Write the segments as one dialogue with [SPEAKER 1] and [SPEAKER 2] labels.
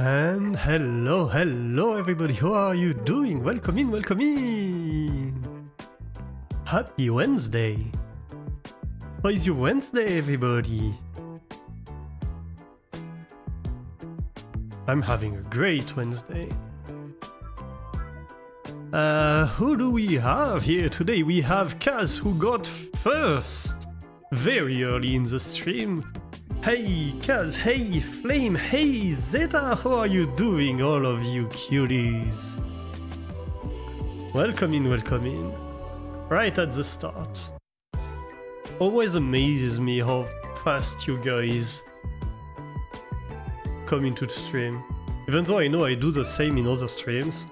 [SPEAKER 1] And hello everybody, how are you doing? Welcome in, welcome in! Happy Wednesday! How is your Wednesday, everybody? I'm having a great Wednesday. Who do we have here today? We have Kaz, who got first very early in the stream. Hey Kaz, hey Flame, hey Zeta, how are you doing, all of you cuties? Welcome in, right at the start. Always amazes me how fast you guys come into the stream. Even though I know I do the same in other streams,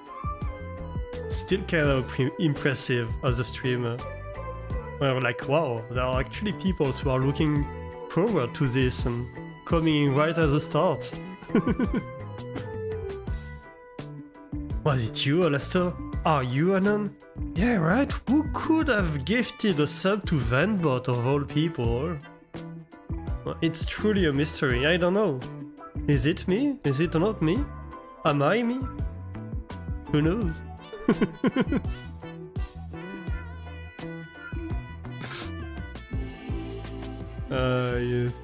[SPEAKER 1] still kind of impressive as a streamer. We're like, wow, there are actually people who are looking forward to this and coming in right at the start. Was it you, Alastair? Are you Anon? Yeah, right? Who could have gifted a sub to Vanbot of all people? Well, it's truly a mystery, I don't know. Is it me? Is it not me? Am I me? Who knows? Yes.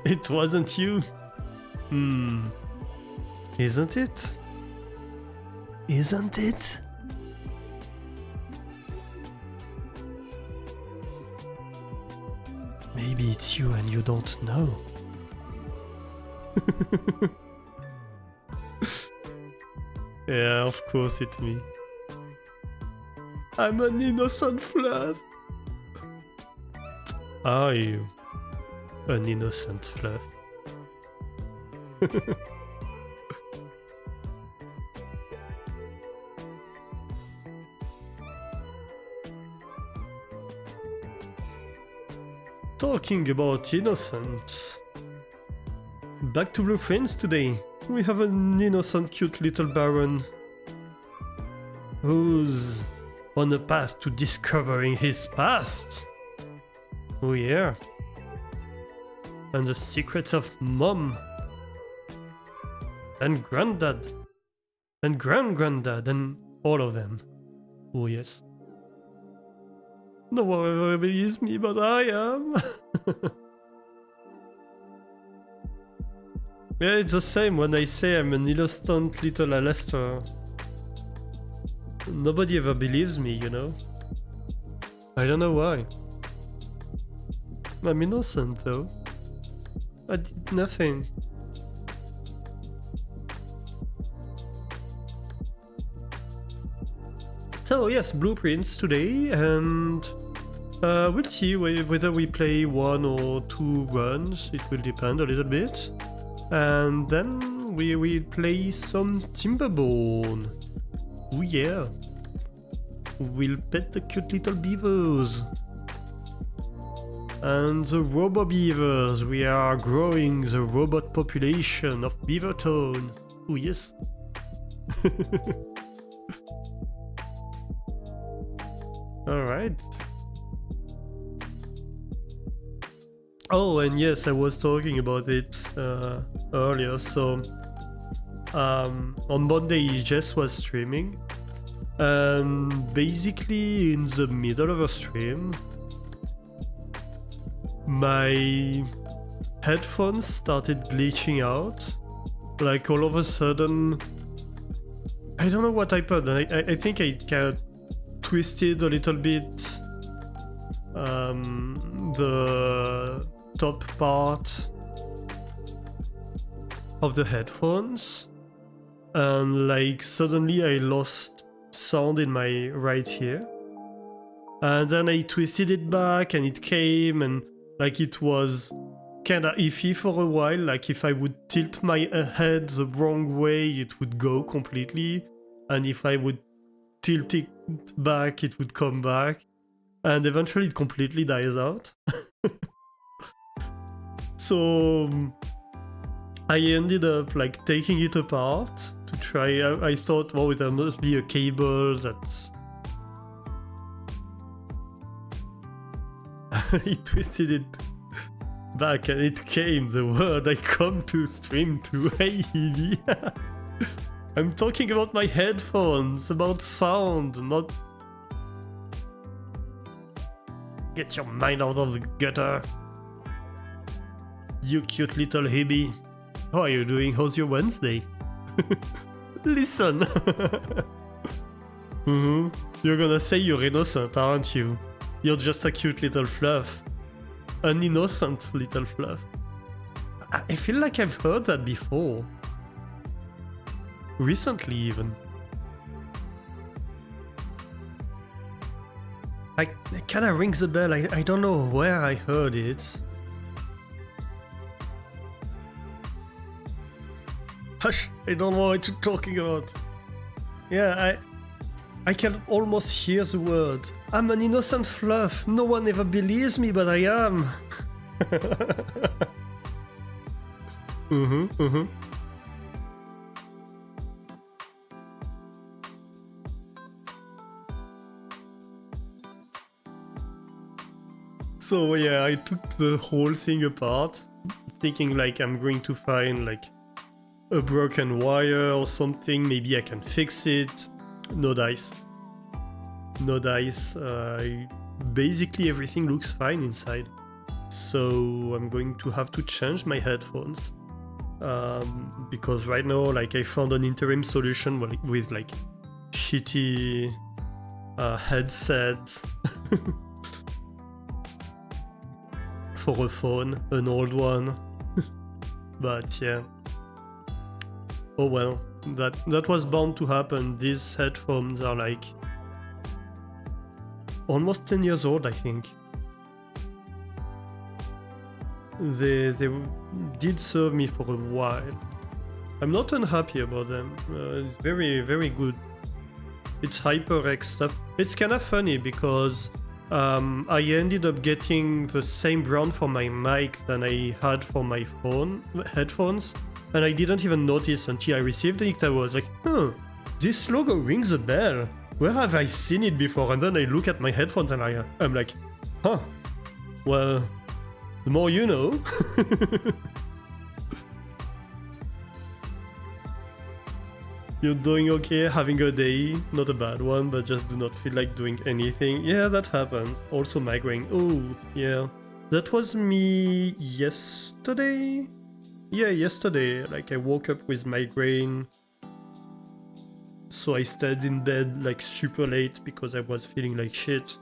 [SPEAKER 1] It wasn't you. Isn't it? Isn't it? Maybe it's you and you don't know. Yeah, of course it's me. I'm an innocent fluff. Are you an innocent fluff? Talking about innocent. Back to Blueprints today. We have an innocent cute little baron who's on a path to discovering his past. Oh yeah. And the secrets of Mom. And Granddad. And Granddad and all of them. Oh yes. No one ever believes me, but I am. Yeah, it's the same when I say I'm an innocent little Alastair. Nobody ever believes me, you know? I don't know why. I'm innocent though. I did nothing. So yes, Blueprints today, and we'll see whether we play one or two runs. It will depend a little bit. And then we will play some Timberborn. Oh yeah. We'll pet the cute little beavers. And the Robo Beavers, we are growing the robot population of Beavertown. Oh yes. Alright. Oh, and yes, I was talking about it earlier. So on Monday, Jess was streaming. And basically in the middle of a stream, my headphones started glitching out. Like all of a sudden, I don't know what happened. I think I kind of twisted a little bit the top part of the headphones, and like suddenly I lost sound in my right ear, and then I twisted it back and it came, and like it was kinda iffy for a while. Like if I would tilt my head the wrong way, it would go completely, and if I would tilt it back, it would come back, and eventually it completely dies out. So I ended up like taking it apart to try. I thought, well, there must be a cable that's I twisted it back and it came, the word I come to stream to. Hey Evie. I'm talking about my headphones, about sound, not... Get your mind out of the gutter. You cute little Hibby. How are you doing? How's your Wednesday? Listen. You're gonna say you're innocent, aren't you? You're just a cute little fluff. An innocent little fluff. I feel like I've heard that before. Recently even. It kinda rings a bell, I don't know where I heard it. Hush, I don't know what you're talking about. Yeah, I can almost hear the words. I'm an innocent fluff. No one ever believes me, but I am. So yeah, I took the whole thing apart, thinking like I'm going to find like a broken wire or something. Maybe I can fix it. No dice. No dice. Basically everything looks fine inside. So I'm going to have to change my headphones. Because right now, like, I found an interim solution with like shitty headset for a phone, an old one. But yeah. Oh well, that was bound to happen. These headphones are like almost 10 years old, I think. They did serve me for a while. I'm not unhappy about them. It's very, very good. It's HyperX stuff. It's kind of funny because I ended up getting the same brand for my mic than I had for my headphones, and I didn't even notice until I received it. I was like, this logo rings a bell. Where have I seen it before? And then I look at my headphones and I'm like, well, the more you know. You're doing okay, having a day, not a bad one, but just do not feel like doing anything. Yeah, that happens. Also migraine. Oh, yeah. That was me yesterday? Yeah, yesterday. Like, I woke up with migraine. So I stayed in bed like super late because I was feeling like shit.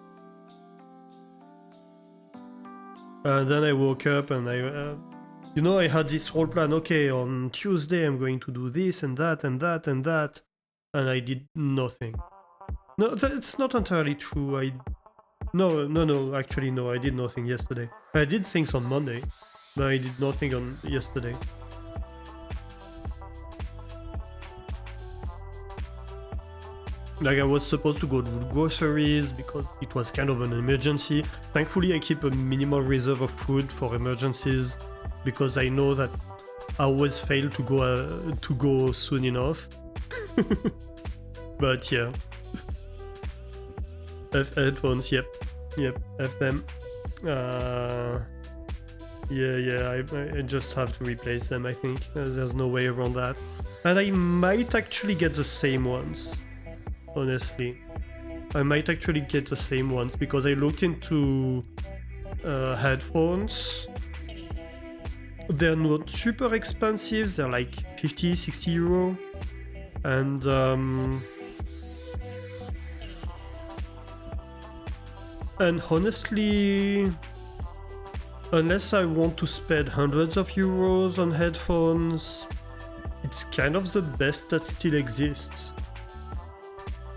[SPEAKER 1] And then I woke up and I had this whole plan. Okay, on Tuesday I'm going to do this and that and that and that. And I did nothing. No, it's not entirely true. No, actually no, I did nothing yesterday. I did things on Monday, but I did nothing on yesterday. Like, I was supposed to go to groceries because it was kind of an emergency. Thankfully, I keep a minimal reserve of food for emergencies because I know that I always fail to go soon enough. But yeah. Headphones, yep, F them. Yeah, I just have to replace them, I think. There's no way around that. And I might actually get the same ones. Honestly, I might actually get the same ones because I looked into headphones. They're not super expensive, they're like 50-60 euro, and honestly, unless I want to spend hundreds of euros on headphones, it's kind of the best that still exists.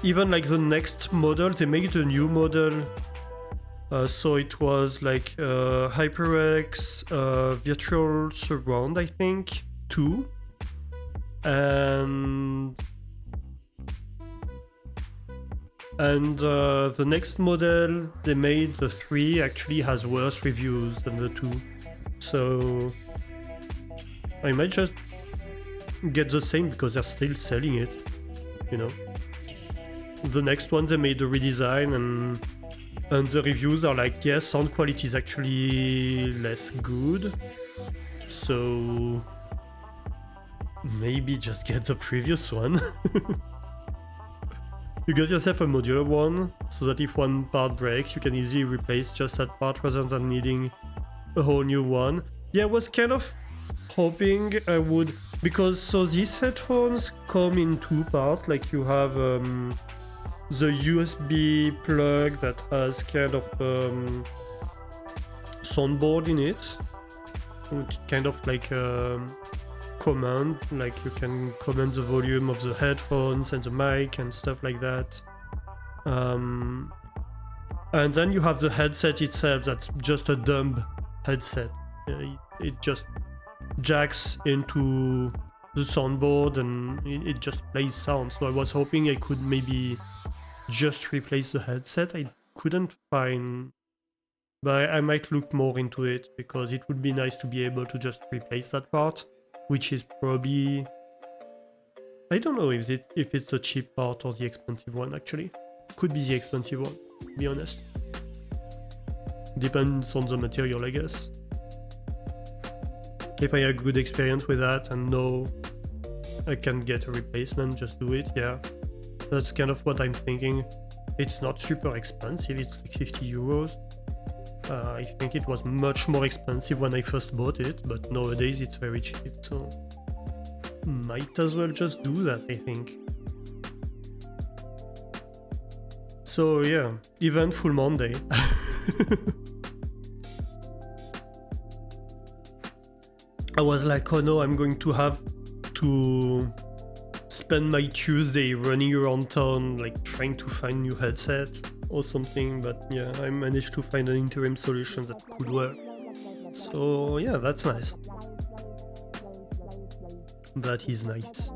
[SPEAKER 1] Even like the next model, they made a new model. So it was like HyperX Virtual Surround, I think, 2. And the next model they made, the 3, actually has worse reviews than the 2. So I might just get the same because they're still selling it, you know. The next one they made a redesign and And the reviews are like, yes, sound quality is actually less good. So maybe just get the previous one. You get yourself a modular one, so that if one part breaks, you can easily replace just that part rather than needing a whole new one. Yeah, I was kind of hoping I would, because so these headphones come in two parts, like you have the USB plug that has kind of soundboard in it, which kind of like command, like you can command the volume of the headphones and the mic and stuff like that. And then you have the headset itself, that's just a dumb headset. It just jacks into the soundboard and it just plays sound. So I was hoping I could maybe just replace the headset. I couldn't find, but I might look more into it because it would be nice to be able to just replace that part, which is probably, I don't know if it's the cheap part or the expensive one actually. Could be the expensive one, to be honest. Depends on the material, I guess. If I have a good experience with that and know I can get a replacement, just do it, yeah. That's kind of what I'm thinking. It's not super expensive, it's like 50 euros. I think it was much more expensive when I first bought it, but nowadays it's very cheap, so might as well just do that, I think. So yeah, eventful Monday. I was like, oh no, I'm going to have to spend my Tuesday running around town, like trying to find new headsets or something, but yeah, I managed to find an interim solution that could work. So yeah, that's nice. That is nice.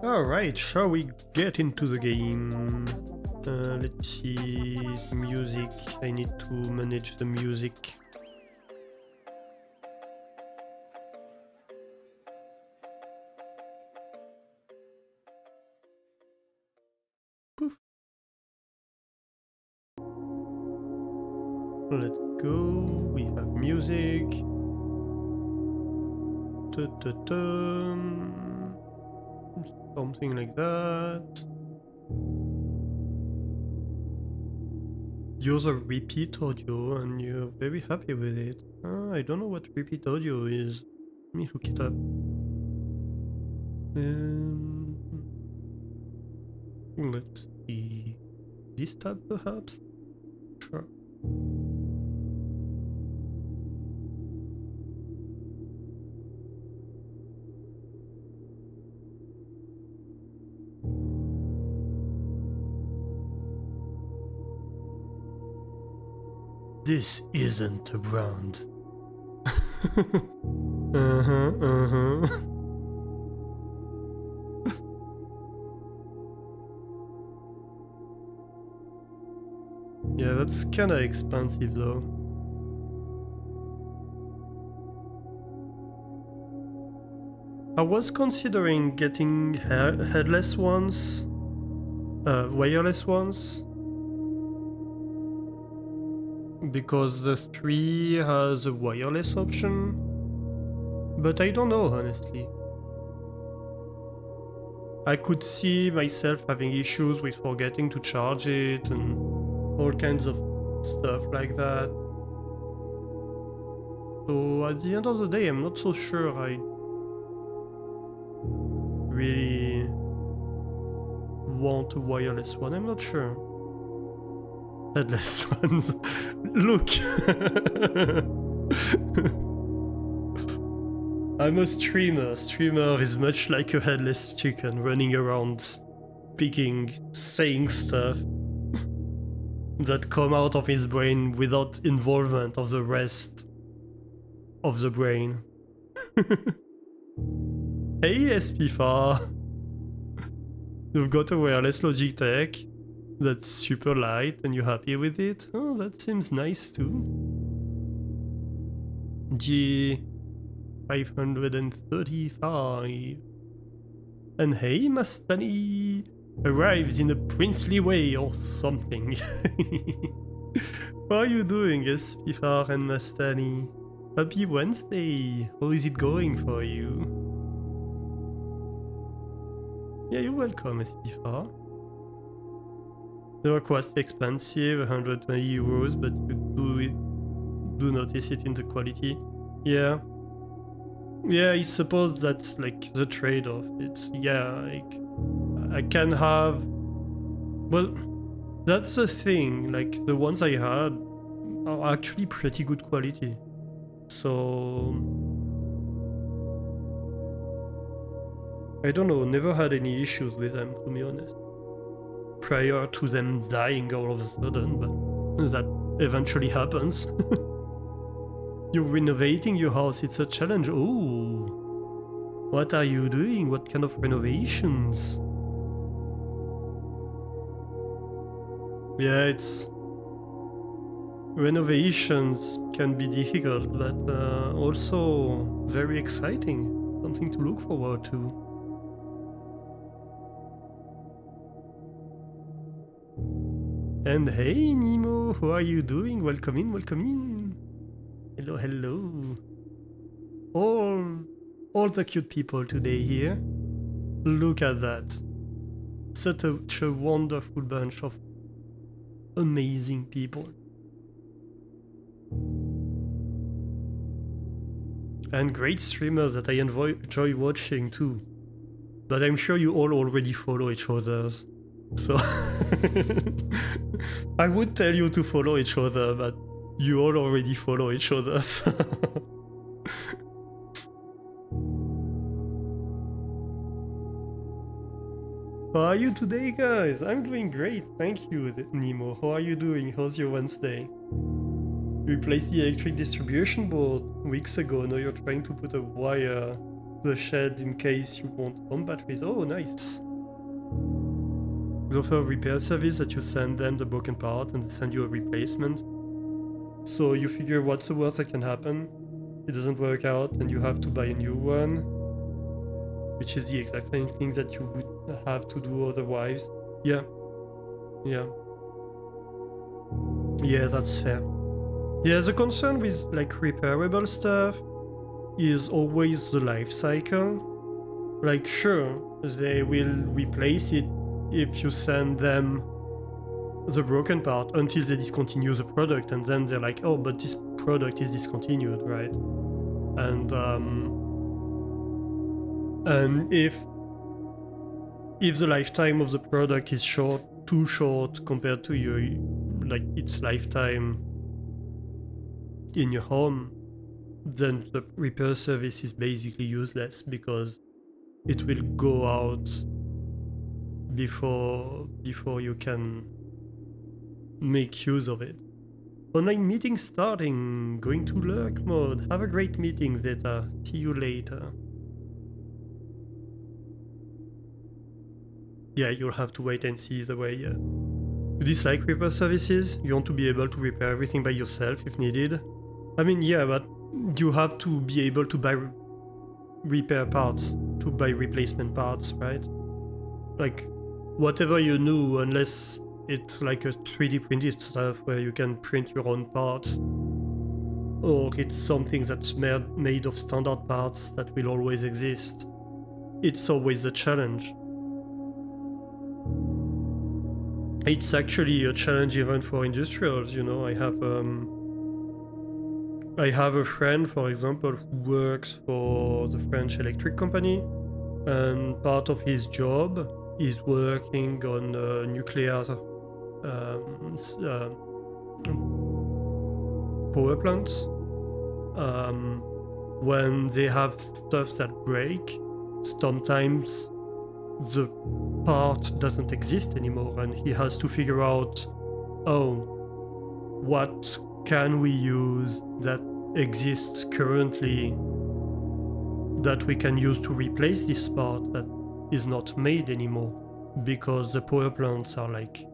[SPEAKER 1] Alright, shall we get into the game? Let's see, music. I need to manage the music. Poof. Let's go. We have music. Something like that. Use a repeat audio and you're very happy with it. I don't know what repeat audio is. Let me look it up. Let's see. This tab perhaps? Sure. This isn't a brand. Yeah, that's kinda expensive though. I was considering getting headless ones, wireless ones, because the 3 has a wireless option, but I don't know honestly. I could see myself having issues with forgetting to charge it and all kinds of stuff like that. So at the end of the day, I'm not so sure I really want a wireless one. I'm not sure. Headless ones. Look! I'm a streamer. Streamer is much like a headless chicken running around speaking, saying stuff that come out of his brain without involvement of the rest of the brain. Hey SPFAR! You've got a wireless Logitech that's super light and you're happy with it? Oh, that seems nice too. 535. And hey, Mastani arrives in a princely way or something. How are you doing, Espifar and Mastani? Happy Wednesday! How is it going for you? Yeah, you're welcome, Espifar. The request expensive, 120 euros, but you do notice it in the quality. Yeah. Yeah, I suppose that's like the trade-off. It's, yeah, like, I can have... Well, that's the thing, like, the ones I had are actually pretty good quality. So... I don't know, never had any issues with them, to be honest. Prior to them dying all of a sudden, but that eventually happens. You're renovating your house, it's a challenge. Oh, what are you doing? What kind of renovations? Yeah, it's... Renovations can be difficult, but also very exciting. Something to look forward to. And hey, Nemo, how are you doing? Welcome in, welcome in. Hello, hello. All the cute people today here. Look at that. Such a wonderful bunch of amazing people. And great streamers that I enjoy watching too. But I'm sure you all already follow each other's. So I would tell you to follow each other, but you all already follow each other's. How are you today, guys? I'm doing great, thank you, Nemo. How are you doing? How's your Wednesday? You replaced the electric distribution board weeks ago. Now you're trying to put a wire to the shed in case you want home batteries. Oh, nice. They offer a repair service that you send them the broken part and they send you a replacement. So you figure what's the worst that can happen. It doesn't work out and you have to buy a new one, which is the exact same thing that you would have to do otherwise. Yeah. Yeah. Yeah, that's fair. Yeah, the concern with like repairable stuff is always the life cycle. Like, sure, they will replace it if you send them the broken part until they discontinue the product, and then they're like, oh, but this product is discontinued, right? And if the lifetime of the product is too short compared to your like its lifetime in your home, then the repair service is basically useless because it will go out before you can make use of it. Online meeting starting, going to lurk mode. Have a great meeting, Zeta. See you later. Yeah, you'll have to wait and see the way. You dislike repair services? You want to be able to repair everything by yourself if needed? I mean, yeah, but you have to be able to buy repair parts, to buy replacement parts, right? Like, whatever you do, unless it's like a 3D printed stuff where you can print your own parts, or it's something that's made of standard parts that will always exist, it's always a challenge. It's actually a challenge even for industrials, you know. I have a friend, for example, who works for the French electric company, and part of his job is working on nuclear power plants. When they have stuff that break, sometimes the part doesn't exist anymore, and he has to figure out, oh, what can we use that exists currently that we can use to replace this part that is not made anymore, because the power plants are like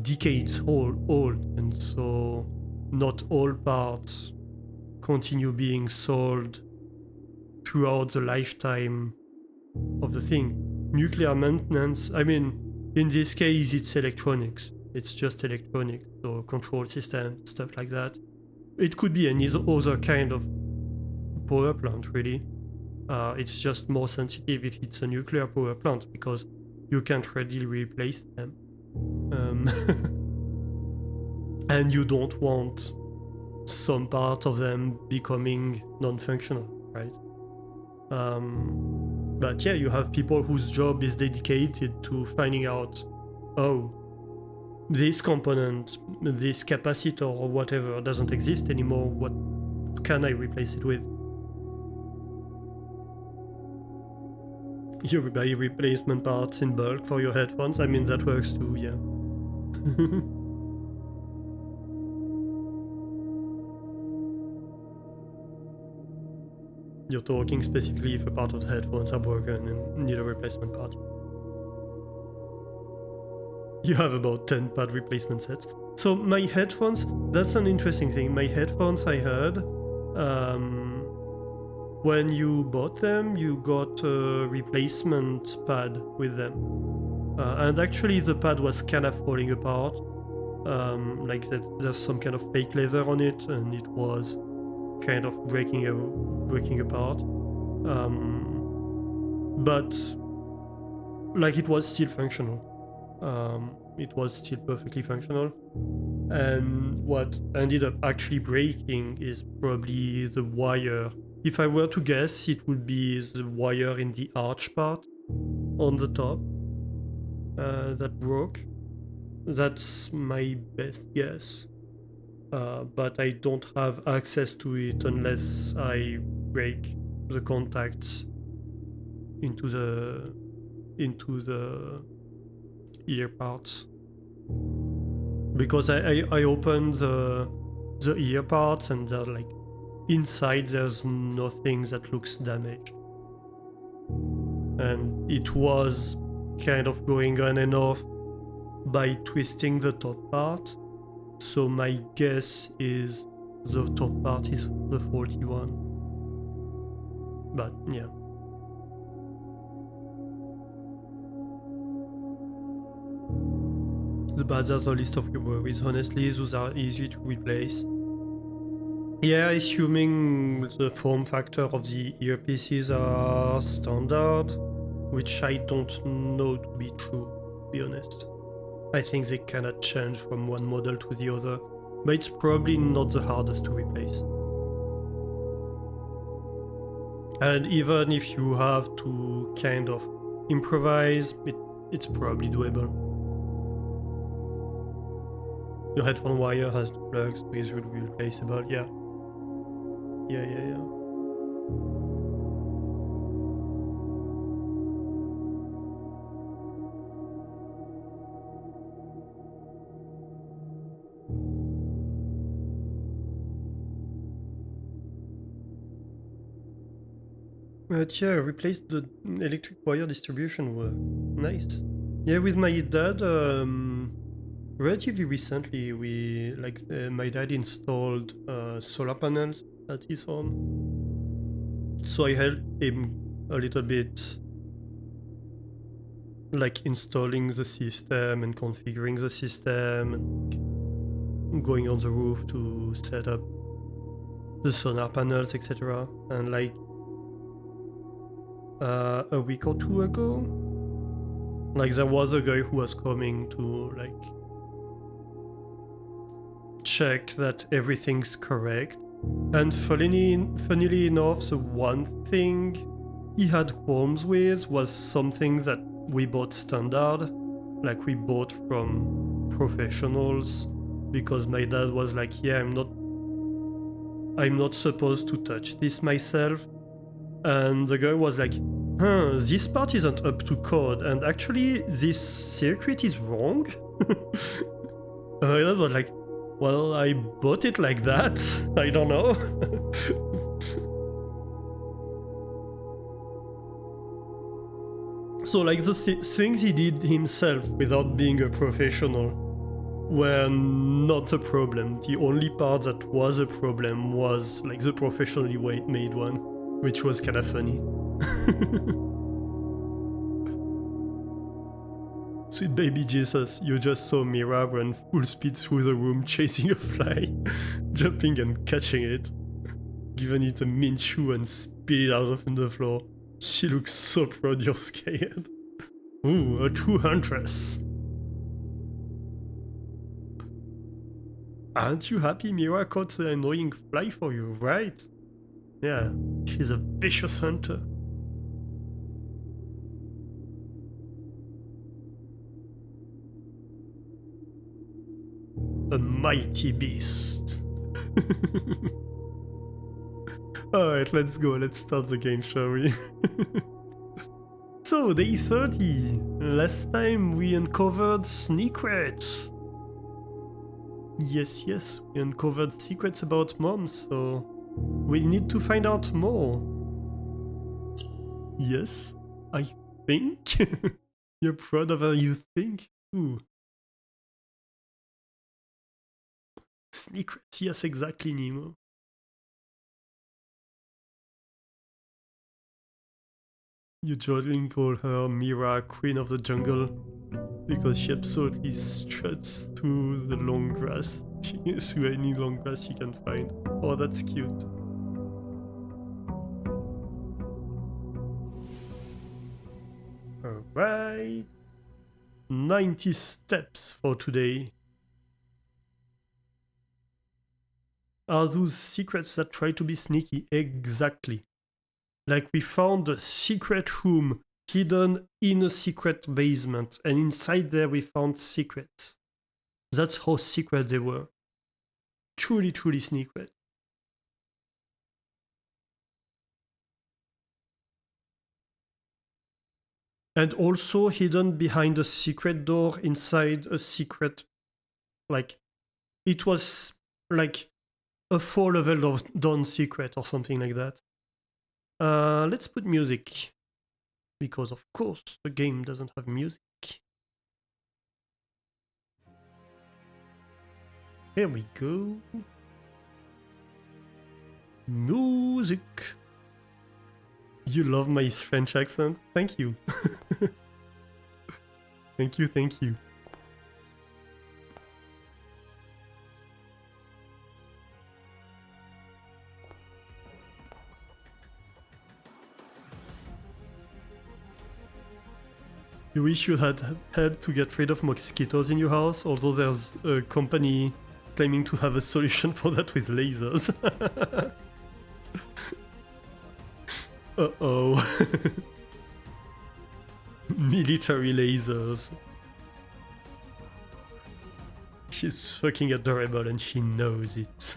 [SPEAKER 1] decades old, and so not all parts continue being sold throughout the lifetime of the thing. Nuclear maintenance, I mean, in this case, it's electronics. It's just electronics, so control systems, stuff like that. It could be any other kind of power plant, really. It's just more sensitive if it's a nuclear power plant, because you can't readily replace them. And you don't want some part of them becoming non-functional, right? But yeah, you have people whose job is dedicated to finding out, oh, this component, this capacitor or whatever doesn't exist anymore, what can I replace it with? You buy replacement parts in bulk for your headphones? I mean, that works too, yeah. You're talking specifically if a part of the headphones are broken and need a replacement part. You have about 10 pad replacement sets. So my headphones, that's an interesting thing. My headphones, I heard, when you bought them, you got a replacement pad with them. And actually the pad was kind of falling apart. Like there's some kind of fake leather on it, and it was kind of breaking apart. But like it was still functional. It was still perfectly functional. And what ended up actually breaking is probably the wire. If I were to guess, it would be the wire in the arch part on the top that broke. That's my best guess. But I don't have access to it unless I break the contacts into the ear parts. Because I opened the ear parts, and they're like, inside there's nothing that looks damaged. And it was kind of going on and off by twisting the top part. So my guess is the top part is the faulty one. But yeah. The pads are the least of your worries. Honestly, those are easy to replace. Yeah, assuming the form factor of the earpieces are standard, which I don't know to be true, to be honest. I think they cannot change from one model to the other, but it's probably not the hardest to replace. And even if you have to kind of improvise, it's probably doable. Your headphone wire has two plugs, so it's really replaceable, yeah. Yeah. But yeah, replaced the electric wire distribution work. Nice. Yeah, with my dad, relatively recently, my dad installed solar panels at his home. So I helped him a little bit, like installing the system and configuring the system and going on the roof to set up the solar panels, etc. And like a week or two ago, like there was a guy who was coming to like check that everything's correct. And funnily enough, the one thing he had qualms with was something that we bought standard, like we bought from professionals, because my dad was like, yeah, I'm not supposed to touch this myself. And the guy was like, this part isn't up to code, and actually this circuit is wrong. My dad was like, well, I bought it like that. I don't know. So like the things he did himself without being a professional were not a problem. The only part that was a problem was like the professionally made one. which was kind of funny. Sweet baby Jesus, you just saw Mira run full speed through the room chasing a fly, jumping and catching it, giving it a mean chew and spit it out on the floor. She looks so proud you're scared. Ooh, a true huntress. Aren't you happy Mira caught the annoying fly for you, right? Yeah, she's a vicious hunter. A mighty beast. Alright, let's go. Let's start the game, shall we? So, day 30. Last time we uncovered secrets. Yes, we uncovered secrets about Mom, so we need to find out more. Yes, I think. You're proud of how you think? Ooh. Secrets, yes, exactly, Nemo. You jolly call her Mira, Queen of the Jungle, because she absolutely struts through the long grass. Through any long grass she can find. Oh, that's cute. Alright. 90 steps for today. Are those secrets that try to be sneaky? Exactly. Like we found a secret room hidden in a secret basement, and inside there we found secrets. That's how secret they were. Truly, truly secret. And also hidden behind a secret door inside a secret, like, it was like a 4-level down secret or something like that. Let's put music, because of course the game doesn't have music. Here we go. Music. You love my French accent? Thank you. Thank you. You wish you had help to get rid of mosquitoes in your house, although there's a company claiming to have a solution for that with lasers. Uh-oh. Military lasers. She's fucking adorable and she knows it.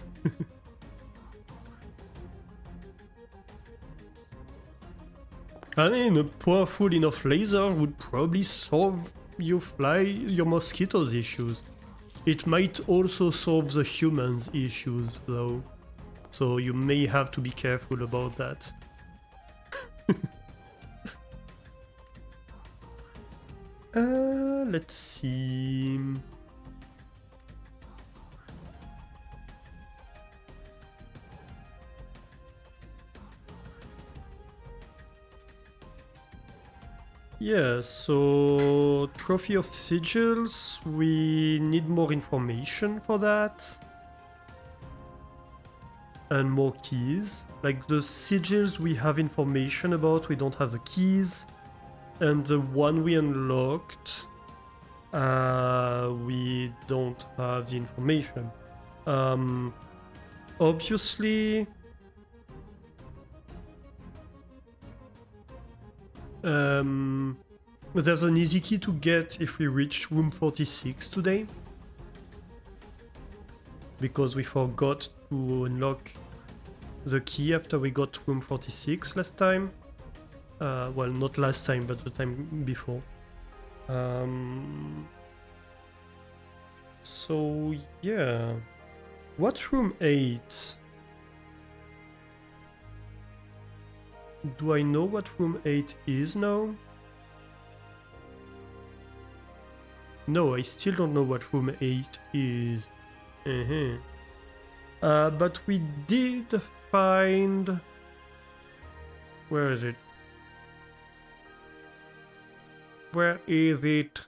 [SPEAKER 1] I mean, a powerful enough laser would probably solve your mosquitoes issues. It might also solve the humans issues though. So you may have to be careful about that. Let's see. Yeah, so Trophy of Sigils, we need more information for that. And more keys. Like the sigils we have information about, we don't have the keys. And the one we unlocked, we don't have the information. Obviously, there's an easy key to get if we reach room 46 today, because we forgot to unlock the key after we got room 46 last time. Well, not last time, but the time before. So yeah, what's room 8? Do I know what room 8 is now? No, I still don't know what room 8 is. But we did find Where is it? Where is it?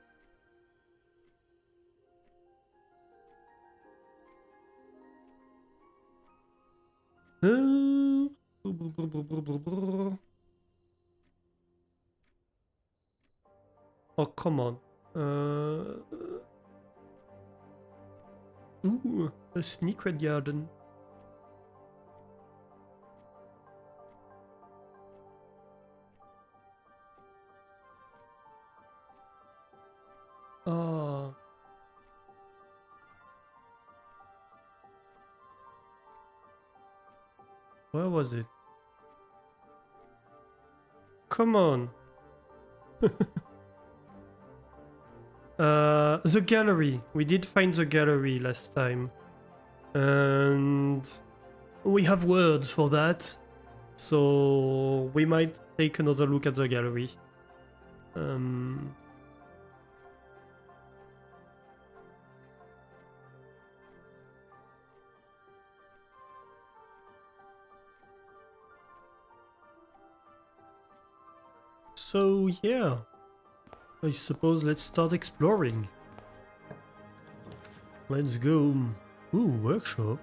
[SPEAKER 1] Oh, come on. Ooh, a secret garden. Oh. Where was it? Come on. The gallery. We did find the gallery last time. And we have words for that. So we might take another look at the gallery. So yeah, I suppose let's start exploring. Let's go. Ooh, workshop.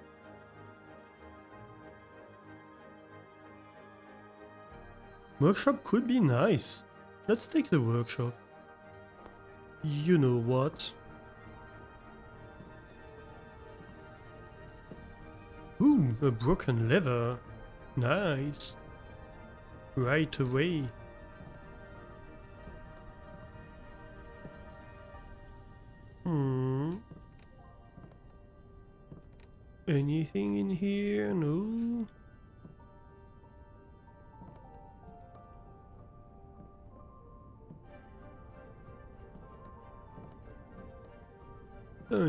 [SPEAKER 1] Workshop could be nice. Let's take the workshop. You know what? Ooh, a broken lever. Nice. Right away. Anything in here? No.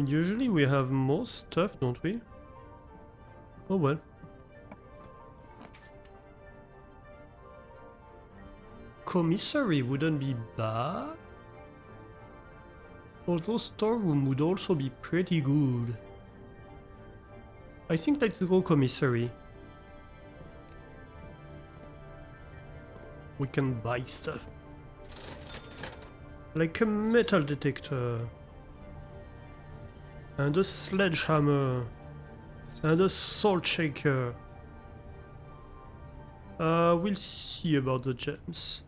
[SPEAKER 1] Usually we have more stuff, don't we? Oh well. Commissary wouldn't be bad. Although storeroom would also be pretty good. I think let's go commissary. We can buy stuff. Like a metal detector. And a sledgehammer. And a salt shaker. We'll see about the gems.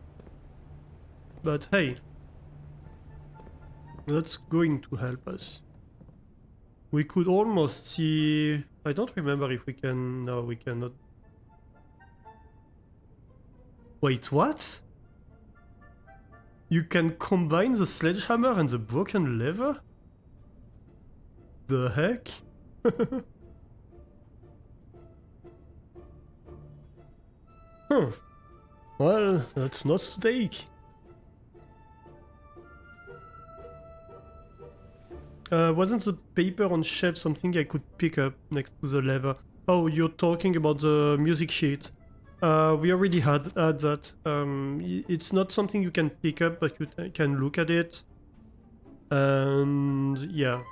[SPEAKER 1] But hey, that's going to help us. We could almost see... I don't remember if we can... No, we cannot. Wait, what? You can combine the sledgehammer and the broken lever? The heck? Huh. Well, that's not to take. Wasn't the paper on shelf something I could pick up next to the lever? Oh, you're talking about the music sheet. We already had that. It's not something you can pick up, but you can look at it. And yeah.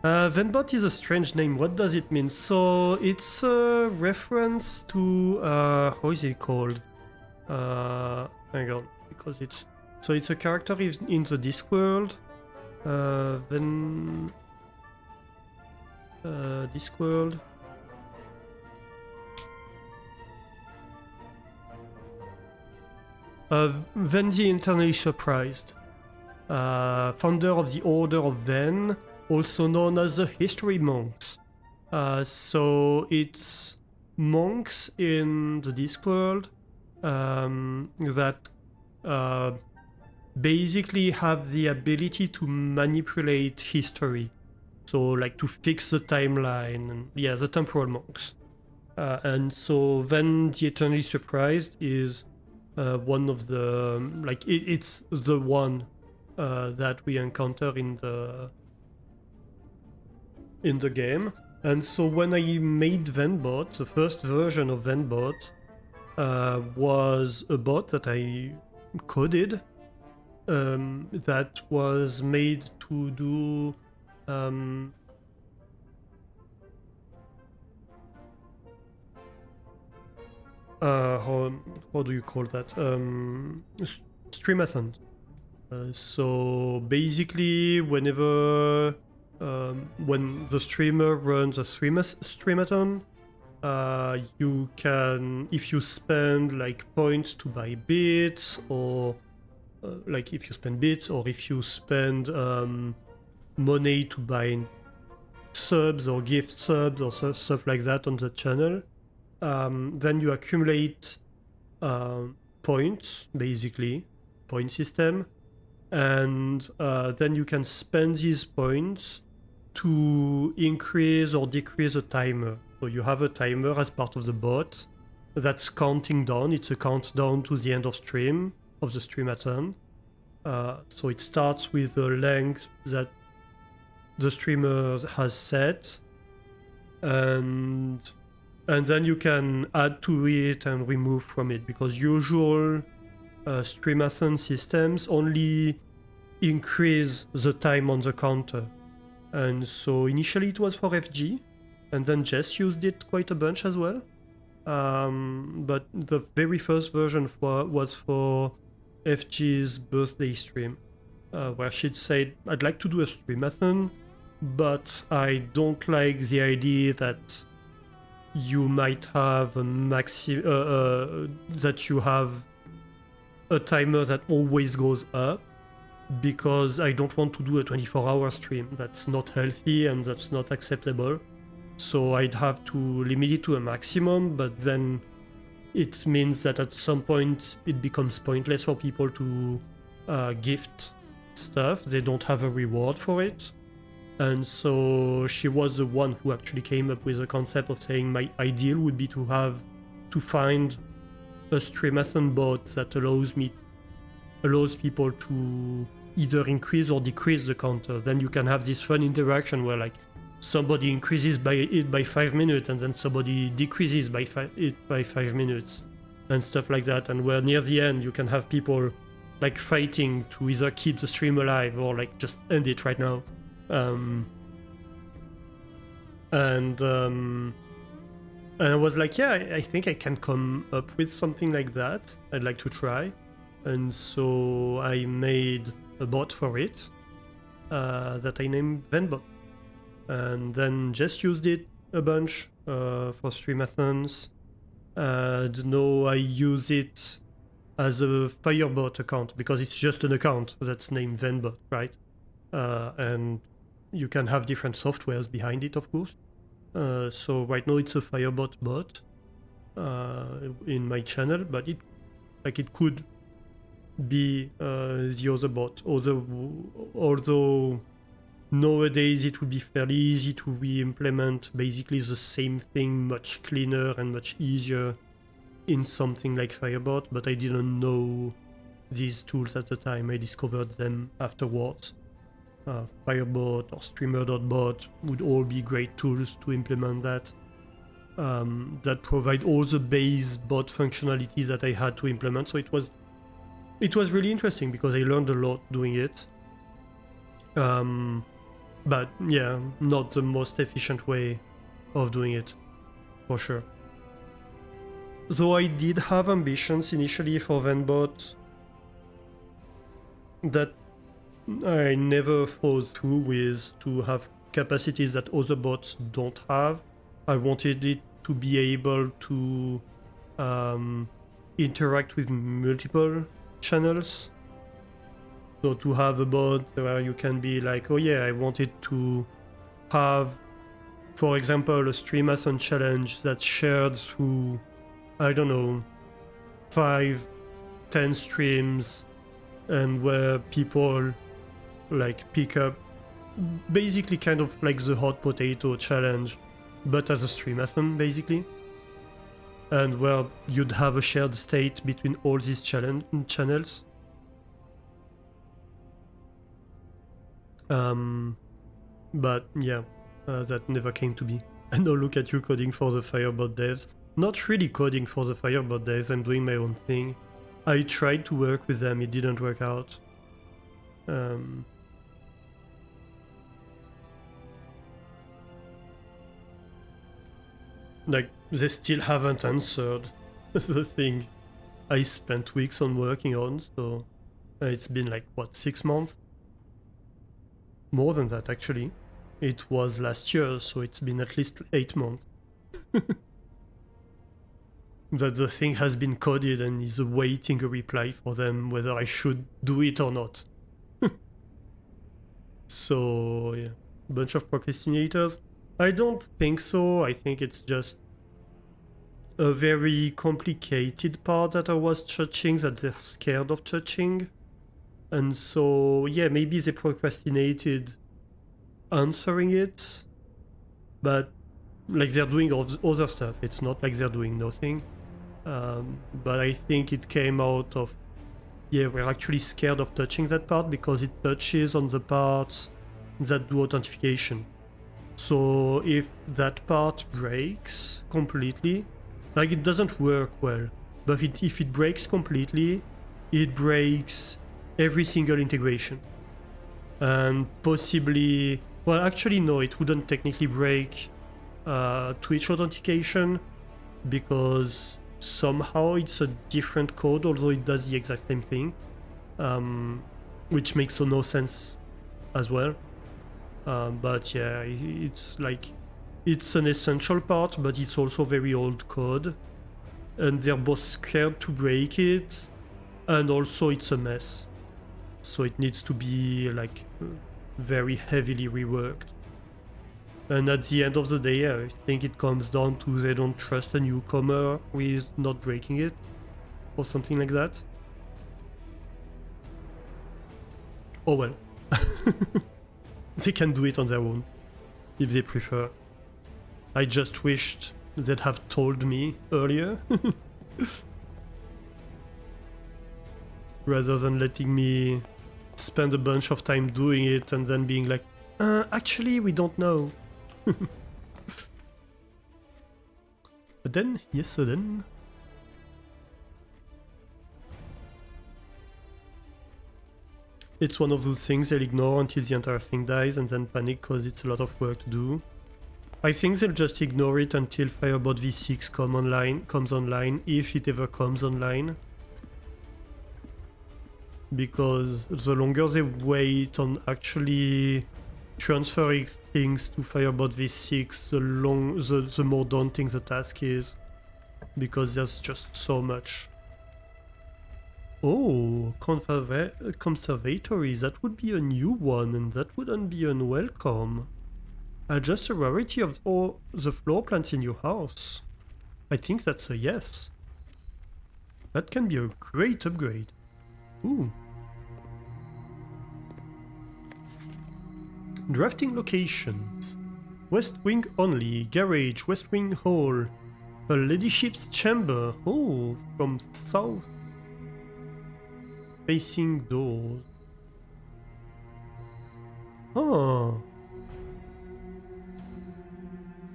[SPEAKER 1] Venbot is a strange name. What does it mean? So it's a reference to how is it called? Hang on, because it's a character in the Discworld. Discworld. Ven the Internally Surprised, founder of the Order of Ven, also known as the History Monks. So it's monks in the Discworld that basically have the ability to manipulate history. So like to fix the timeline, and yeah, the temporal monks. And so then the Eternally Surprised is one of the, like it's the one that we encounter in the game. And so when I made Venbot, the first version of Venbot was a bot that I coded that was made to do how do you call that? Streamathon. So basically, whenever when the streamer runs a streamathon, you can, if you spend like points to buy bits, or like if you spend bits, or if you spend money to buy subs or gift subs or stuff like that on the channel, then you accumulate points, basically, point system, and then you can spend these points to increase or decrease a timer. So you have a timer as part of the bot that's counting down. It's a countdown to the end of stream, of the streamathon. So it starts with the length that the streamer has set, and then you can add to it and remove from it, because usual streamathon systems only increase the time on the counter. And so initially it was for FG, and then Jess used it quite a bunch as well. But the very first version was for FG's birthday stream, where she'd said, I'd like to do a streamathon, but I don't like the idea that you might have a that you have a timer that always goes up, because I don't want to do a 24-hour stream. That's not healthy and that's not acceptable. So I'd have to limit it to a maximum, but then it means that at some point it becomes pointless for people to gift stuff. They don't have a reward for it. And so she was the one who actually came up with the concept of saying my ideal would be to find a streamathon bot that allows people to either increase or decrease the counter. Then you can have this fun interaction where like somebody increases by 5 minutes and then somebody decreases by 5 minutes and stuff like that. And where near the end you can have people like fighting to either keep the stream alive or like just end it right now. And I was like, yeah, I think I can come up with something like that. I'd like to try. And so I made a bot for it that I named Venbot. And then just used it a bunch for streamathons. And now I use it as a Firebot account, because it's just an account that's named Venbot, right? And you can have different softwares behind it, of course. So right now it's a Firebot bot in my channel, but it could be the other bot. Although nowadays it would be fairly easy to re-implement basically the same thing much cleaner and much easier in something like Firebot, but I didn't know these tools at the time. I discovered them afterwards. Firebot or Streamer.bot would all be great tools to implement that. That provide all the base bot functionalities that I had to implement. So it was really interesting because I learned a lot doing it. But yeah, not the most efficient way of doing it, for sure. Though I did have ambitions initially for Venbot that I never followed through with, to have capacities that other bots don't have. I wanted it to be able to interact with multiple channels. So to have a bot where you can be like, oh yeah, I wanted to have, for example, a streamathon challenge that's shared through, I don't know, 5-10 streams, and where people like pick up basically kind of like the hot potato challenge, but as a streamathon basically, and where you'd have a shared state between all these channels. But yeah, that never came to be. And now look at you coding for the Firebot devs. Not really coding for the Firebot devs, I'm doing my own thing. I tried to work with them, it didn't work out. Like, they still haven't answered the thing I spent weeks on working on, so it's been like, what, 6 months? More than that, actually. It was last year, so it's been at least 8 months. That the thing has been coded and is awaiting a reply for them whether I should do it or not. So, yeah, bunch of procrastinators. I don't think so. I think it's just a very complicated part that I was touching that they're scared of touching. And so, yeah, maybe they procrastinated answering it, but like they're doing other stuff. It's not like they're doing nothing. But I think it came out of, yeah, we're actually scared of touching that part because it touches on the parts that do authentication. So if that part breaks completely, like it doesn't work well, but if it breaks completely, it breaks every single integration. And possibly, well, actually no, it wouldn't technically break Twitch authentication because somehow it's a different code, although it does the exact same thing, which makes no sense as well. But yeah, it's like, it's an essential part, but it's also very old code, and they're both scared to break it, and also it's a mess, so it needs to be like very heavily reworked. And at the end of the day, I think it comes down to they don't trust a newcomer with not breaking it, or something like that. Oh well. They can do it on their own, if they prefer. I just wished they'd have told me earlier. Rather than letting me spend a bunch of time doing it and then being like, actually, we don't know. But then, yes, so then. It's one of those things they'll ignore until the entire thing dies and then panic because it's a lot of work to do. I think they'll just ignore it until Firebot V6 comes online, if it ever comes online. Because the longer they wait on actually transferring things to Firebot V6, the more daunting the task is. Because there's just so much. Oh, conservatory, that would be a new one, and that wouldn't be unwelcome. Adjust the rarity of all the floor plants in your house. I think that's a yes. That can be a great upgrade. Ooh. Drafting locations. West Wing only, garage, West Wing hall. A Ladyship's chamber. Oh, from south. Facing doors. Oh.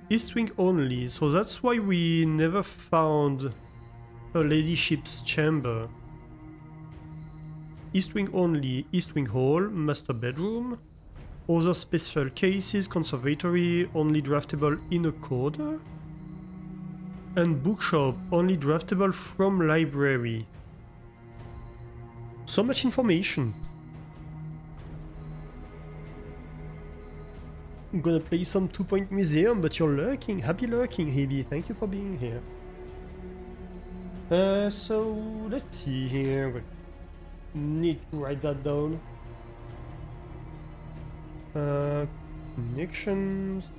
[SPEAKER 1] East Wing only, so that's why we never found a Ladyship's chamber. East Wing only, East Wing hall, master bedroom. Other special cases, conservatory, only draftable in a coda. And bookshop, only draftable from library. So much information. I'm gonna play some 2 Point Museum, but you're lurking. Happy lurking, Hebe. Thank you for being here. So let's see here. We need to write that down. Connections.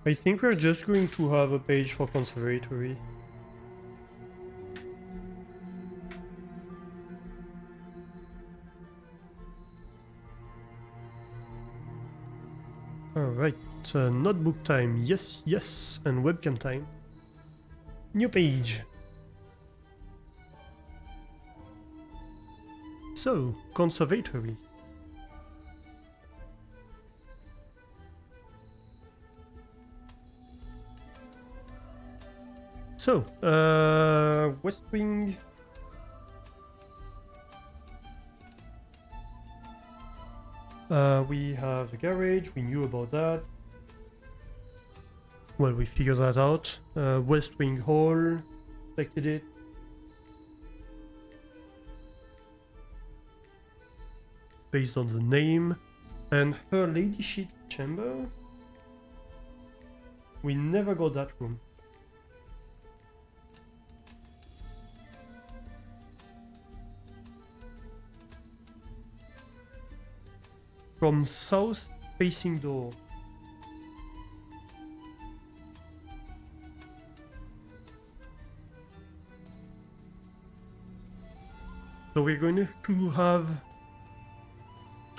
[SPEAKER 1] I think we're just going to have a page for conservatory. Alright, notebook time, yes, yes, and webcam time. New page. So, conservatory. So, West Wing. We have the garage, we knew about that. Well, we figured that out. West Wing Hall, selected it. Based on the name. And her Ladyship chamber. We never got that room. From south facing door. So we're going to have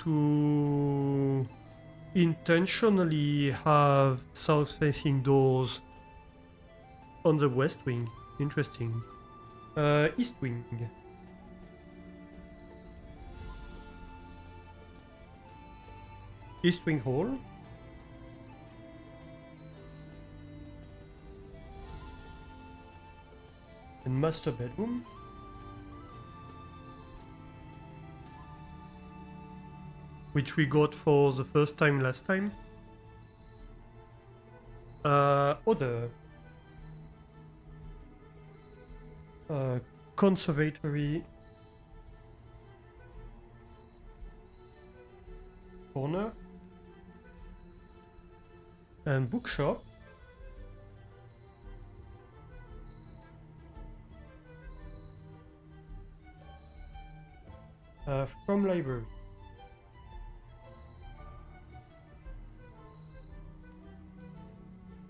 [SPEAKER 1] to intentionally have south facing doors on the west wing. Interesting. East wing. East wing hall. And master bedroom. Which we got for the first time last time. Other. Conservatory. Corner. And bookshop. From library.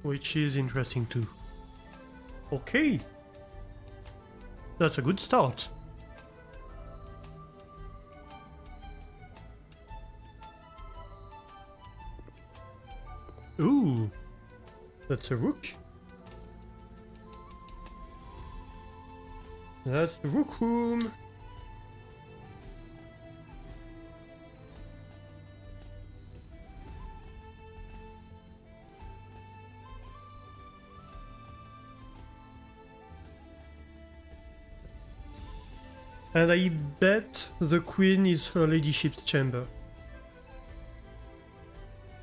[SPEAKER 1] Which is interesting too. Okay. That's a good start. Ooh. That's a rook. That's the rook room. And I bet the queen is her ladyship's chamber.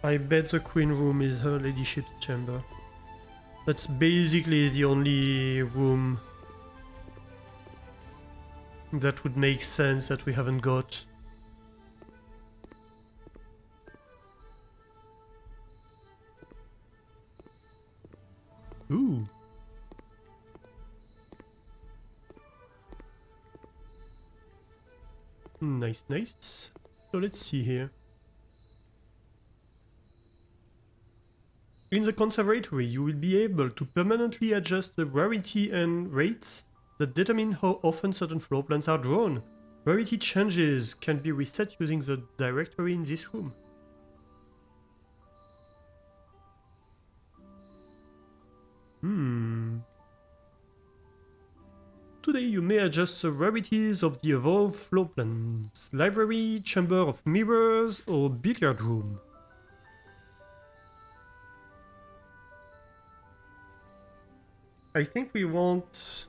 [SPEAKER 1] I bet the queen room is her ladyship's chamber. That's basically the only room that would make sense that we haven't got. Ooh. Nice, nice. So let's see here. In the conservatory, you will be able to permanently adjust the rarity and rates that determine how often certain floor plans are drawn. Rarity changes can be reset using the directory in this room. Today you may adjust the rarities of the above floor plans. Library, chamber of mirrors, or billiard room. I think we want...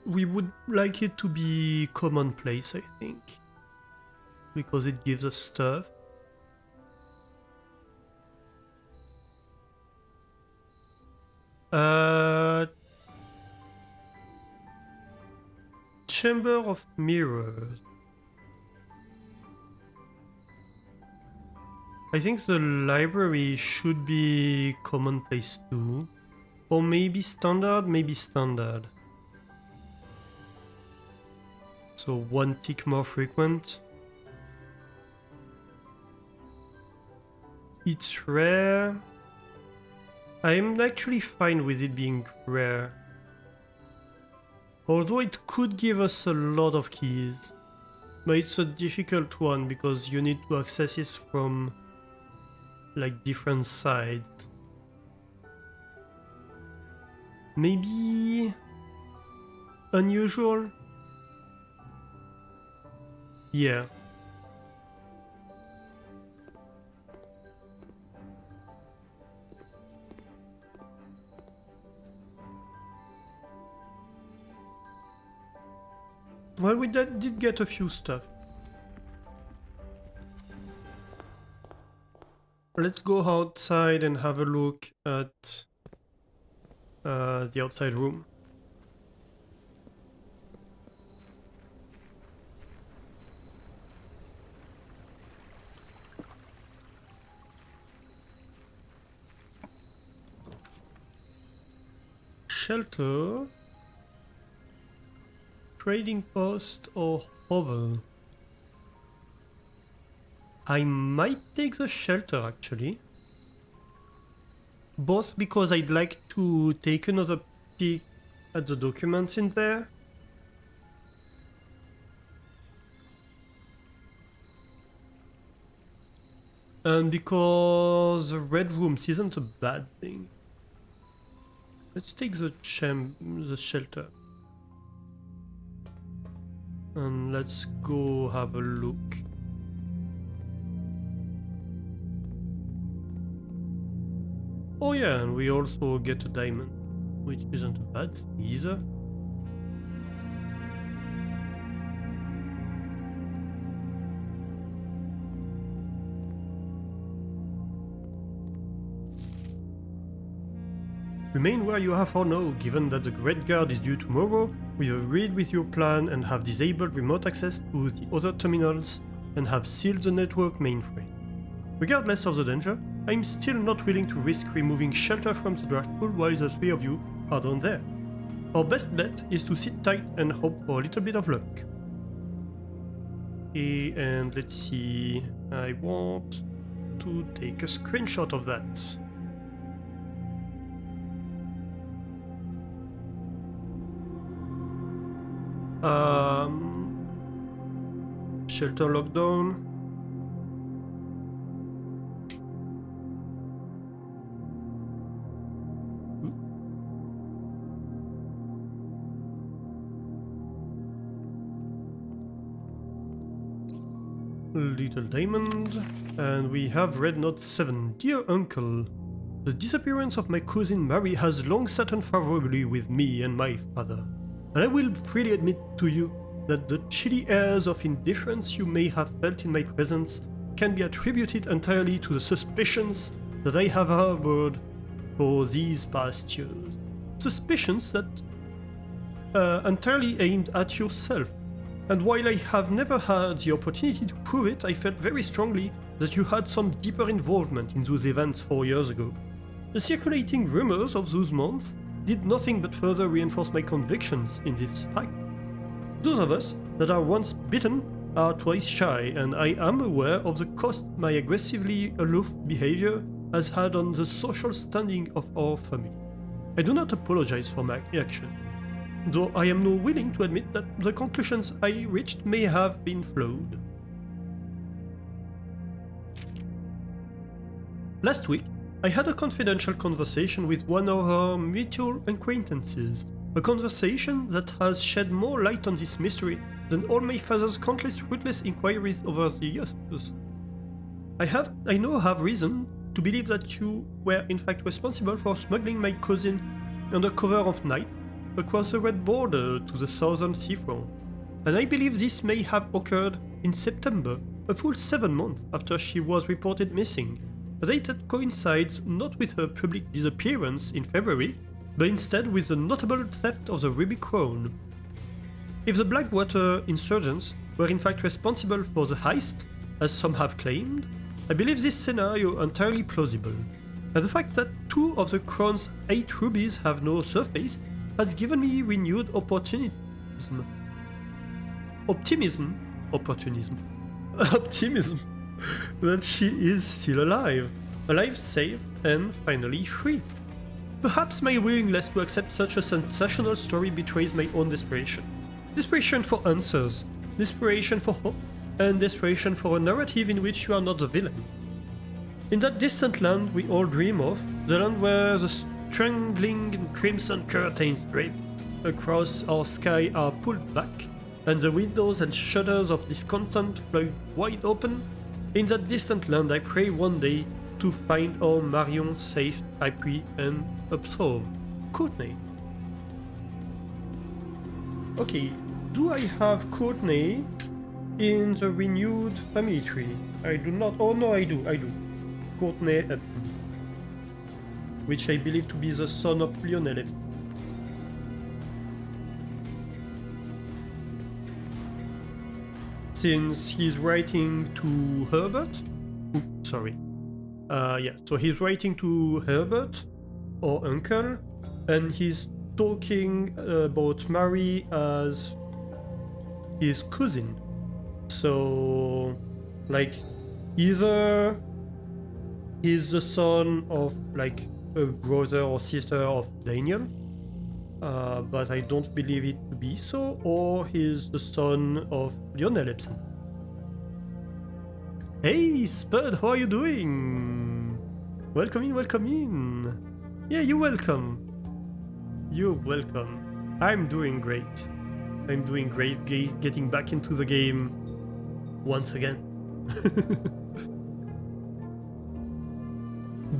[SPEAKER 1] We would like it to be commonplace, I think. Because it gives us stuff. Chamber of Mirrors. I think the library should be commonplace too. Or maybe standard, maybe standard. So one tick more frequent. It's rare. I'm actually fine with it being rare. Although it could give us a lot of keys. But it's a difficult one because you need to access it from like different sides. Maybe unusual? Yeah. Well, we did get a few stuff. Let's go outside and have a look at the outside room. Shelter, trading post, or hovel. I might take the shelter actually. Both because I'd like to take another peek at the documents in there. And because the red rooms isn't a bad thing. Let's take the shelter. And let's go have a look. Oh yeah, and we also get a diamond, which isn't a bad thing either. Remain where you are for now, given that the Great Guard is due tomorrow. We've agreed with your plan and have disabled remote access to the other terminals and have sealed the network mainframe. Regardless of the danger, I'm still not willing to risk removing shelter from the draft pool while the three of you are down there. Our best bet is to sit tight and hope for a little bit of luck. Okay, and let's see, I want to take a screenshot of that. Shelter lockdown. Little diamond, and we have Red Note 7. Dear Uncle, the disappearance of my cousin Mary has long sat unfavorably with me and my father, and I will freely admit to you that the chilly airs of indifference you may have felt in my presence can be attributed entirely to the suspicions that I have harbored for these past years. Suspicions that entirely aimed at yourself. And while I have never had the opportunity to prove it, I felt very strongly that you had some deeper involvement in those events 4 years ago. The circulating rumors of those months did nothing but further reinforce my convictions in this fact. Those of us that are once bitten are twice shy, and I am aware of the cost my aggressively aloof behavior has had on the social standing of our family. I do not apologize for my reaction, though I am now willing to admit that the conclusions I reached may have been flawed. Last week, I had a confidential conversation with one of our mutual acquaintances, a conversation that has shed more light on this mystery than all my father's countless fruitless inquiries over the years. I now have reason to believe that you were in fact responsible for smuggling my cousin under cover of night across the red border to the southern seafront, and I believe this may have occurred in September, a full 7 months after she was reported missing, a date that coincides not with her public disappearance in February, but instead with the notable theft of the Ruby Crown. If the Blackwater insurgents were in fact responsible for the heist, as some have claimed, I believe this scenario entirely plausible, and the fact that 2 of the Crown's 8 rubies have now surfaced has given me renewed optimism, that she is still alive, safe, and finally free. Perhaps my willingness to accept such a sensational story betrays my own desperation. Desperation for answers, desperation for hope, and desperation for a narrative in which you are not the villain. In that distant land we all dream of, the land where the strangling crimson curtains draped across our sky are pulled back, and the windows and shutters of this constant fly wide open. In that distant land, I pray one day to find our Marion safe, I pray and absolve. Courtney. Okay, do I have Courtney in the renewed family tree? I do not. Oh no, I do. Courtney Epton, which I believe to be the son of Lionel Epton. Since he's writing to Herbert. Sorry. Yeah, so he's writing to Herbert, or uncle, and he's talking about Mary as his cousin. So, like, either he's the son of, like, a brother or sister of Daniel, but I don't believe it to be so, or he's the son of Lionel Epson. Hey, Spud, how are you doing? Welcome in. Yeah, you're welcome. I'm doing great. Getting back into the game once again.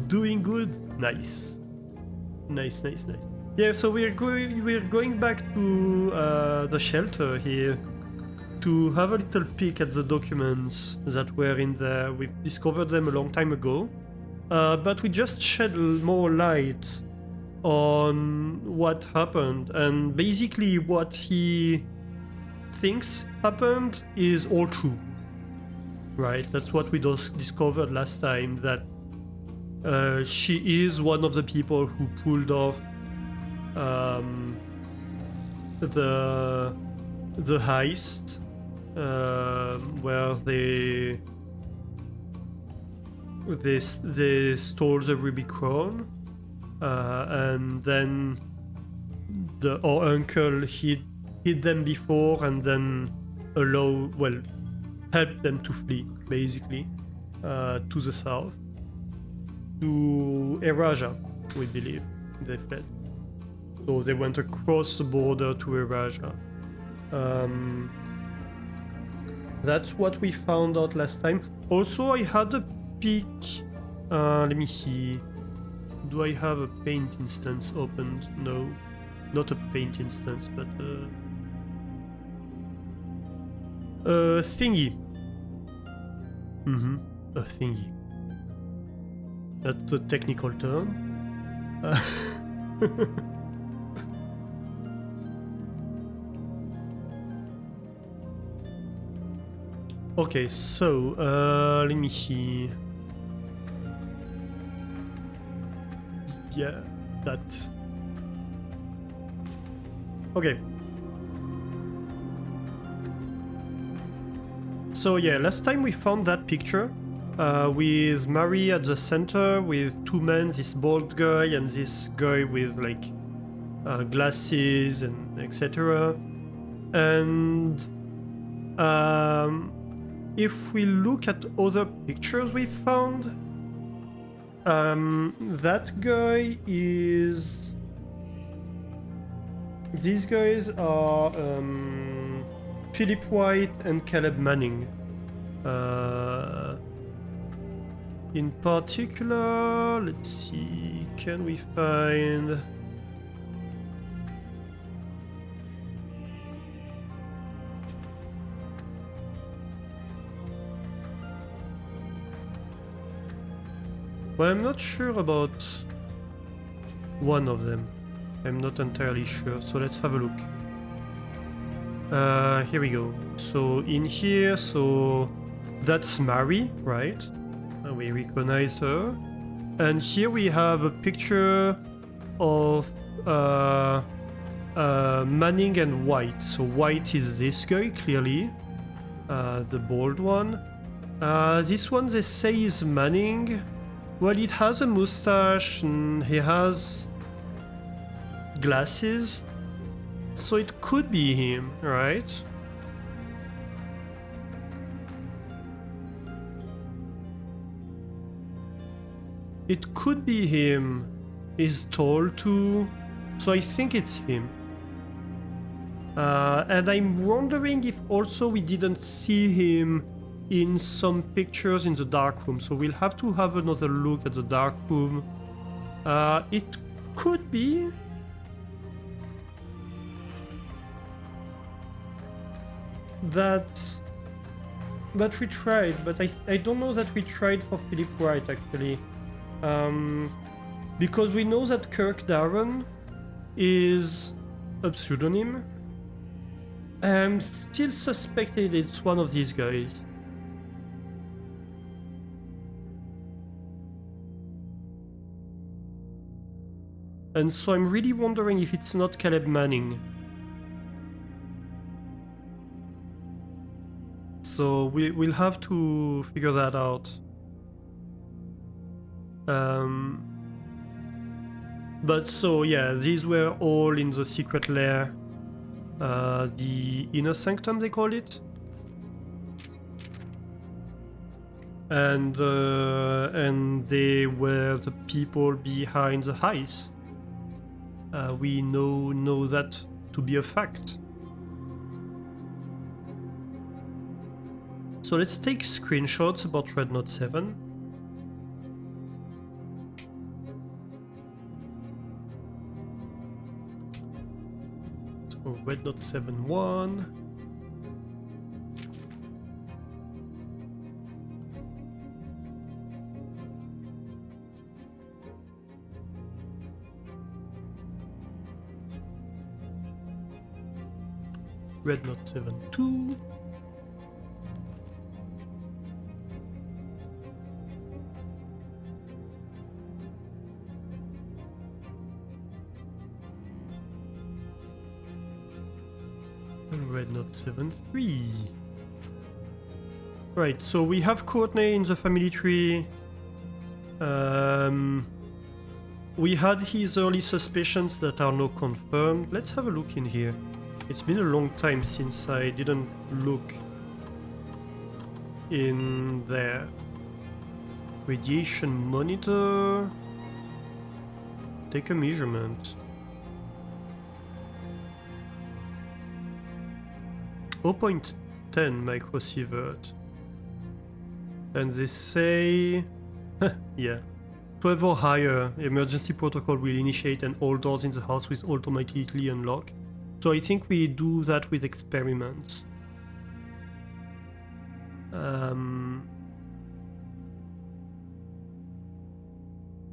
[SPEAKER 1] Doing good. Nice. Yeah, so we're going back to the shelter here to have a little peek at the documents that were in there. We've discovered them a long time ago, but we just shed more light on what happened, and basically what he thinks happened is all true. Right? That's what we just discovered last time, that she is one of the people who pulled off the heist, where they stole the ruby crown, and then our uncle hid them before, and then helped them to flee, basically, to the south, to Eraja, we believe they fled. So they went across the border to Eraja. That's what we found out last time. Also, I had a peek. Let me see. Do I have a paint instance opened? No, not a paint instance, but a thingy. A thingy. That's a technical term. Okay, so let me see. Yeah, that. Okay. So yeah, last time we found that picture with Mary at the center with two men, this bald guy and this guy with like glasses and etc. And if we look at other pictures we found, that guy is... These guys are Philip White and Caleb Manning. In particular, let's see, can we find... Well, I'm not sure about one of them. I'm not entirely sure, so let's have a look. Here we go. So in here, so that's Mary, right? We recognize her. And here we have a picture of Manning and White. So White is this guy, clearly. The bald one. This one they say is Manning. Well, it has a mustache and he has glasses, so it could be him, right? It could be him. is tall too, so I think it's him. And I'm wondering if also we didn't see him in some pictures in the dark room, so we'll have to have another look at the dark room. It could be that we tried, but I don't know that we tried for Philip Wright actually. Because we know that Kirk Darren is a pseudonym. I'm still suspected it's one of these guys. And so I'm really wondering if it's not Caleb Manning. So we'll have to figure that out. But so yeah, these were all in the secret lair. The inner sanctum, they call it. And they were the people behind the heist. We know that to be a fact. So let's take screenshots about Red Note 7. So Red Note 7.1. Red Note 7.2. Red Note 7.3. Right, so we have Courtney in the family tree. We had his early suspicions that are now confirmed. Let's have a look in here. It's been a long time since I didn't look in there. Radiation monitor. Take a measurement. 0.10 microsievert. And they say... yeah. 12 or higher, emergency protocol will initiate and all doors in the house will automatically unlock. So I think we do that with experiments.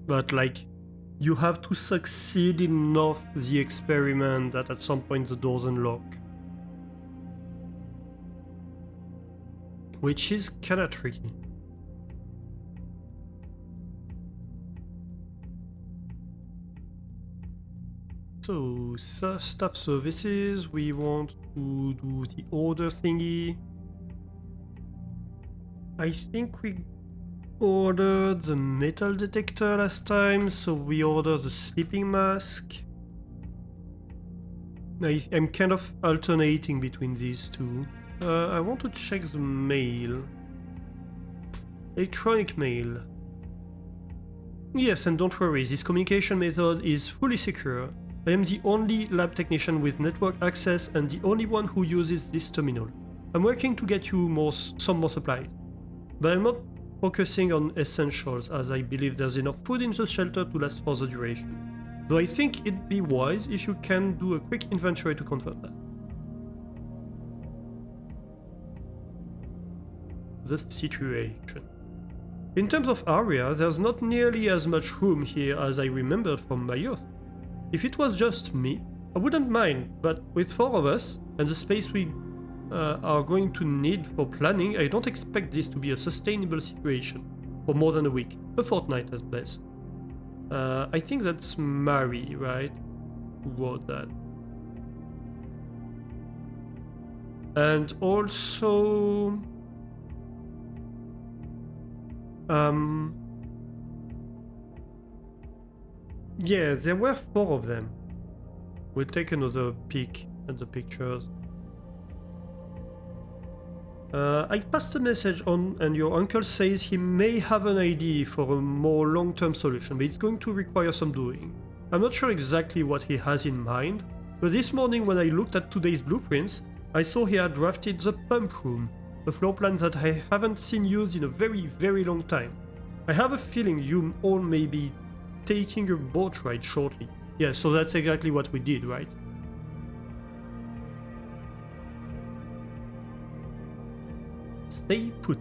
[SPEAKER 1] But like, you have to succeed enough the experiment that at some point the doors unlock. Which is kinda tricky. So, staff services, we want to do the order thingy. I think we ordered the metal detector last time, so we ordered the sleeping mask. I'm kind of alternating between these two. I want to check the mail. Electronic mail. Yes, and don't worry, this communication method is fully secure. I am the only lab technician with network access and the only one who uses this terminal. I'm working to get you some more supplies. But I'm not focusing on essentials as I believe there's enough food in the shelter to last for the duration. Though I think it'd be wise if you can do a quick inventory to confirm that. The situation. In terms of area, there's not nearly as much room here as I remembered from my youth. If it was just me, I wouldn't mind, but with 4 of us, and the space we are going to need for planning, I don't expect this to be a sustainable situation for more than a week, a fortnight at best. I think that's Mary, right? Who wrote that. And also... yeah, there were 4 of them. We'll take another peek at the pictures. I passed a message on, and your uncle says he may have an idea for a more long-term solution, but it's going to require some doing. I'm not sure exactly what he has in mind, but this morning when I looked at today's blueprints, I saw he had drafted the pump room, a floor plan that I haven't seen used in a very, very long time. I have a feeling you all may be taking a boat ride shortly. Yeah, so that's exactly what we did, right? Stay put.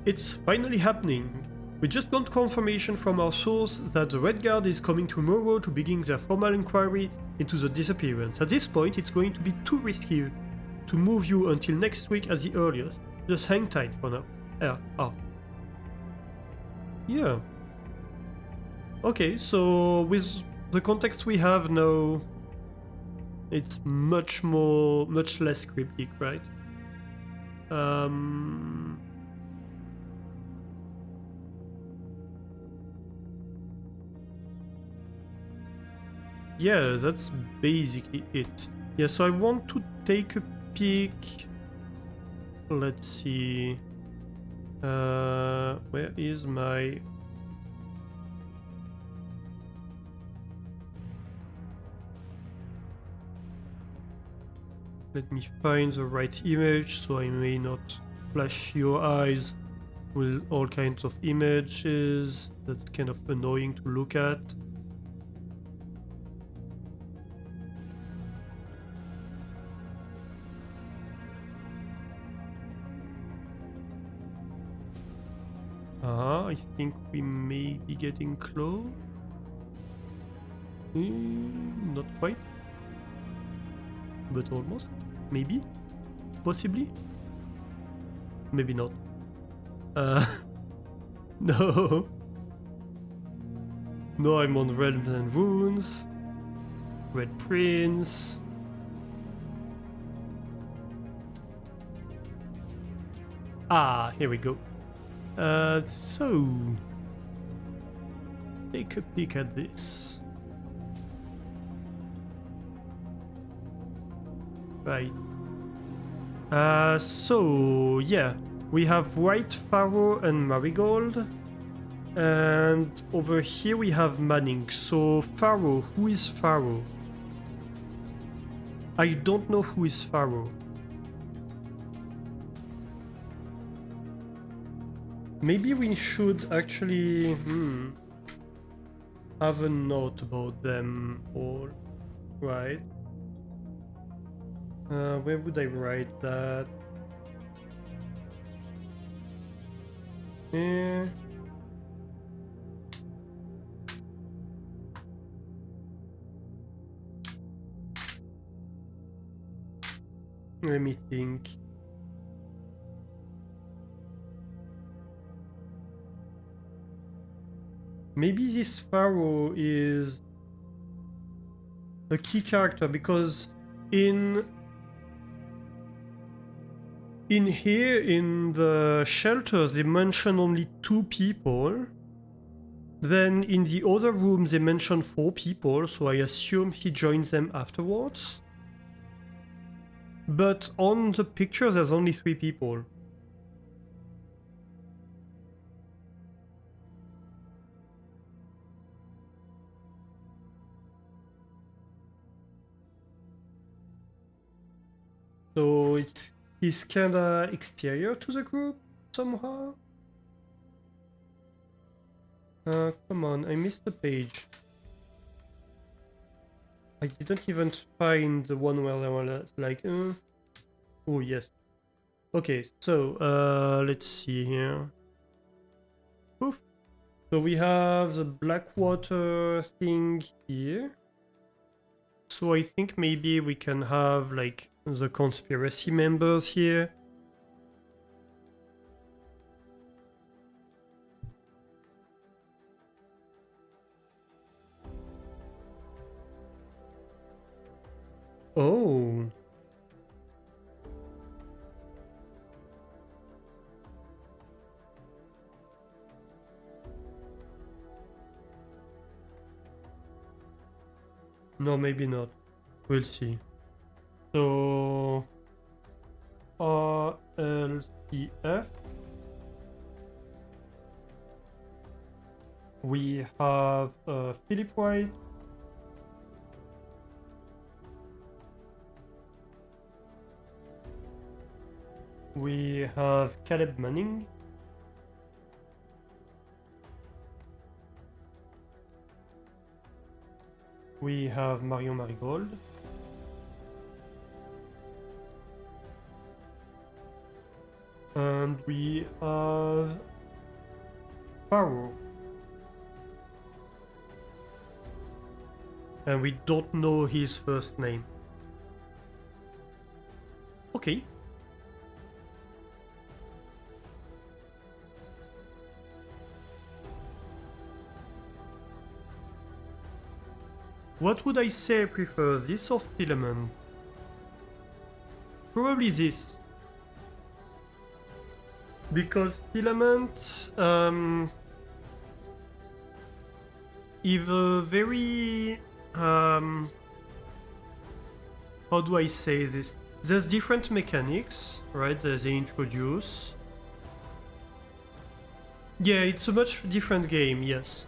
[SPEAKER 1] It's finally happening. We just got confirmation from our source that the Red Guard is coming tomorrow to begin their formal inquiry into the disappearance. At this point, it's going to be too risky to move you until next week at the earliest. Just hang tight for now. Yeah. Okay, so with the context we have now, it's much less cryptic, right? Yeah, that's basically it. Yeah, so I want to take a peek. Let's see. Where is my... Let me find the right image so I may not flash your eyes with all kinds of images. That's kind of annoying to look at. I think we may be getting close. Not quite. But almost. Maybe? Possibly? Maybe not. No. No, I'm on Realms and Runes. Red Prince. Ah, here we go. So... Take a peek at this. Right. So, yeah. We have White Pharaoh and Marigold. And over here we have Manning. So, Pharaoh. Who is Pharaoh? I don't know who is Pharaoh. Maybe we should actually have a note about them all, right? Where would I write that? Yeah. Let me think. Maybe this Pharaoh is a key character because in here in the shelter they mention only 2 people. Then in the other room they mention 4 people, so I assume he joins them afterwards. But on the picture there's only 3 people. So he's kinda exterior to the group somehow. Come on, I missed the page. I didn't even find the one where I was like, oh yes. Okay, so let's see here. Oof. So we have the Blackwater thing here. So I think maybe we can have like the conspiracy members here. Oh. No, maybe not. We'll see. So, LCF. We have Philip White. We have Caleb Manning. We have Marion Marigold. And we have Farrow. And we don't know his first name. Okay. What would I say I prefer, this or Filament? Probably this. Because Filament is a very... how do I say this? There's different mechanics, right, that they introduce. Yeah, it's a much different game, yes.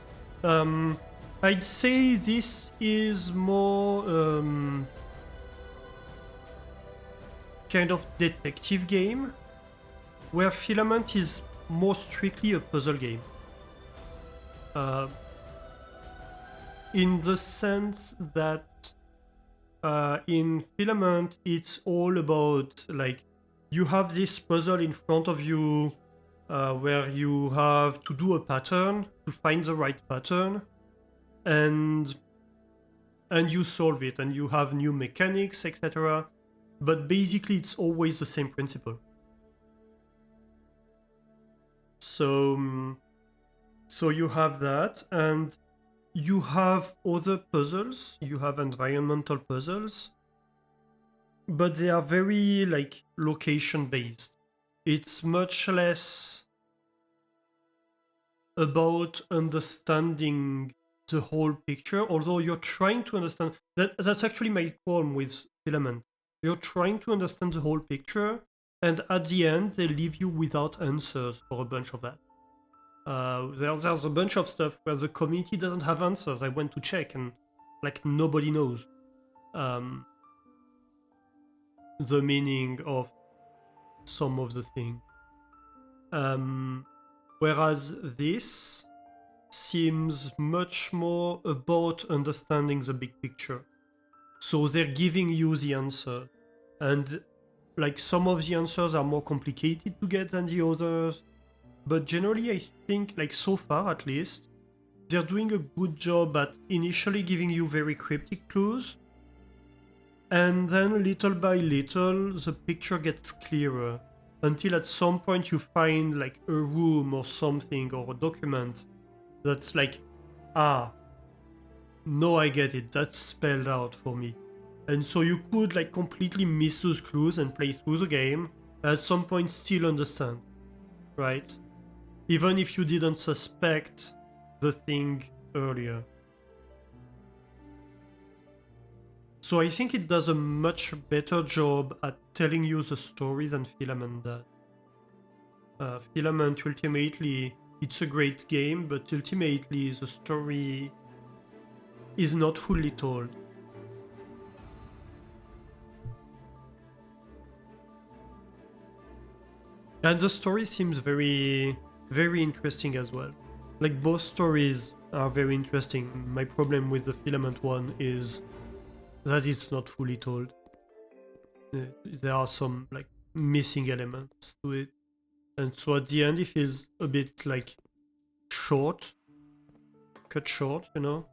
[SPEAKER 1] I'd say this is more kind of detective game, where Filament is more strictly a puzzle game. In the sense that in Filament it's all about, like, you have this puzzle in front of you where you have to do a pattern, to find the right pattern, and you solve it, and you have new mechanics, etc. But basically it's always the same principle. So you have that, and you have other puzzles, you have environmental puzzles, but they are very, like, location based. It's much less about understanding the whole picture, although you're trying to understand that's actually my problem with Filament. You're trying to understand the whole picture, and at the end they leave you without answers for a bunch of that. There's a bunch of stuff where the community doesn't have answers. I went to check, and, like, nobody knows the meaning of some of the things. Whereas this seems much more about understanding the big picture. So they're giving you the answer, and, like, some of the answers are more complicated to get than the others, but generally I think, like, so far at least, they're doing a good job at initially giving you very cryptic clues, and then little by little the picture gets clearer, until at some point you find, like, a room or something, or a document that's like, no, I get it, that's spelled out for me. And so you could, like, completely miss those clues and play through the game, at some point still understand, right? Even if you didn't suspect the thing earlier. So I think it does a much better job at telling you the story than Filament does. Filament, ultimately, it's a great game, but ultimately the story is not fully told. And the story seems very, very interesting as well. Like, both stories are very interesting. My problem with the Filament one is that it's not fully told. There are some, like, missing elements to it. And so at the end it feels a bit, like, short. Cut short, you know?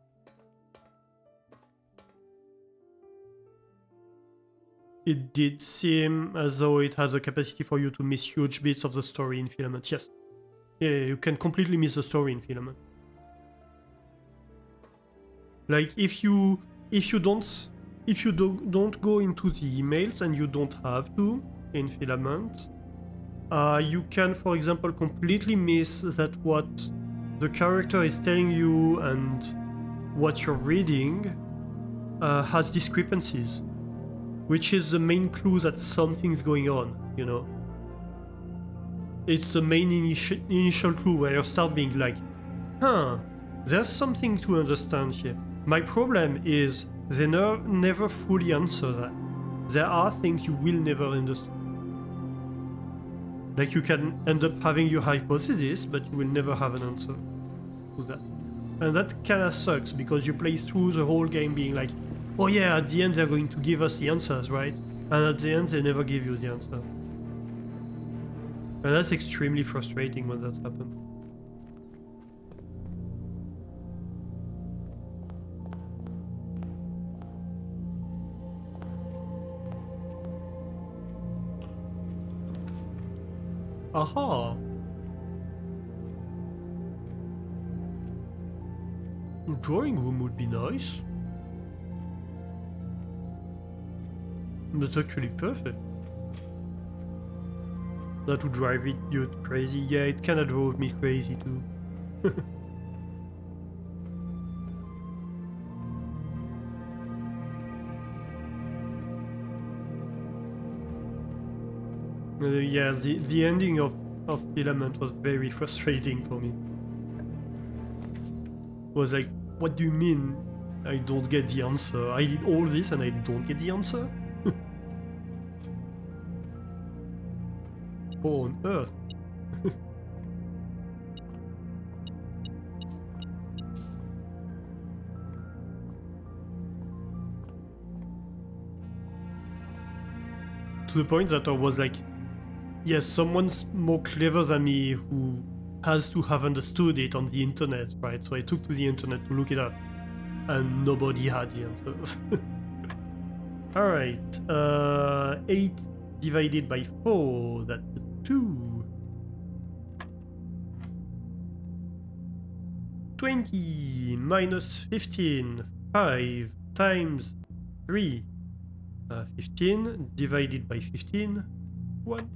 [SPEAKER 1] It did seem as though it has the capacity for you to miss huge bits of the story in Filament. Yes. Yeah, you can completely miss the story in Filament. Like, if you don't go into the emails, and you don't have to in Filament, you can, for example, completely miss that what the character is telling you and what you're reading has discrepancies, which is the main clue that something's going on, you know? it's the main initial clue where you start being like, huh, there's something to understand here. My problem is they never fully answer that. There are things you will never understand. Like you can end up having your hypothesis, but you will never have an answer to that. And that kinda sucks because you play through the whole game being like, oh yeah, at the end they're going to give us the answers, right? And at the end they never give you the answer. And that's extremely frustrating when that happens. Aha! Drawing room would be nice. That's actually perfect. That would drive you crazy. Yeah, it kinda drove me crazy too. Yeah, the ending of Filament was very frustrating for me. Was like, what do you mean I don't get the answer? I did all this and I don't get the answer? What on earth? To the point that I was like, yes, someone's more clever than me who has to have understood it on the internet, right? So I took to the internet to look it up, and nobody had the answers. Alright, 8 divided by 4, that's 2. 20 minus 15, 5 times 3, 15 divided by 15, 1.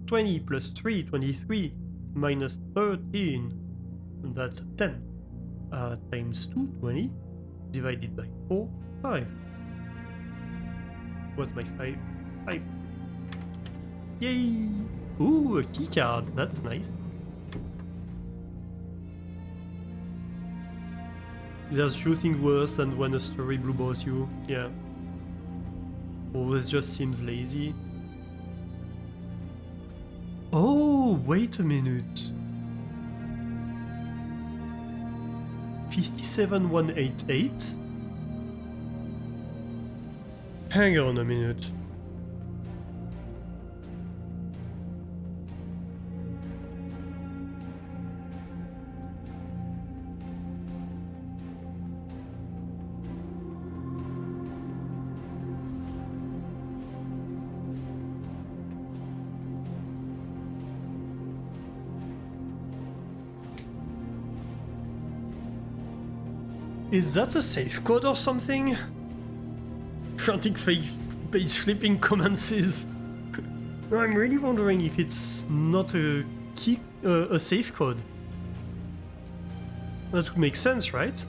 [SPEAKER 1] 20 plus 3, 23, minus 13, that's 10. Times 2, 20, divided by 4, 5. What's my 5? 5. Yay! Ooh, a key card, that's nice. There's few things worse than when a story blue balls you, yeah. Always just seems lazy. Oh, wait a minute. 57188? Hang on a minute. Is that a safe code or something? Frantic page flipping commences. I'm really wondering if it's not a key, a safe code. That would make sense, right?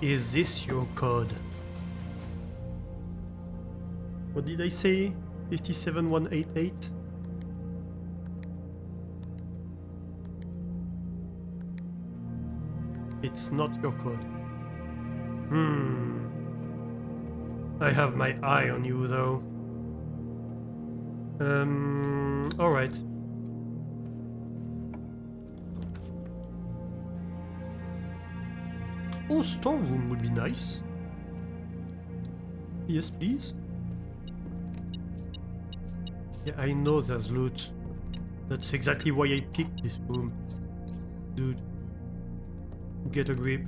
[SPEAKER 1] Is this your code? What did I say? 57188? It's not your code. I have my eye on you though. Alright. Oh, storeroom would be nice. Yes, please. Yeah, I know there's loot. That's exactly why I picked this room. Dude. Get a grip.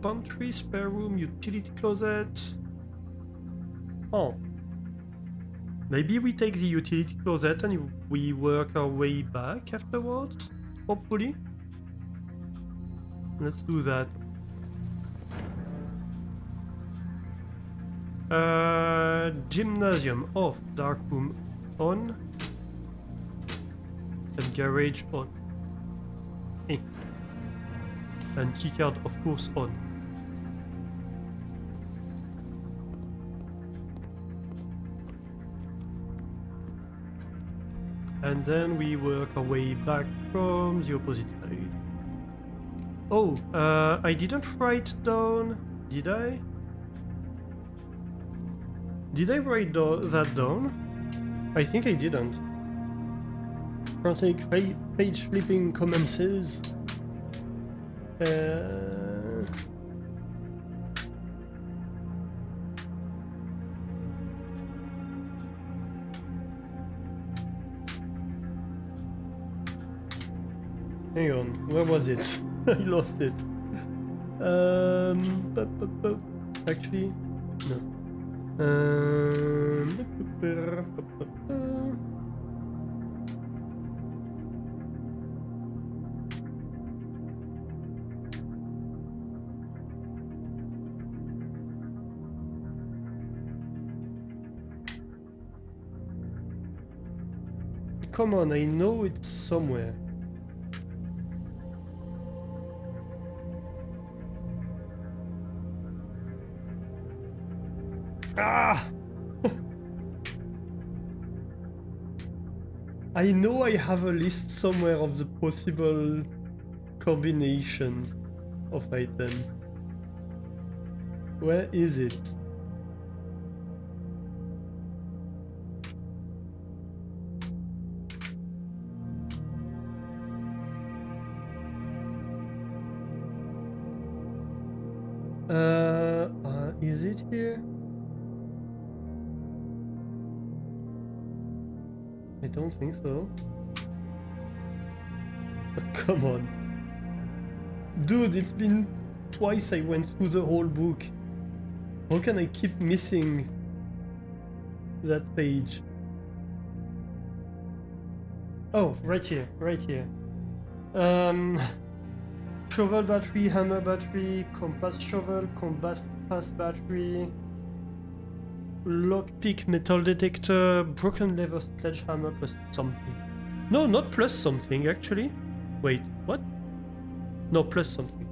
[SPEAKER 1] pantry, spare room, utility closet. Oh. Maybe we take the utility closet and we work our way back afterwards? Hopefully. Let's do that. Gymnasium off, dark room on, and garage on. Eh. And keycard of course on. And then we work our way back from the opposite side. Oh, I didn't write down, did I? Did I write that down? I think I didn't. Frantic page flipping commences. Hang on, where was it? I lost it. Actually, no. Come on, I know it's somewhere. Ah! I know I have a list somewhere of the possible combinations of items. Where is it? Is it here? I don't think so. Come on. Dude, it's been twice I went through the whole book. How can I keep missing that page? Oh, right here, right here. Shovel battery, hammer battery, compass shovel, compass battery, lockpick, metal detector, broken lever, sledgehammer plus something. No, not plus something actually. Wait, what? No, plus something.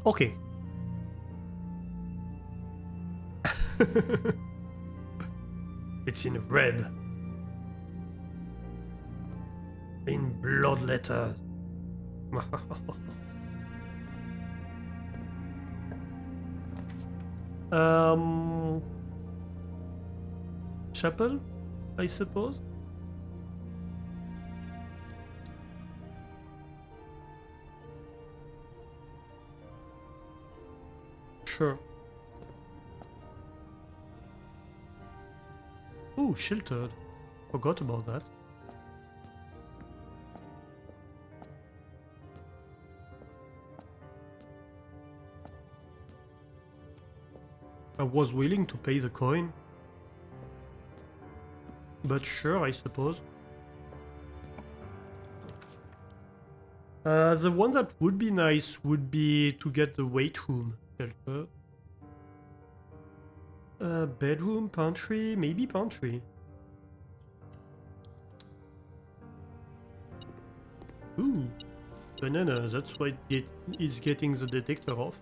[SPEAKER 1] Okay. It's in red. In blood letters. Chapel, I suppose. Sure. Ooh, sheltered. Forgot about that. I was willing to pay the coin. But sure, I suppose. The one that would be nice would be to get the weight room shelter. Bedroom, pantry, maybe pantry. Ooh, banana, that's why it's getting the detector off.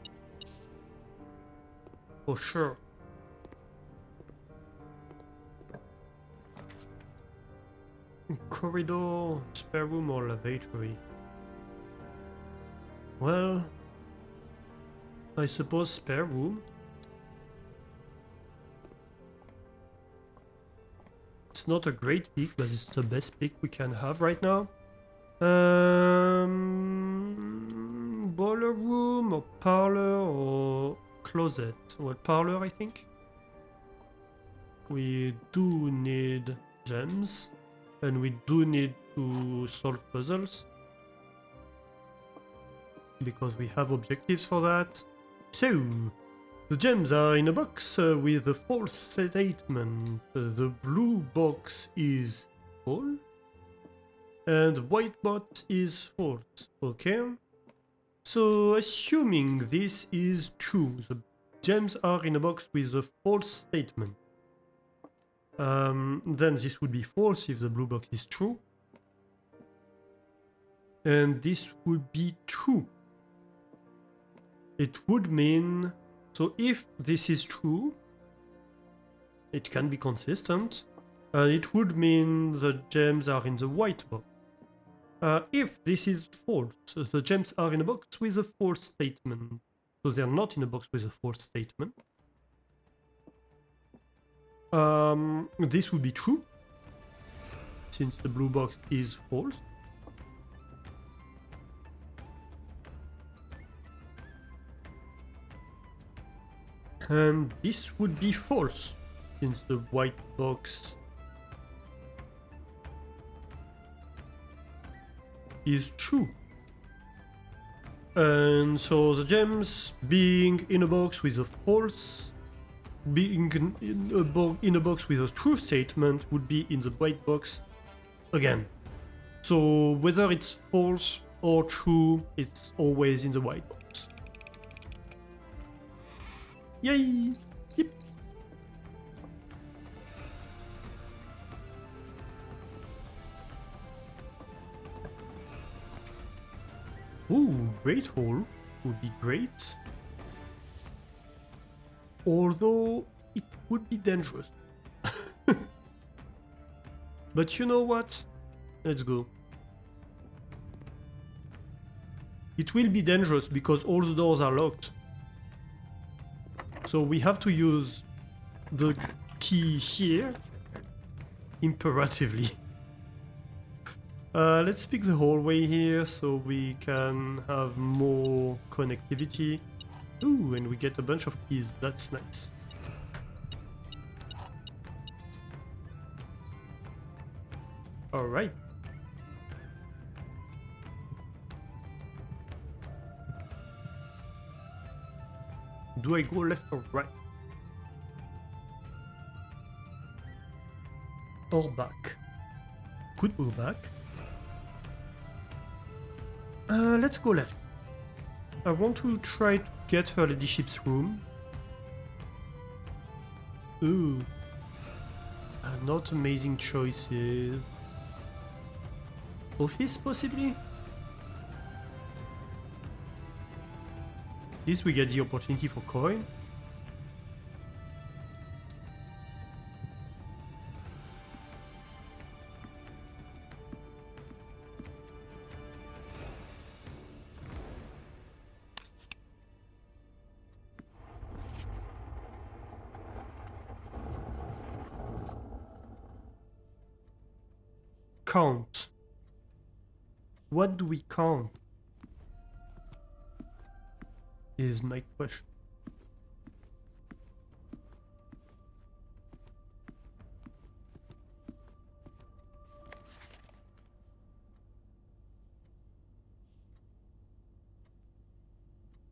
[SPEAKER 1] For sure. Corridor, spare room or lavatory? Well, I suppose spare room. It's not a great pick, but it's the best pick we can have right now. boiler room or parlor or closet? Well, parlor, I think. We do need gems, and we do need to solve puzzles because we have objectives for that. So, the gems are in a box with a false statement. The blue box is full, and the white box is false. Okay? So, assuming this is true, the gems are in a box with a false statement. Then this would be false if the blue box is true. And this would be true. It would mean... So if this is true, it can be consistent. It would mean the gems are in the white box. If this is false, the gems are in a box with a false statement. So they're not in a box with a false statement. This would be true, since the blue box is false. And this would be false, since the white box is true. And so the gems being in a box with a false, being in a box with a true statement would be in the white box again. So whether it's false or true, it's always in the white box. Yay! Yep. Ooh, Great Hall would be great. Although it would be dangerous. But you know what? Let's go. It will be dangerous because all the doors are locked. So we have to use the key here imperatively. Let's pick the hallway here so we can have more connectivity. Ooh, and we get a bunch of keys. That's nice. Alright. Do I go left or right? Or back? Could go back. Let's go left. I want to try to get her ladyship's room. Ooh. Not amazing choices. Office, possibly? At least we get the opportunity for coin. Count. What do we count? Is my question.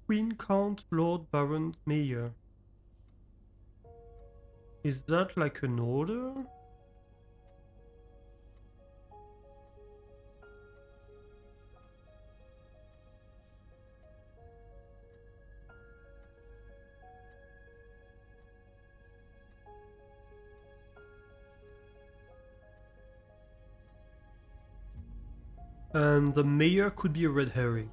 [SPEAKER 1] Queen, Count, Lord, Baron, Mayor. Is that like an order? And the mayor could be a red herring.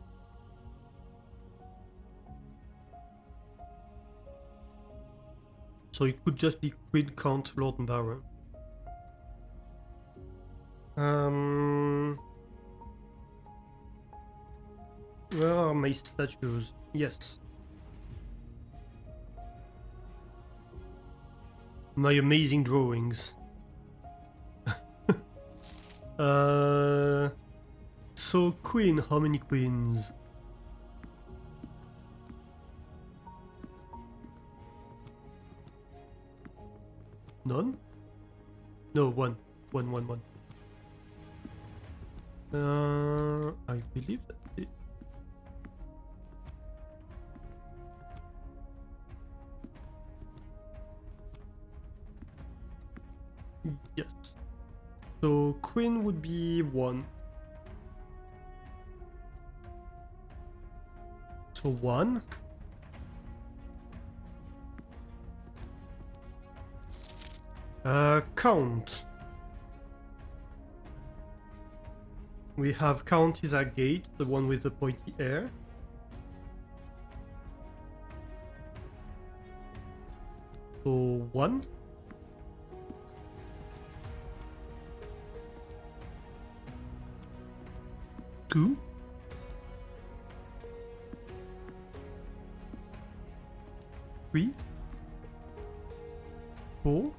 [SPEAKER 1] So it could just be Queen, Count, Lord, and Baron. Where are my statues? Yes. My amazing drawings. So Queen, how many queens? None? No, one. One. I believe that it... Yes. So queen would be 1. So 1. Count. We have count is a gate, the one with the pointy hair. So 1. 2. 3. 4.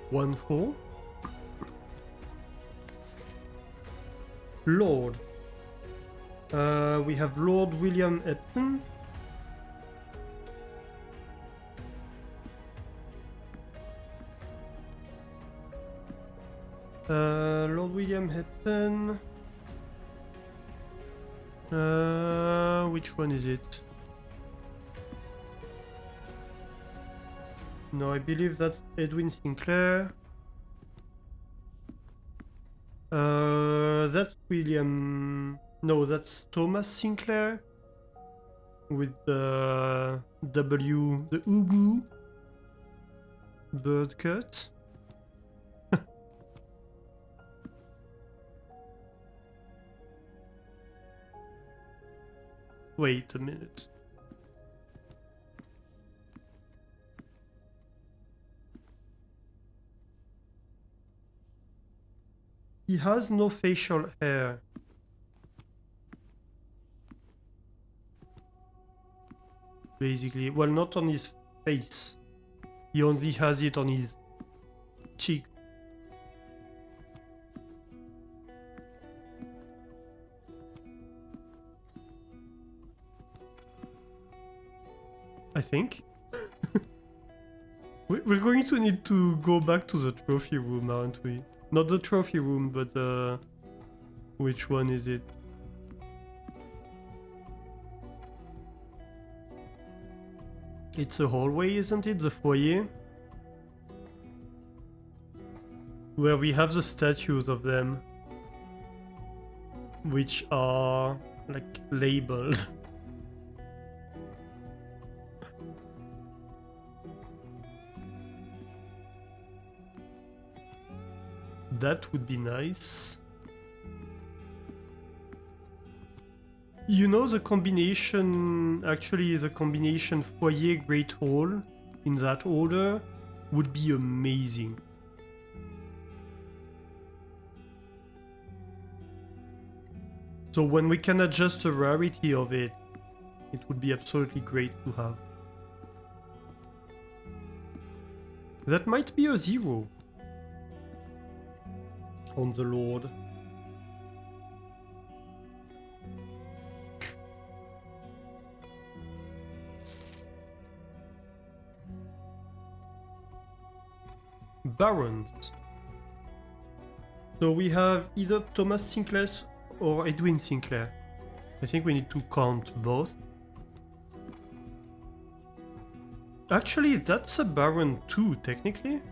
[SPEAKER 1] 1, 4. Lord. We have Lord William Epton. Lord William Epton. Which one is it? No, I believe that's Edwin Sinclair. That's William... No, that's Thomas Sinclair. With the W, the Ubu bird cut. Wait a minute. He has no facial hair. Basically, well, not on his face. He only has it on his cheek. I think. We're going to need to go back to the trophy room, aren't we? Not the trophy room, but which one is it? It's a hallway, isn't it? The foyer? Where we have the statues of them. Which are, like, labeled. That would be nice. You know, the combination, actually the combination foyer great hall in that order would be amazing. So when we can adjust the rarity of it, it would be absolutely great to have. That might be a 0 on the Lord. Barons. So we have either Thomas Sinclair or Edwin Sinclair. I think we need to count both. Actually, that's a Baron too, technically.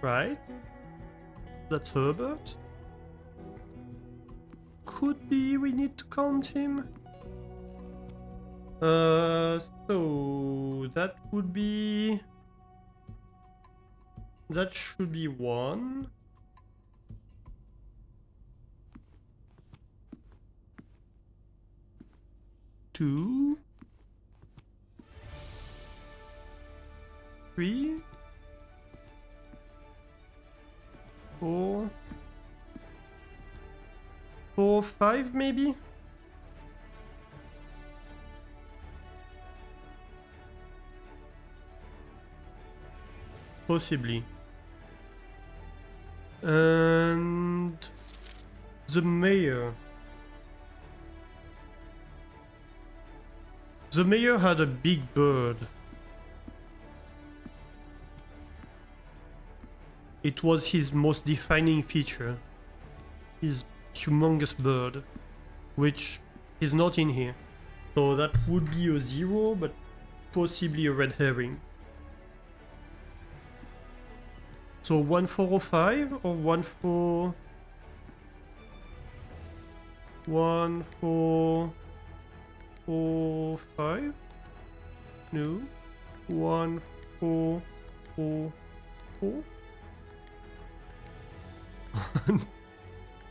[SPEAKER 1] Right? That's Herbert. Could be we need to count him. So that would be... That should be 1. 2. 3. 4. 4, 5 maybe? Possibly. And the mayor. The mayor had a big bird. It was his most defining feature. His humongous bird, which is not in here. So that would be a 0, but possibly a red herring. So 1405 or 1405? No. 1404?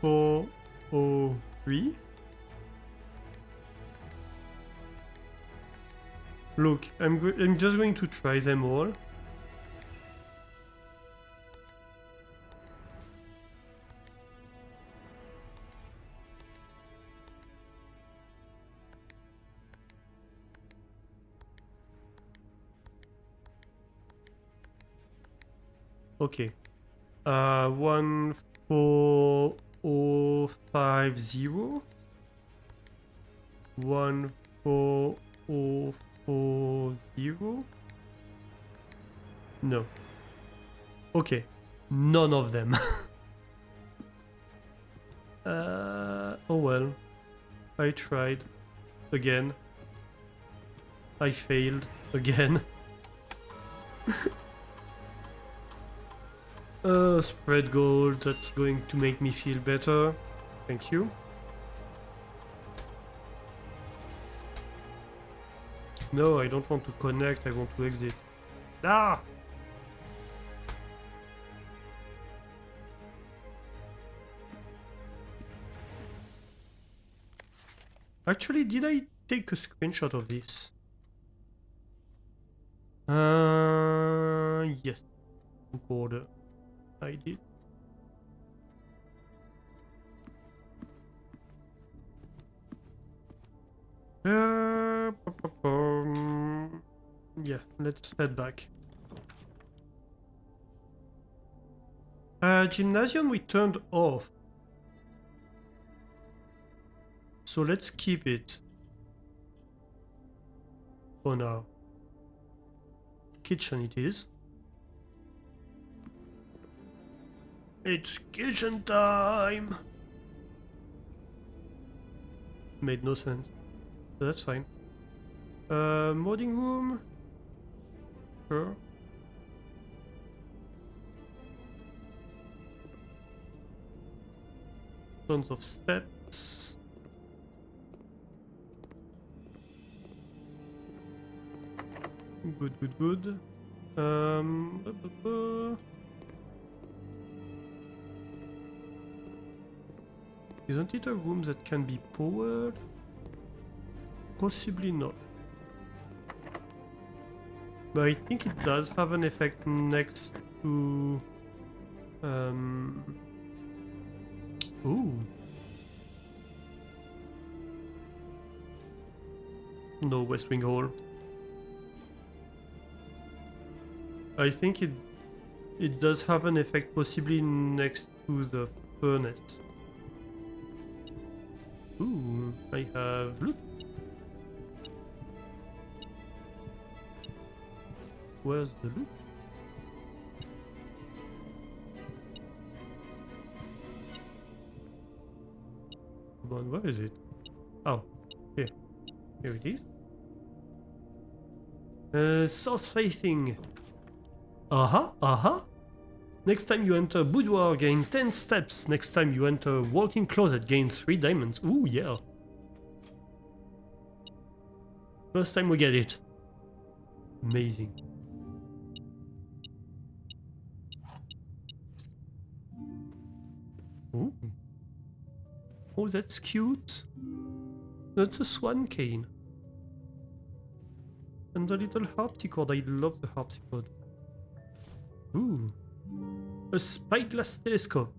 [SPEAKER 1] 1403? Look, I'm just going to try them all. Okay. 14050. 14040. No. Okay. None of them. Oh well. I tried. Again. I failed. Again. Spread gold. That's going to make me feel better. Thank you. No, I don't want to connect. I want to exit. Ah! Actually, did I take a screenshot of this? Yes. Book order. I did. Yeah, let's head back. Gymnasium we turned off. So let's keep it. For now. Kitchen it is. It's kitchen time! Made no sense. But that's fine. Modding room? Sure. Tons of steps. Good, good, good. Isn't it a room that can be powered? Possibly not. But I think it does have an effect next to... Ooh. No, West Wing Hall. I think it does have an effect possibly next to the furnace. Ooh, I have loot. Where's the loot? Come on, where is it? Oh, here. Here it is. South facing. Next time you enter boudoir, gain 10 steps. Next time you enter walk-in closet, gain 3 diamonds. Ooh, yeah. First time we get it. Amazing. Ooh. Oh, that's cute. That's a swan cane. And a little harpsichord. I love the harpsichord. Ooh. A spyglass telescope.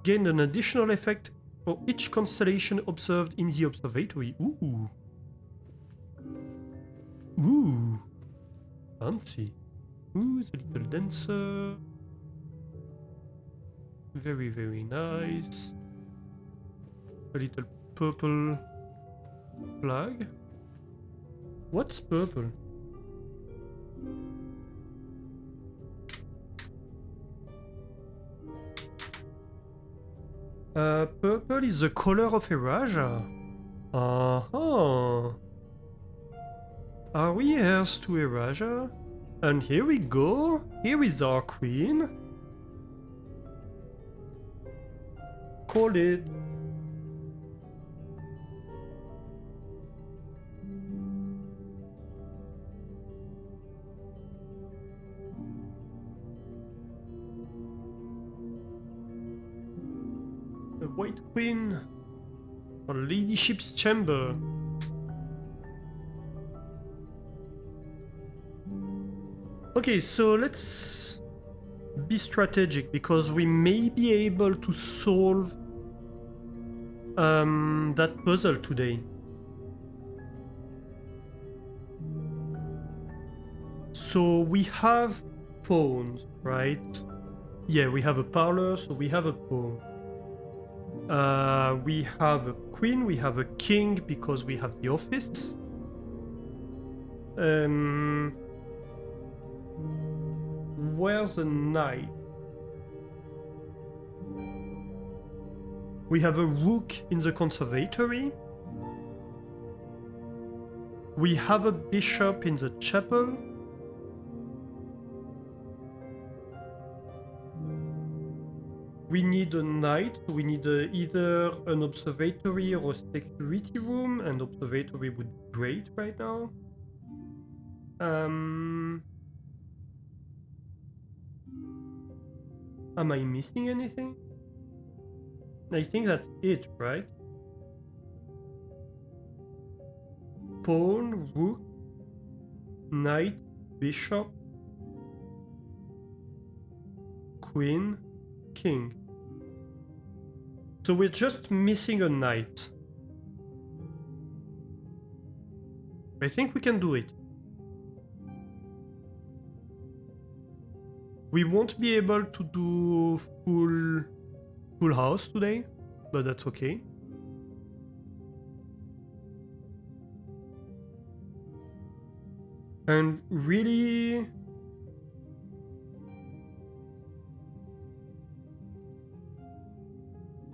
[SPEAKER 1] Gain an additional effect for each constellation observed in the observatory. Ooh. Ooh. Fancy. Ooh, it's a little denser. Very, very nice. A little purple flag. What's purple? Purple is the color of Eraja. Uh-huh. Are we heirs to Eraja? And here we go. Here is our queen. Call it. The White Queen. Or Ladyship's chamber. Okay, so let's be strategic because we may be able to solve that puzzle today. So we have pawns, right? Yeah, we have a parlor, so we have a pawn. We have a queen, we have a king because we have the office. Where's a knight? We have a rook in the conservatory. We have a bishop in the chapel. We need a knight, so we need either an observatory or a security room, and observatory would be great right now. Am I missing anything? I think that's it, right? Pawn, rook, knight, bishop, queen, king. So we're just missing a knight. I think we can do it. We won't be able to do full house today, but that's okay. And really,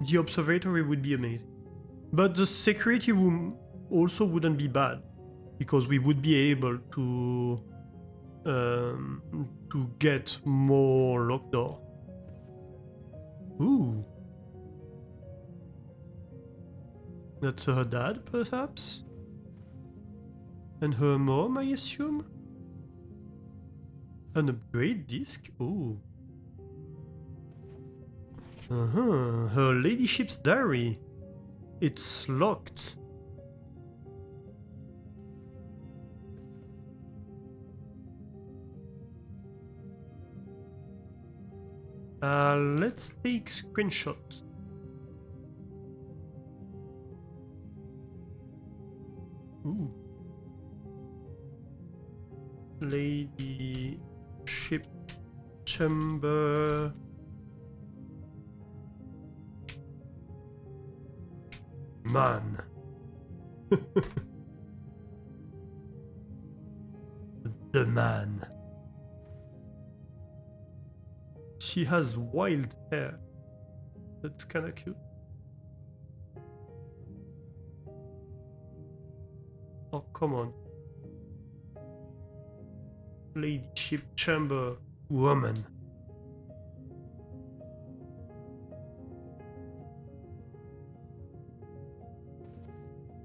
[SPEAKER 1] the observatory would be amazing. But the security room also wouldn't be bad, because we would be able to get more locked door. Ooh. That's her dad, perhaps? And her mom, I assume? An upgrade disc? Ooh. Uh-huh. Her ladyship's diary. It's locked. Let's take screenshots. Ooh. Ladyship chamber. Man. The man. She has wild hair. That's kinda cute. Oh, come on. Ladyship chamber woman.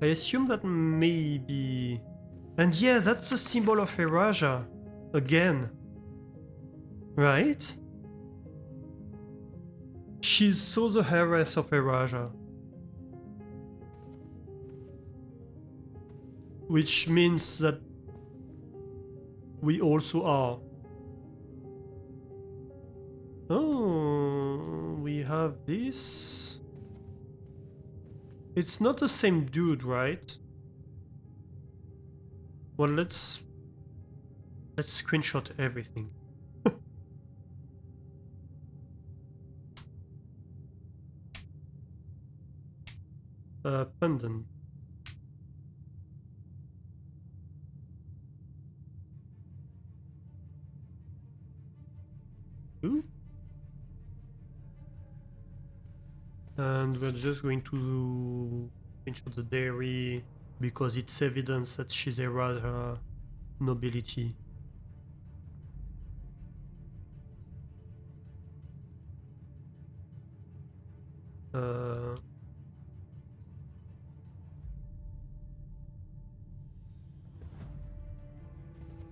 [SPEAKER 1] I assume that maybe... And yeah, that's a symbol of Eraja. Again. Right? She's so the heiress of Eraja. Which means that we also are. Oh, we have this. It's not the same dude, right? Well, let's screenshot everything. Pendant. And we're just going to screenshot the dairy because it's evidence that she's a rather nobility.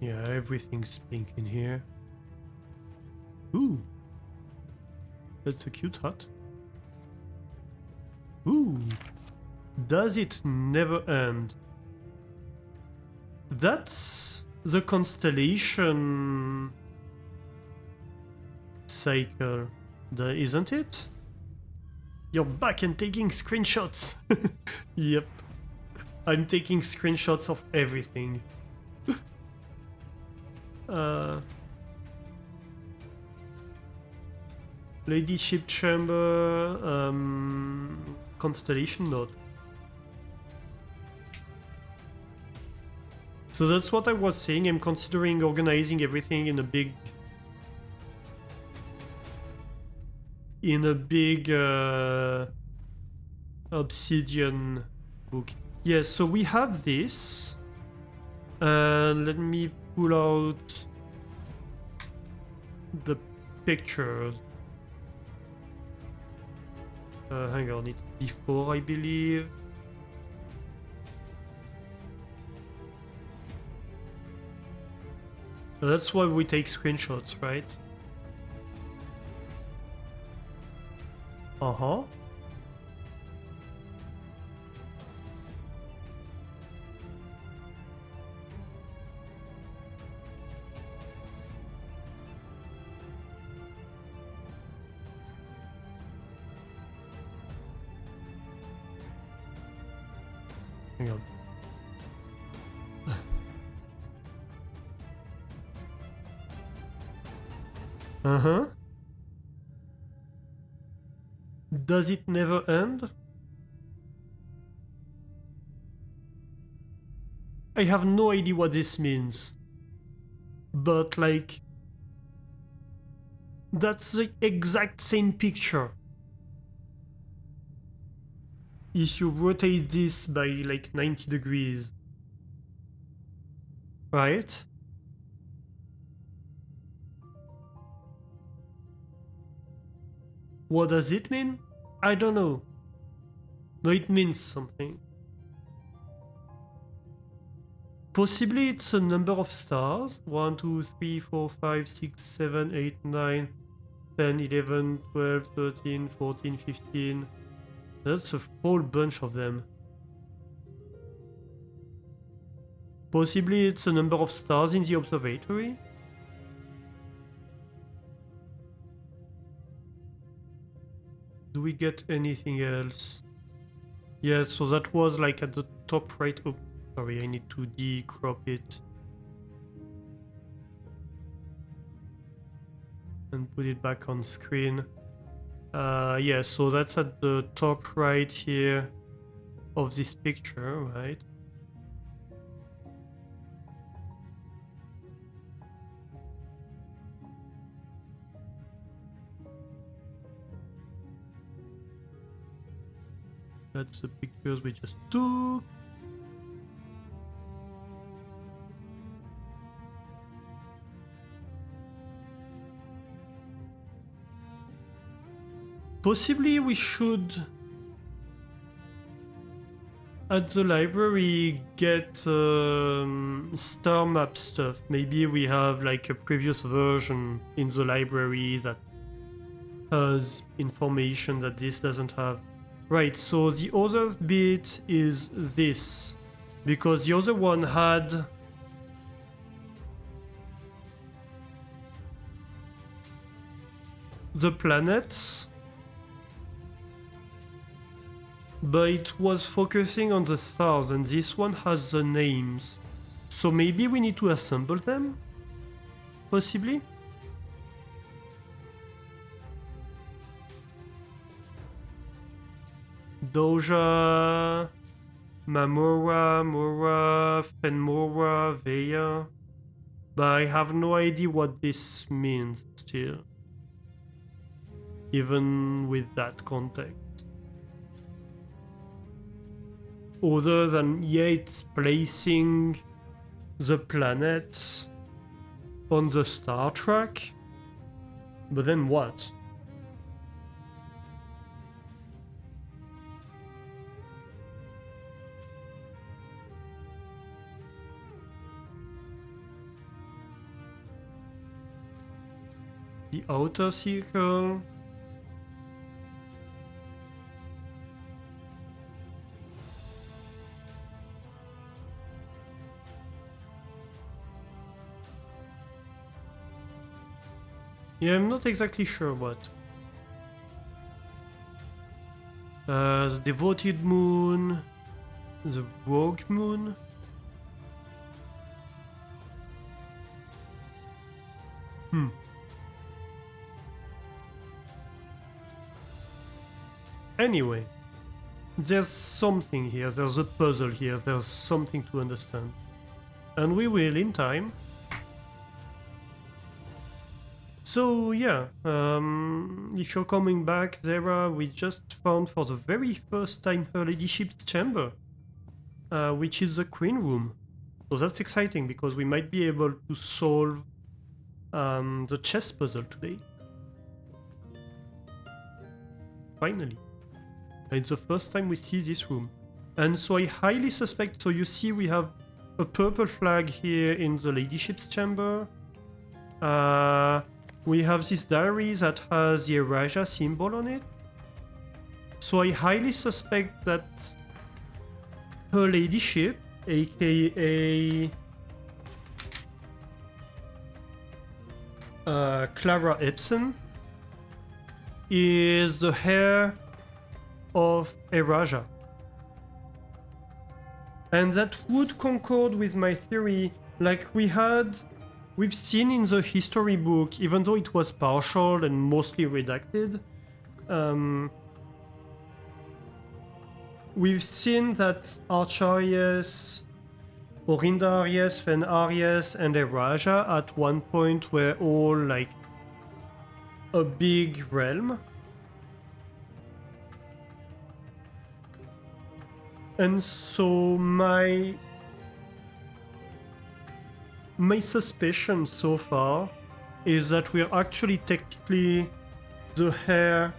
[SPEAKER 1] Yeah, everything's pink in here. Ooh, that's a cute hut. Ooh, does it never end? That's the constellation cycle, isn't it? You're back and taking screenshots. Yep, I'm taking screenshots of everything. Ladyship chamber, constellation node. So that's what I was saying. I'm considering organizing everything in a big obsidian book. Yes, so we have this. Let me pull out the pictures. Hang on, it's before, I believe. That's why we take screenshots, right? Uh-huh. Hang on. Uh-huh. Does it never end? I have no idea what this means. But, like, that's the exact same picture. If you rotate this by, like, 90 degrees. Right? What does it mean? I don't know. But it means something. Possibly it's a number of stars. 1, 2, 3, 4, 5, 6, 7, 8, 9, 10, 11, 12, 13, 14, 15. That's a whole bunch of them. Possibly it's a number of stars in the observatory. Do we get anything else? Yeah, so that was like at the top right. Oh, sorry, I need to decrop it. And put it back on screen. Yeah, so that's at the top right here of this picture, right? That's the pictures we just took. Possibly we should, at the library, get star map stuff. Maybe we have like a previous version in the library that has information that this doesn't have. Right, so the other bit is this, because the other one had the planets, but it was focusing on the stars, and this one has the names. So maybe we need to assemble them? Possibly? Doja, Mamora, Mora, Fenmora, Veya. But I have no idea what this means still. Even with that context. other than, yeah, it's placing the planets on the star track. But then what? The outer circle. Yeah, I'm not exactly sure what. The devoted moon, the rogue moon. Anyway, there's something here, there's a puzzle here, there's something to understand. And we will in time. So yeah, if you're coming back, Zera, we just found for the very first time her Ladyship's chamber, which is the Queen Room. So that's exciting because we might be able to solve the chess puzzle today. Finally. It's the first time we see this room. And so I highly suspect, so you see we have a purple flag here in the Ladyship's chamber. We have this diary that has the Erasia symbol on it. So I highly suspect that her Ladyship, aka Clara Epson, is the heir of Erasia. And that would concord with my theory, like we've seen in the history book, even though it was partial and mostly redacted, we've seen that Archarius, Orinda Aries, Fen Aries, and Erasia at one point were all like a big realm. And so my suspicion so far is that we're actually technically the heir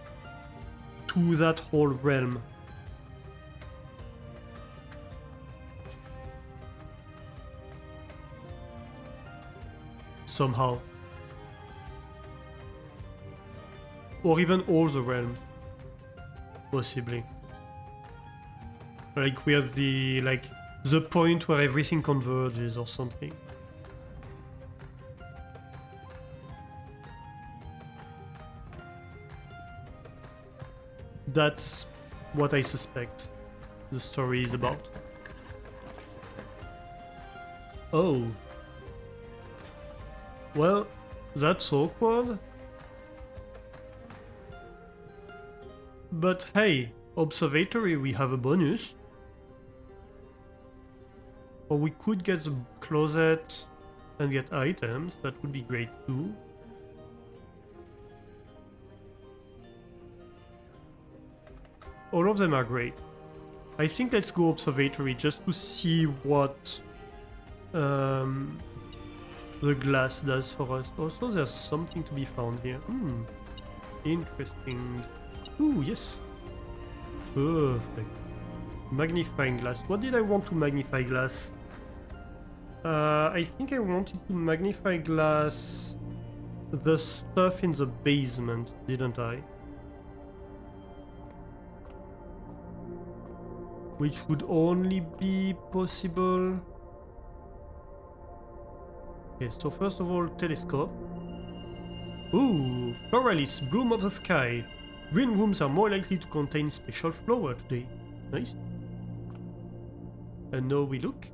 [SPEAKER 1] to that whole realm. Somehow. Or even all the realms. Possibly. Like we're the point where everything converges or something. That's what I suspect the story is about. Oh. Well, that's awkward. But hey, observatory, we have a bonus. Or we could get the closet and get items, that would be great too. All of them are great. I think let's go observatory just to see what the glass does for us. Also, there's something to be found here. Interesting. Ooh, yes. Perfect. Magnifying glass. What did I want to magnify glass? I think I wanted to magnify glass the stuff in the basement, didn't I? Which would only be possible... Okay, so first of all, telescope. Ooh, Floralis, bloom of the sky. Green rooms are more likely to contain special flower today. Nice. And now we look.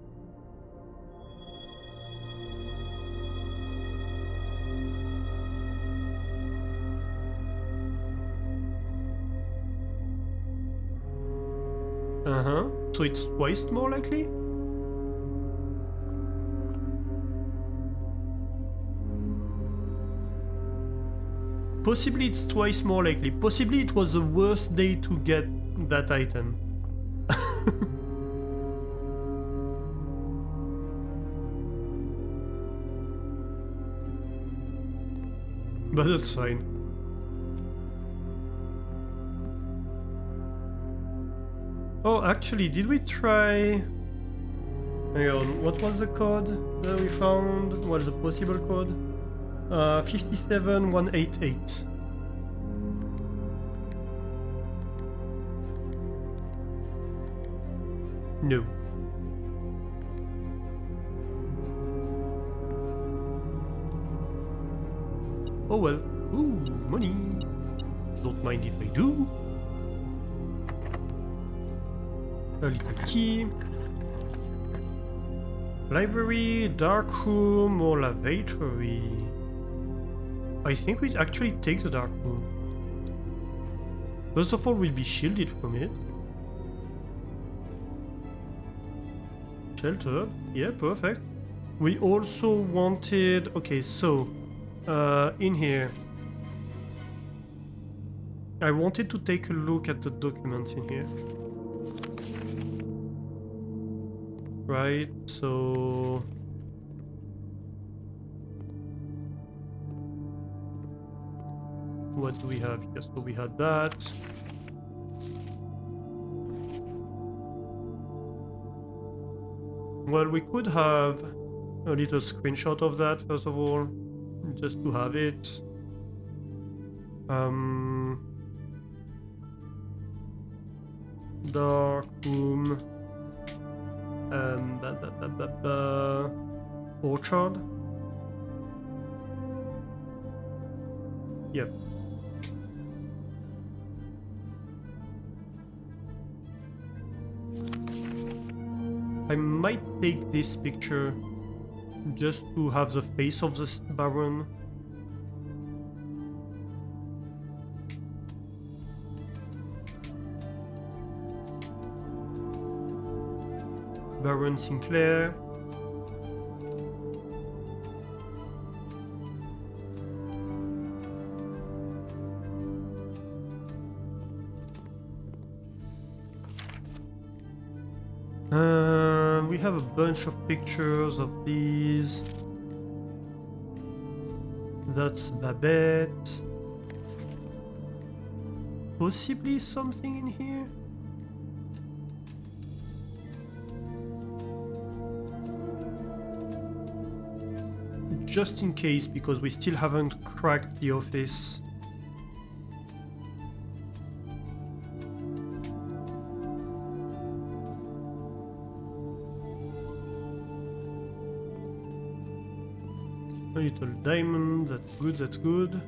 [SPEAKER 1] So it's twice more likely? Possibly it's twice more likely. Possibly it was the worst day to get that item. But that's fine. Oh, actually, did we try... Hang on, what was the code that we found? What is the possible code? 57188. No. Oh well. Ooh, money. Don't mind if I do. A little key. Library, dark room, or lavatory. I think we actually take the dark room. First of all, we'll be shielded from it. Sheltered. Yeah, perfect. We also wanted... Okay, so... in here... I wanted to take a look at the documents in here. Right, so... What do we have here? So we had that. Well, we could have a little screenshot of that, first of all, just to have it. Dark room. Orchard. Yep. I might take this picture just to have the face of the Baron. Baron Sinclair. We have a bunch of pictures of these. That's Babette. Possibly something in here? Just in case, because we still haven't cracked the office. A little diamond, that's good, that's good.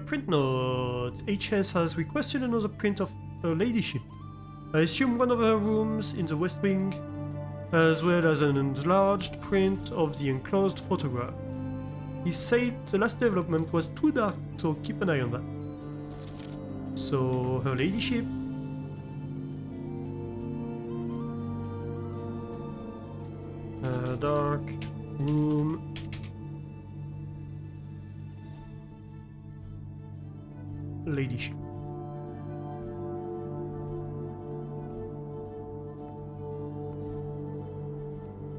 [SPEAKER 1] Print note. HS has requested another print of her ladyship. I assume one of her rooms in the West Wing, as well as an enlarged print of the enclosed photograph. He said the last development was too dark, so keep an eye on that. So, her ladyship. Dark room. Ladyship.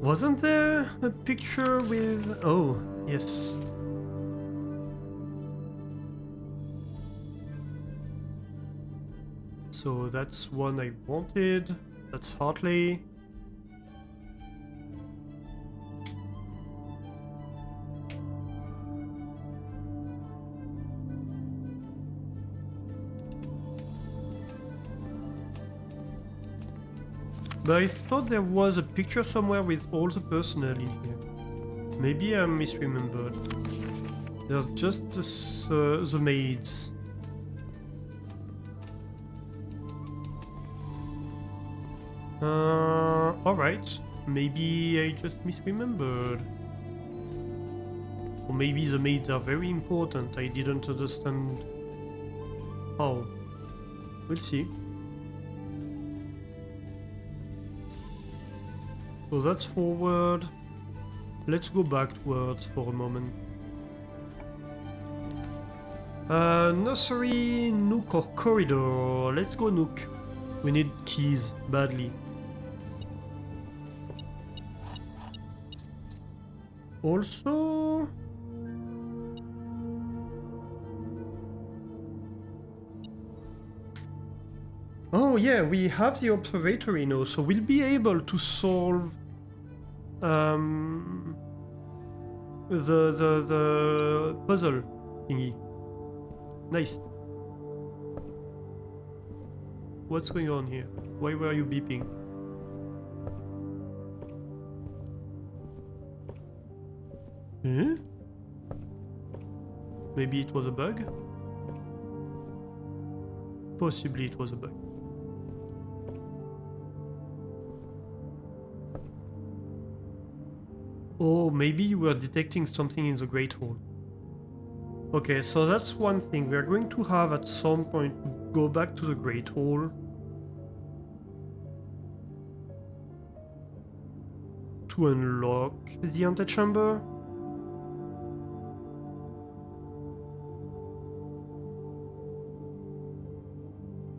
[SPEAKER 1] Wasn't there a picture with... Oh, yes. So that's one I wanted. That's Hartley. But I thought there was a picture somewhere with all the personnel in here. Maybe I misremembered. There's just the maids. Alright. Maybe I just misremembered. Or maybe the maids are very important. I didn't understand how. We'll see. So that's forward. Let's go backwards for a moment. Nursery, nook or corridor. Let's go nook. We need keys badly. Also... Oh yeah, we have the observatory now, so we'll be able to solve the puzzle thingy. Nice. What's going on here? Why were you beeping? Hmm? Maybe it was a bug? Possibly it was a bug. Oh, maybe you were detecting something in the Great Hall. Okay, so that's one thing. We're going to have at some point to go back to the Great Hall. To unlock the antechamber.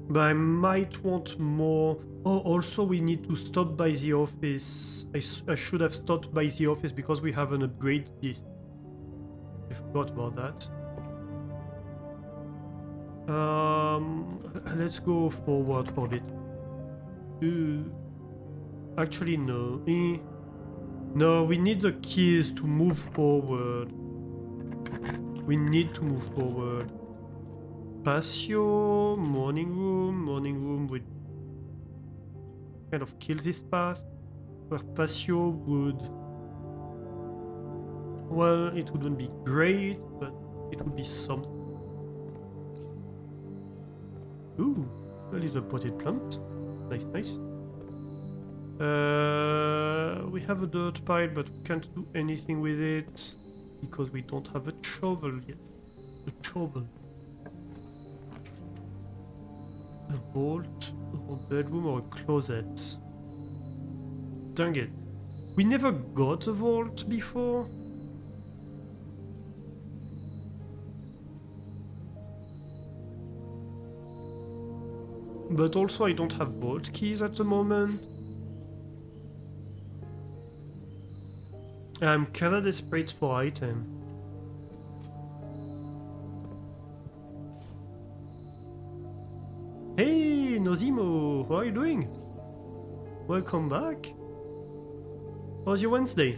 [SPEAKER 1] But I might want more. Oh, also we need to stop by the office. I should have stopped by the office because we have an upgrade list. I forgot about that. Let's go forward for a bit. Actually, no. No, we need the keys to move forward. We need to move forward. Patio, morning room would kind of kill this path. Where patio would... Well, it wouldn't be great, but it would be something. Ooh, a little potted plant. Nice, nice. We have a dirt pile, but we can't do anything with it because we don't have a shovel yet. A shovel. A vault, or bedroom, or a closet. Dang it. We never got a vault before. But also I don't have vault keys at the moment. I'm kinda desperate for item. Hey, Nozimo, how are you doing? Welcome back. How's your Wednesday?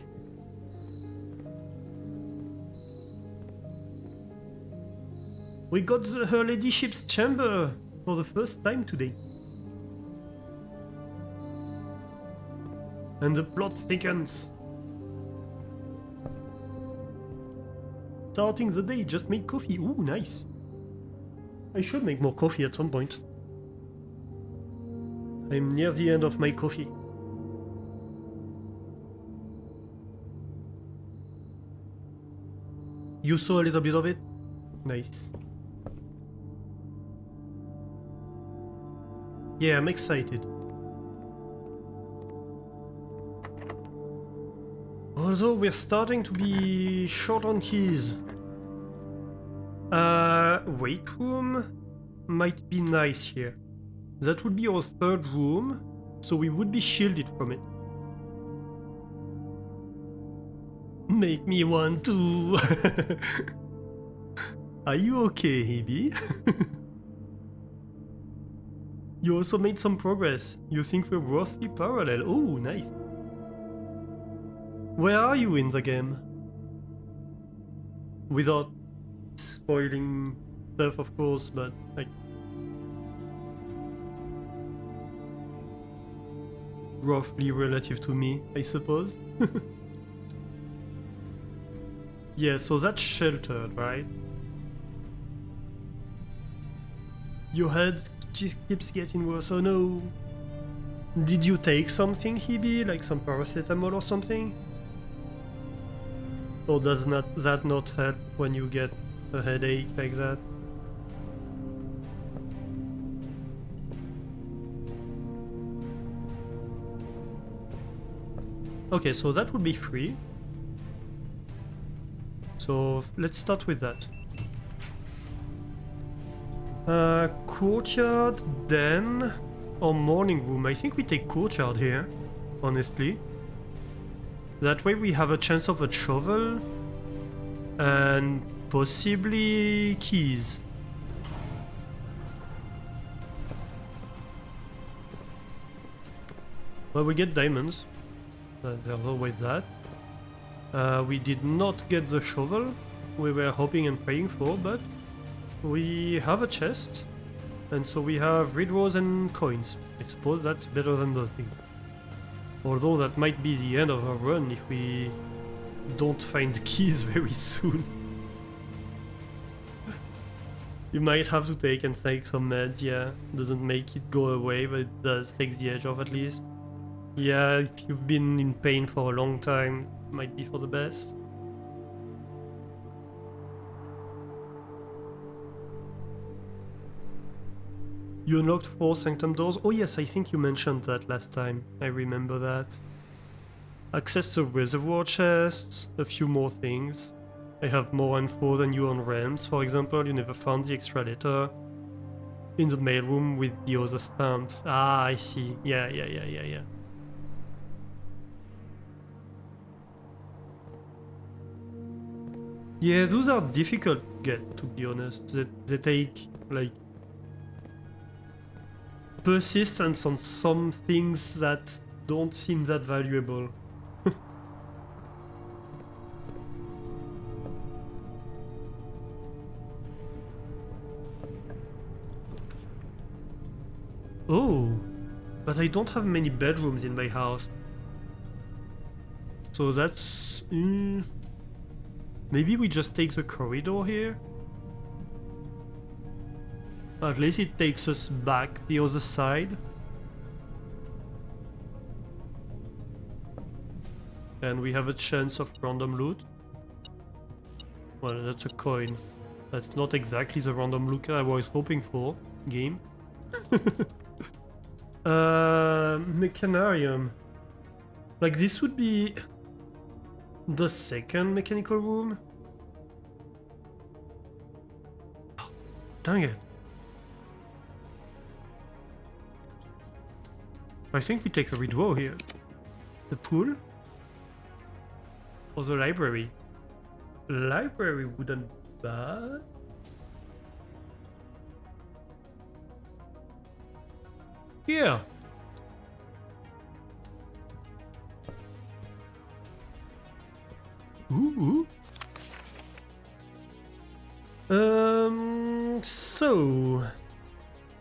[SPEAKER 1] We got her ladyship's chamber for the first time today. And the plot thickens. Starting the day, just made coffee. Ooh, nice. I should make more coffee at some point. I'm near the end of my coffee. You saw a little bit of it? Nice. Yeah, I'm excited. Although we're starting to be short on keys. Weight room might be nice here. That would be our third room, so we would be shielded from it. Make me want to. Are you okay, Hebe? You also made some progress. You think we're roughly parallel. Oh, nice. Where are you in the game? Without spoiling stuff, of course, but like... roughly relative to me, I suppose. Yeah, so that's sheltered, right? Your head just keeps getting worse, oh no. Did you take something, Hebe? Like some paracetamol or something? Or does that not help when you get a headache like that? Okay, so that would be free. So let's start with that. Courtyard, den, or morning room. I think we take courtyard here, honestly. That way we have a chance of a shovel and possibly keys. Well, we get diamonds. There's always that. We did not get the shovel we were hoping and praying for, but we have a chest. And so we have red rose and coins. I suppose that's better than nothing. Although that might be the end of our run if we don't find keys very soon. You might have to take some meds, yeah. Doesn't make it go away, but it does take the edge off at least. Yeah, if you've been in pain for a long time, it might be for the best. You unlocked 4 sanctum doors? Oh yes, I think you mentioned that last time. I remember that. Access to reservoir chests, a few more things. I have more info than you on realms. For example, you never found the extra letter in the mailroom with the other stamps. Ah, I see. Yeah. Yeah, those are difficult to get, to be honest. They take, like, persistence on some things that don't seem that valuable. Oh, but I don't have many bedrooms in my house. So that's... maybe we just take the corridor here? At least it takes us back the other side. And we have a chance of random loot. Well, that's a coin. That's not exactly the random loot I was hoping for, game. Mechanarium. Like, this would be the second mechanical room? Oh, dang it. I think we take a redraw here. The pool? Or the library? Library wouldn't be bad. Yeah. Ooh. So...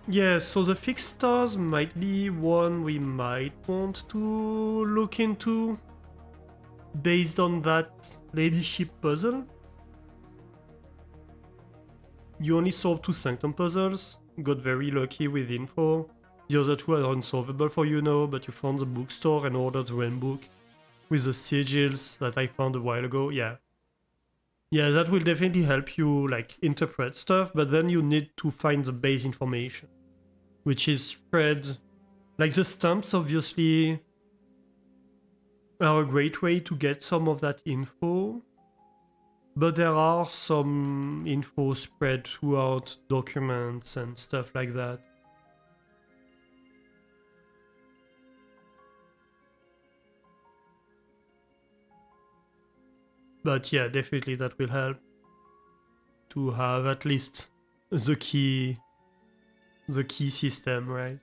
[SPEAKER 1] yeah, so the fixed stars might be one we might want to look into based on that Ladyship puzzle. You only solved 2 sanctum puzzles, got very lucky with info. The other 2 are unsolvable for you now, but you found the bookstore and ordered the realm book with the sigils that I found a while ago. Yeah, that will definitely help you, like, interpret stuff, but then you need to find the base information, which is spread... like, the stamps obviously are a great way to get some of that info, but there are some info spread throughout documents and stuff like that. But yeah, definitely that will help to have at least the key system, right?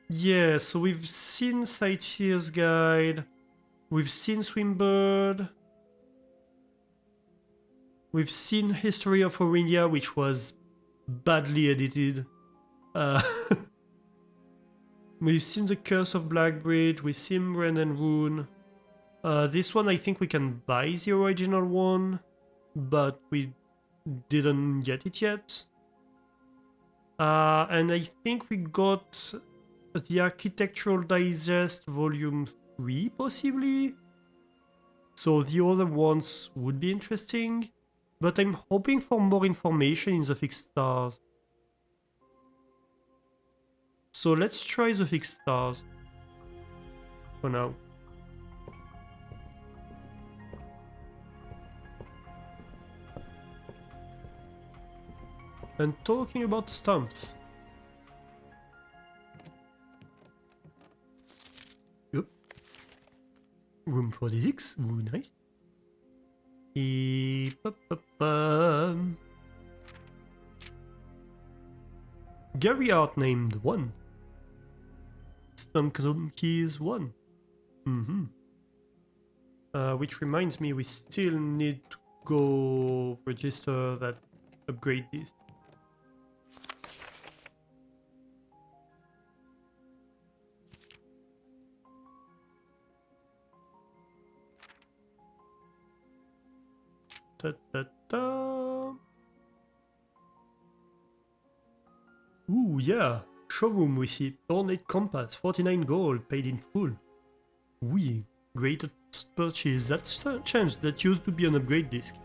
[SPEAKER 1] Yeah, so we've seen Sightseer's Guide, we've seen Swimbird, we've seen History of Orindia, which was badly edited. We've seen The Curse of Blackbridge, we've seen Ren and Rune. This one I think we can buy the original one, but we didn't get it yet. And I think we got the Architectural Digest Volume 3, possibly? So the other ones would be interesting, but I'm hoping for more information in the fixed stars. So let's try the fixed stars for now. And talking about stumps. Yep. Room 46, ooh, nice. Gary Art named 1. Custom keys 1. Mm-hmm. Which reminds me, we still need to go register that upgrade this. Ta-ta-ta. Ooh, yeah. Showroom receipt. Ornate compass. 49 gold. Paid in full. Oui. Greatest purchase. That's a change. That used to be an upgrade disc.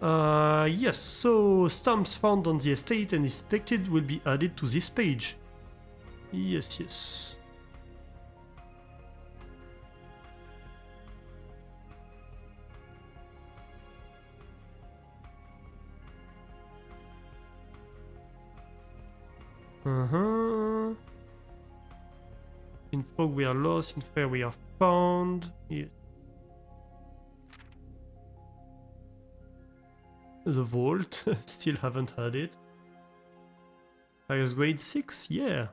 [SPEAKER 1] Yes. So, stamps found on the estate and inspected will be added to this page. Yes, yes. Uh-huh. In fog we are lost, in fair we are found. Yes. The vault, still haven't had it. Highest grade 6, yeah.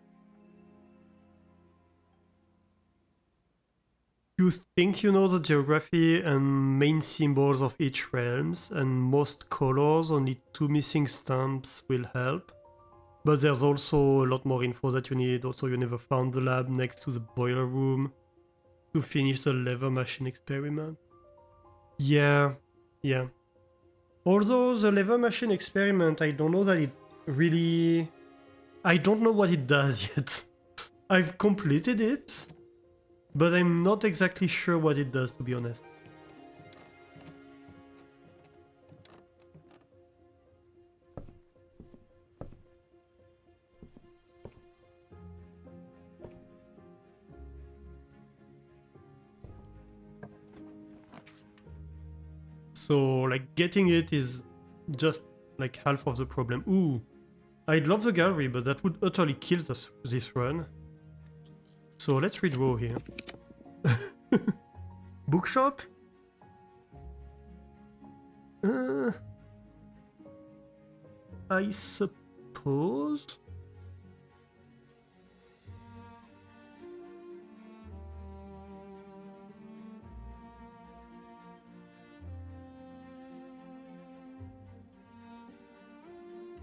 [SPEAKER 1] You think you know the geography and main symbols of each realms, and most colors, only 2 missing stamps will help. But there's also a lot more info that you need. Also, you never found the lab next to the boiler room to finish the lever machine experiment. Yeah. Although the lever machine experiment, I don't know that it really... I don't know what it does yet. I've completed it, but I'm not exactly sure what it does, to be honest. So, like, getting it is just, like, half of the problem. Ooh, I'd love the gallery, but that would utterly kill this run. So, let's redraw here. Bookshop? I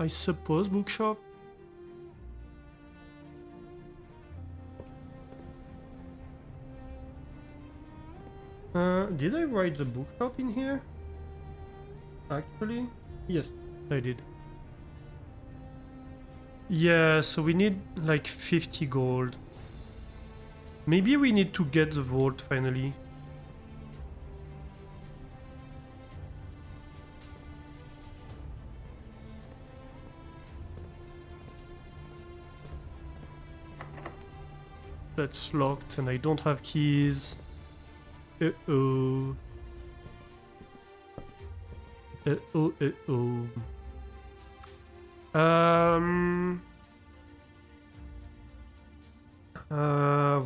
[SPEAKER 1] suppose? Bookshop? Did I write the bookshop in here? Actually? Yes, I did. Yeah, so we need like 50 gold. Maybe we need to get the vault finally. That's locked and I don't have keys. Uh-oh. Uh-oh.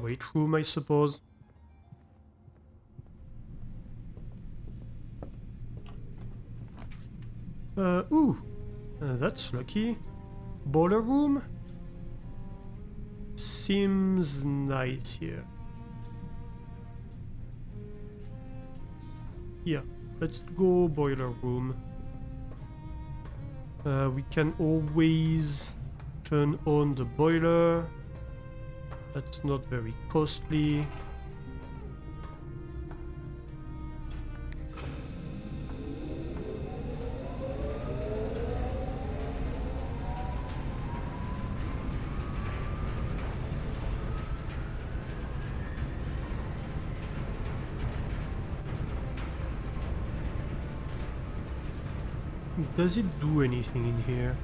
[SPEAKER 1] Wait room, I suppose. That's lucky. Boiler room? Seems nice here. Yeah, let's go boiler room. We can always turn on the boiler. That's not very costly. Does it do anything in here?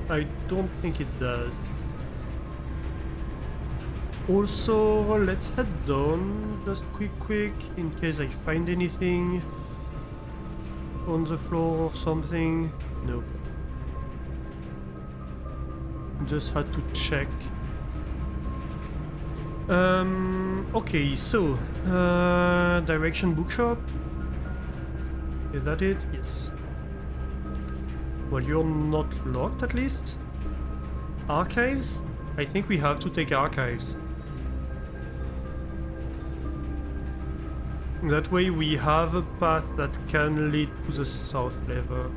[SPEAKER 1] I don't think it does. Also, let's head down just quick in case I find anything on the floor or something. Nope. Just had to check. Okay, so direction bookshop. Is that it? Yes. Well, you're not locked at least. Archives? I think we have to take archives. That way we have a path that can lead to the south level.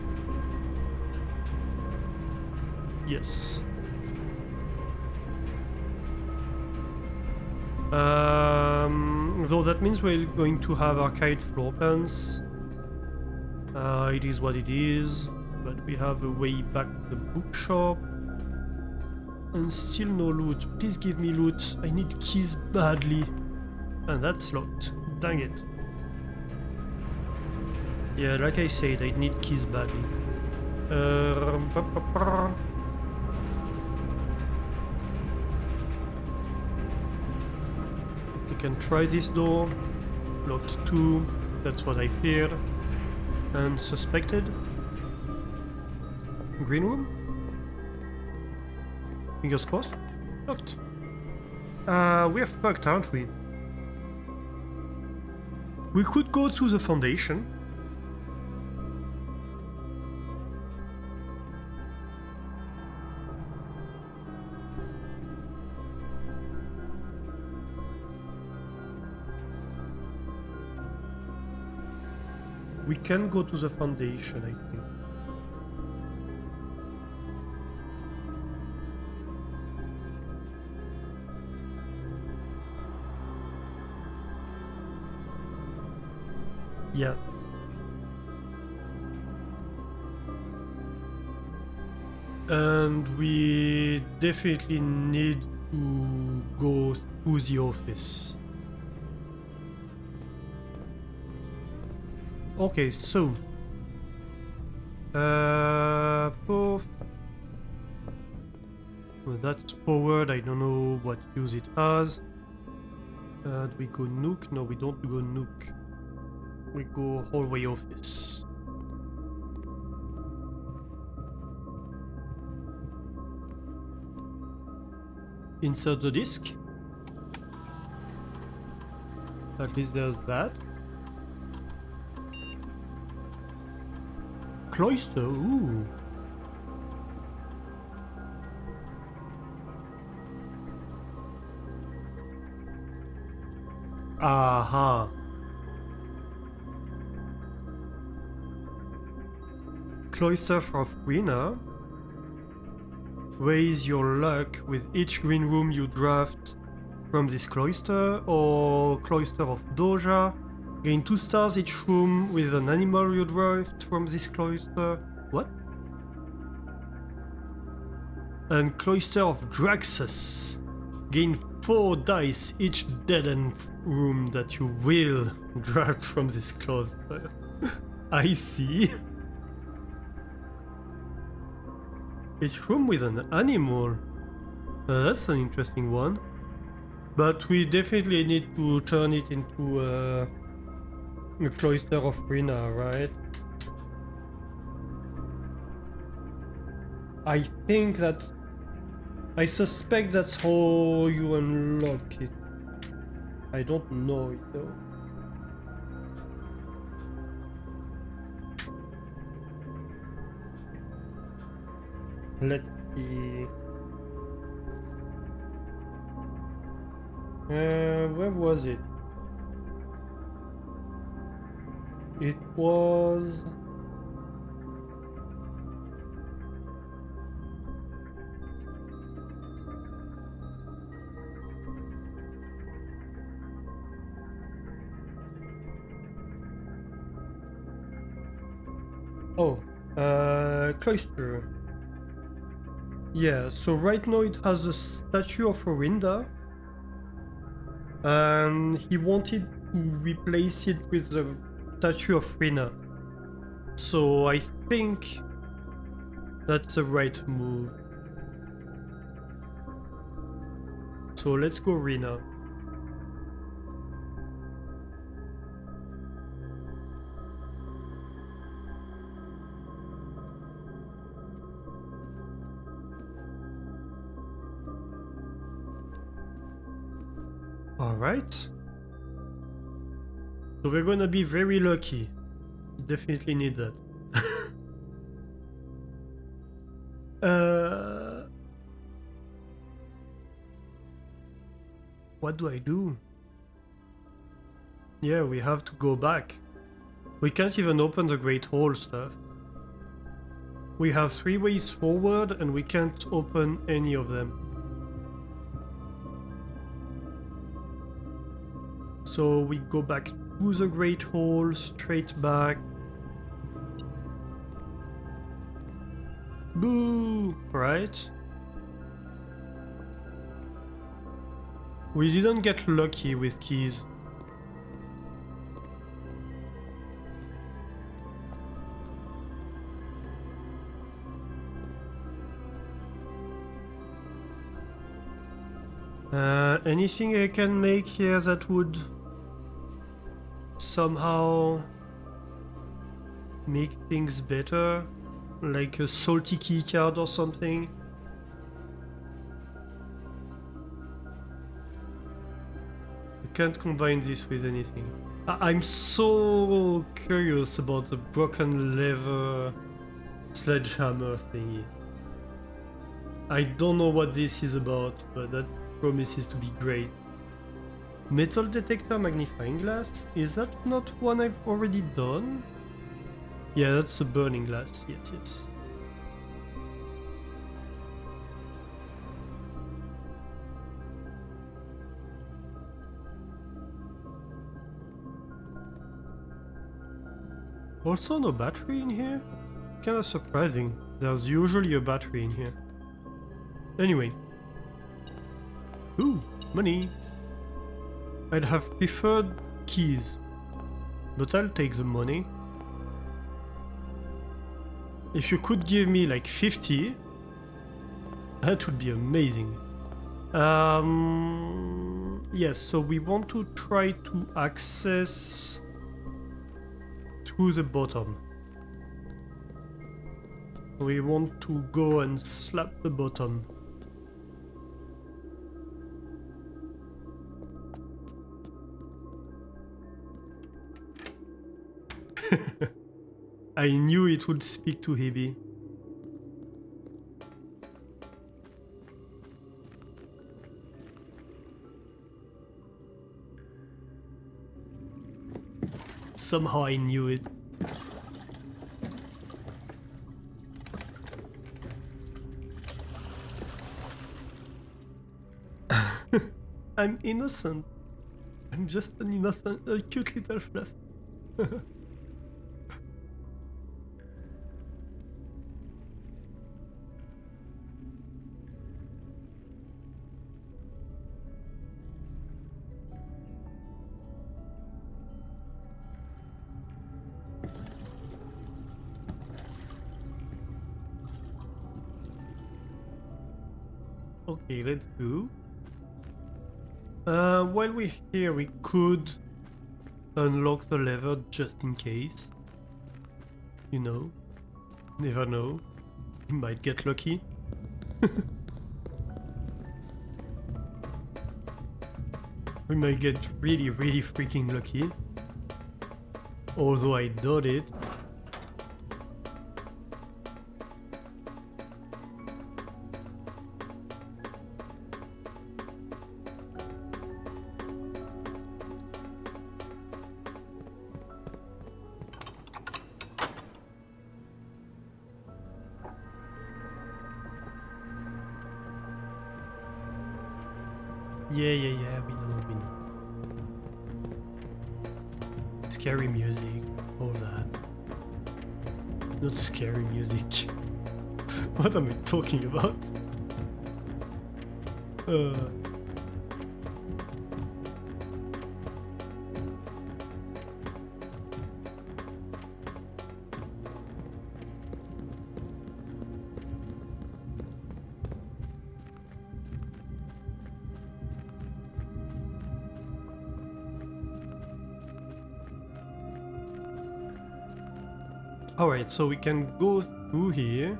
[SPEAKER 1] Yes. Though that means we're going to have arcade floor plans. It is what it is, but we have a way back to the bookshop. And still no loot. Please give me loot. I need keys badly. And that's locked. Dang it. Yeah, like I said, I need keys badly. We can try this door. Locked 2. That's what I feared. And suspected. Green room? Fingers crossed. Locked. We're fucked, aren't we? We could go to the foundation. We can go to the foundation, I think. Yeah. And we definitely need to go to the office. Okay, so both. Well, that's forward. I don't know what use it has. Do we go nook? No, we don't go nook. We go hallway office. Insert the disk. At least there's that. Cloister, ooh. Aha. Cloister of Rina. Raise your luck with each green room you draft from this cloister, or Cloister of Doja. Gain 2 stars each room with an animal you draft from this cloister. What? And Cloister of Draxus. Gain 4 dice each dead end room that you will draft from this cloister. I see. Each room with an animal. That's an interesting one. But we definitely need to turn it into a Cloister of Rina, right? I think that... I suspect that's how you unlock it. I don't know it though. Let's see... where was it? It was... Oh, Cloister. Yeah, so right now it has a statue of Orinda. And he wanted to replace it with the statue of Rina. So I think that's the right move. So let's go Rina. Alright. So we're gonna be very lucky. Definitely need that. What do I do? Yeah, we have to go back. We can't even open the Great Hall stuff. We have 3 ways forward and we can't open any of them. So we go back to the Great Hall, straight back. Boo! Right? We didn't get lucky with keys. Anything I can make here that would somehow make things better? Like a salty key card or something? You can't combine this with anything. I'm so curious about the broken lever sledgehammer thingy. I don't know what this is about, but that promises to be great. Metal detector magnifying glass? Is that not one I've already done? Yeah, that's a burning glass. Yes, yes. Also no battery in here? Kinda surprising. There's usually a battery in here. Anyway. Ooh, money. I'd have preferred keys, but I'll take the money. If you could give me like 50, that would be amazing. Yes, so we want to try to access to the bottom. We want to go and slap the bottom. I knew it would speak to Hebe. Somehow I knew it. I'm innocent. I'm just an innocent, a cute little fluff. Okay, let's go. While we're here, we could unlock the lever just in case. You know, never know. We might get lucky. We might get really, really freaking lucky. Although I doubt it. Yeah, we know. Scary music, all that. Not scary music. What am I talking about? Alright, so we can go through here.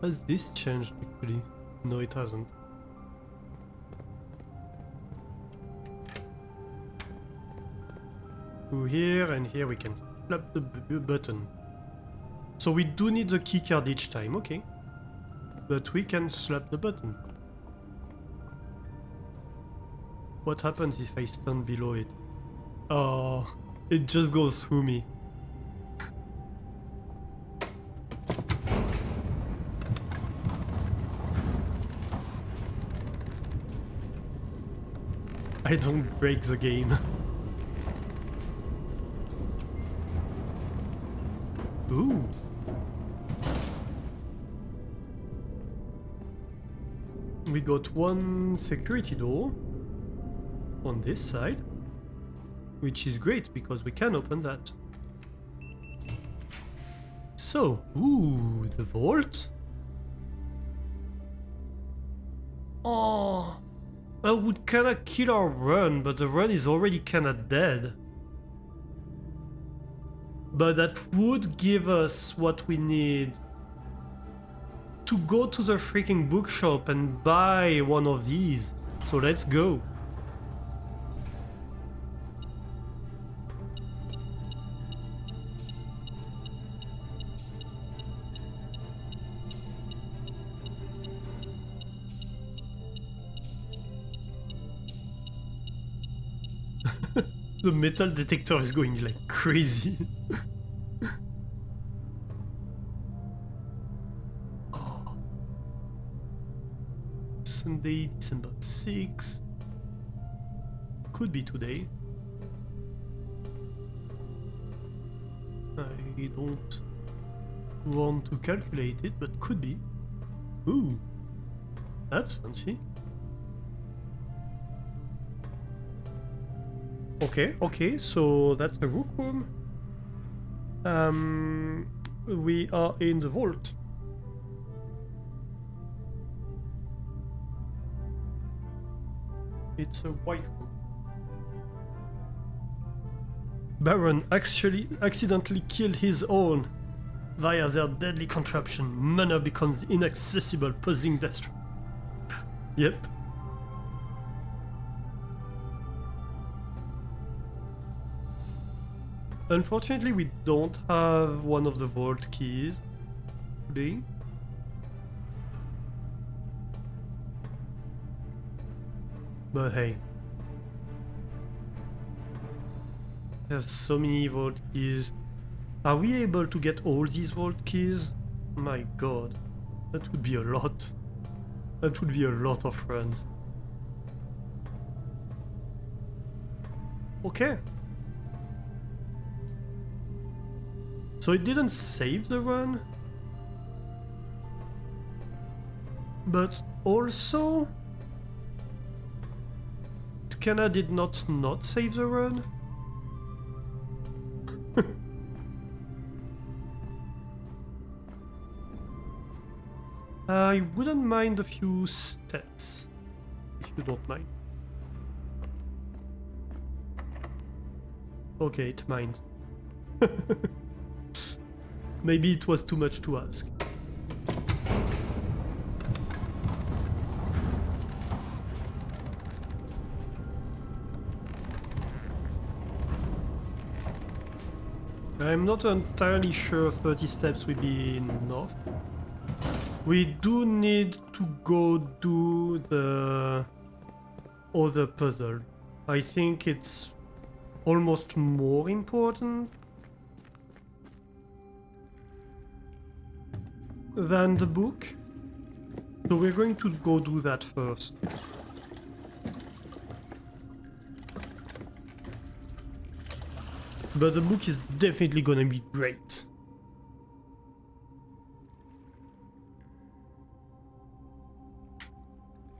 [SPEAKER 1] Has this changed actually? No, it hasn't. through here, and here we can slap the button. So we do need the keycard each time, okay. But we can slap the button. What happens if I stand below it? Oh, it just goes through me. I don't break the game. Ooh. We got one security door on this side, which is great because we can open that. So, ooh, the vault. Oh, I would kinda kill our run, but the run is already kinda dead. But that would give us what we need to go to the freaking bookshop and buy one of these. So let's go. The metal detector is going like crazy. Oh. Sunday, December 6th. Could be today. I don't want to calculate it, but could be. Ooh, that's fancy. Okay, so that's the rook room. We are in the vault. It's a white room. Baron actually accidentally killed his own. Via their deadly contraption, Mana becomes inaccessible, puzzling Destro. Yep. Unfortunately, we don't have one of the vault keys today. But hey. There's so many vault keys. Are we able to get all these vault keys? My god. That would be a lot. That would be a lot of runs. Okay. So it didn't save the run? But also... Kenna did not save the run? I wouldn't mind a few stats, if you don't mind. Okay, it minds. Maybe it was too much to ask. I'm not entirely sure 30 steps will be enough. We do need to go do the other puzzle. I think it's almost more important than the book. So we're going to go do that first. But the book is definitely gonna be great.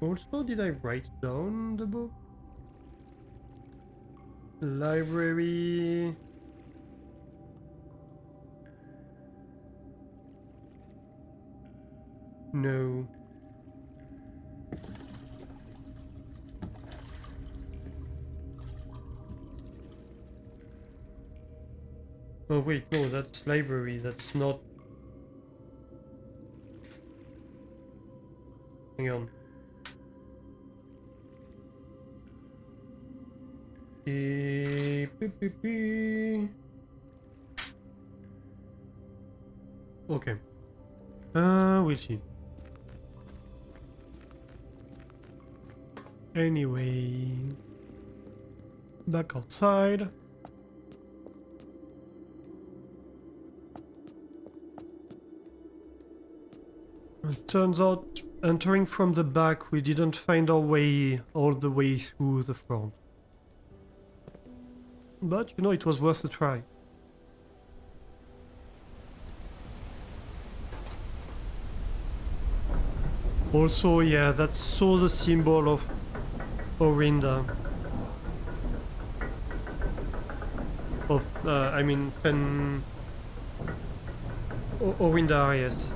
[SPEAKER 1] Also, did I write down the book? Library... No. Oh wait, no, that's library, that's not... Hang on. Okay. We'll see. Anyway, back outside. It turns out, entering from the back, we didn't find our way all the way through the front. But, you know, it was worth a try. Also, yeah, that's so the symbol of Orinda. Of, I mean, Orinda, yes.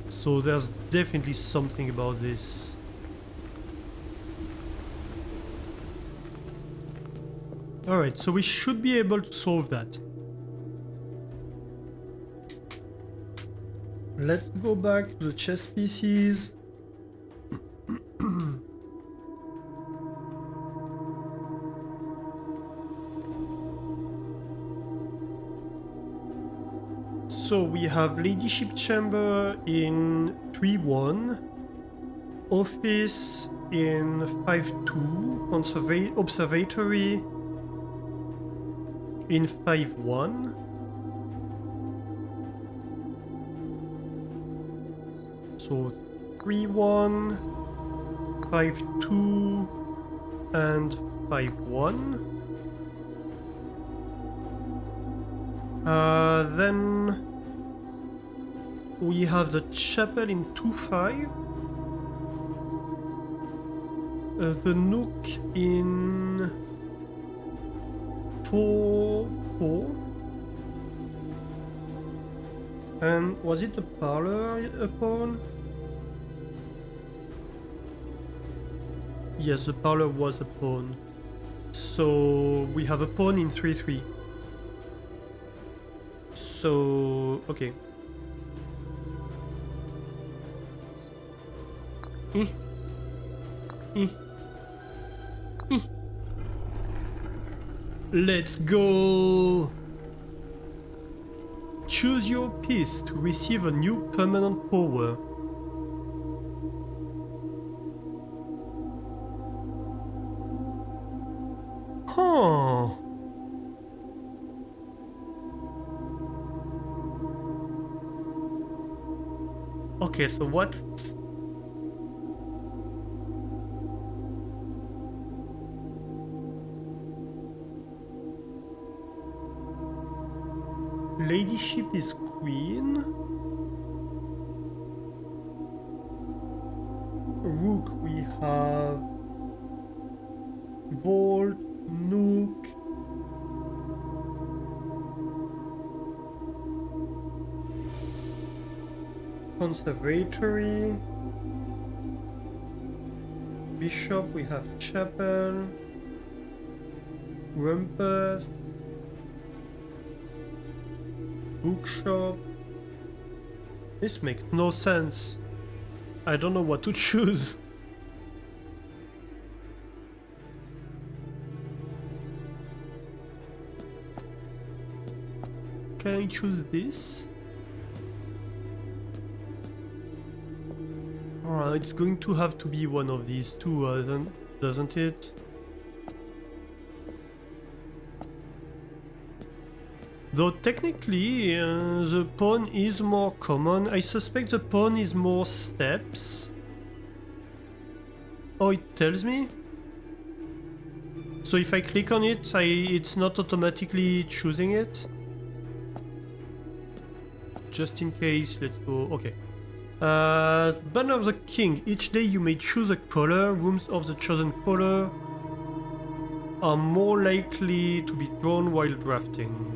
[SPEAKER 1] So there's definitely something about this. Alright, so we should be able to solve that. Let's go back to the chess pieces. So we have Ladyship Chamber in 3-1, Office in 5-2, Observatory in 5-1. So 3-1, 5-2, and 5-1. Then we have the chapel in 2-5, the nook in 4-4, and was it a parlor a pawn? Yes, the parlor was a pawn. So we have a pawn in 3-3. So, okay. Let's go! Choose your piece to receive a new permanent power. Huh. Okay, so what? Ladyship is queen. Rook we have vault, nook. Conservatory. Bishop we have chapel. Rumpus. Bookshop. This makes no sense. I don't know what to choose. Can I choose this? Alright, it's going to have to be one of these two, doesn't it? Though technically, the pawn is more common. I suspect the pawn is more steps. Oh, it tells me? So if I click on it, it's not automatically choosing it? Just in case, let's go... Okay. Banner of the King. Each day you may choose a color. Rooms of the chosen color are more likely to be drawn while drafting.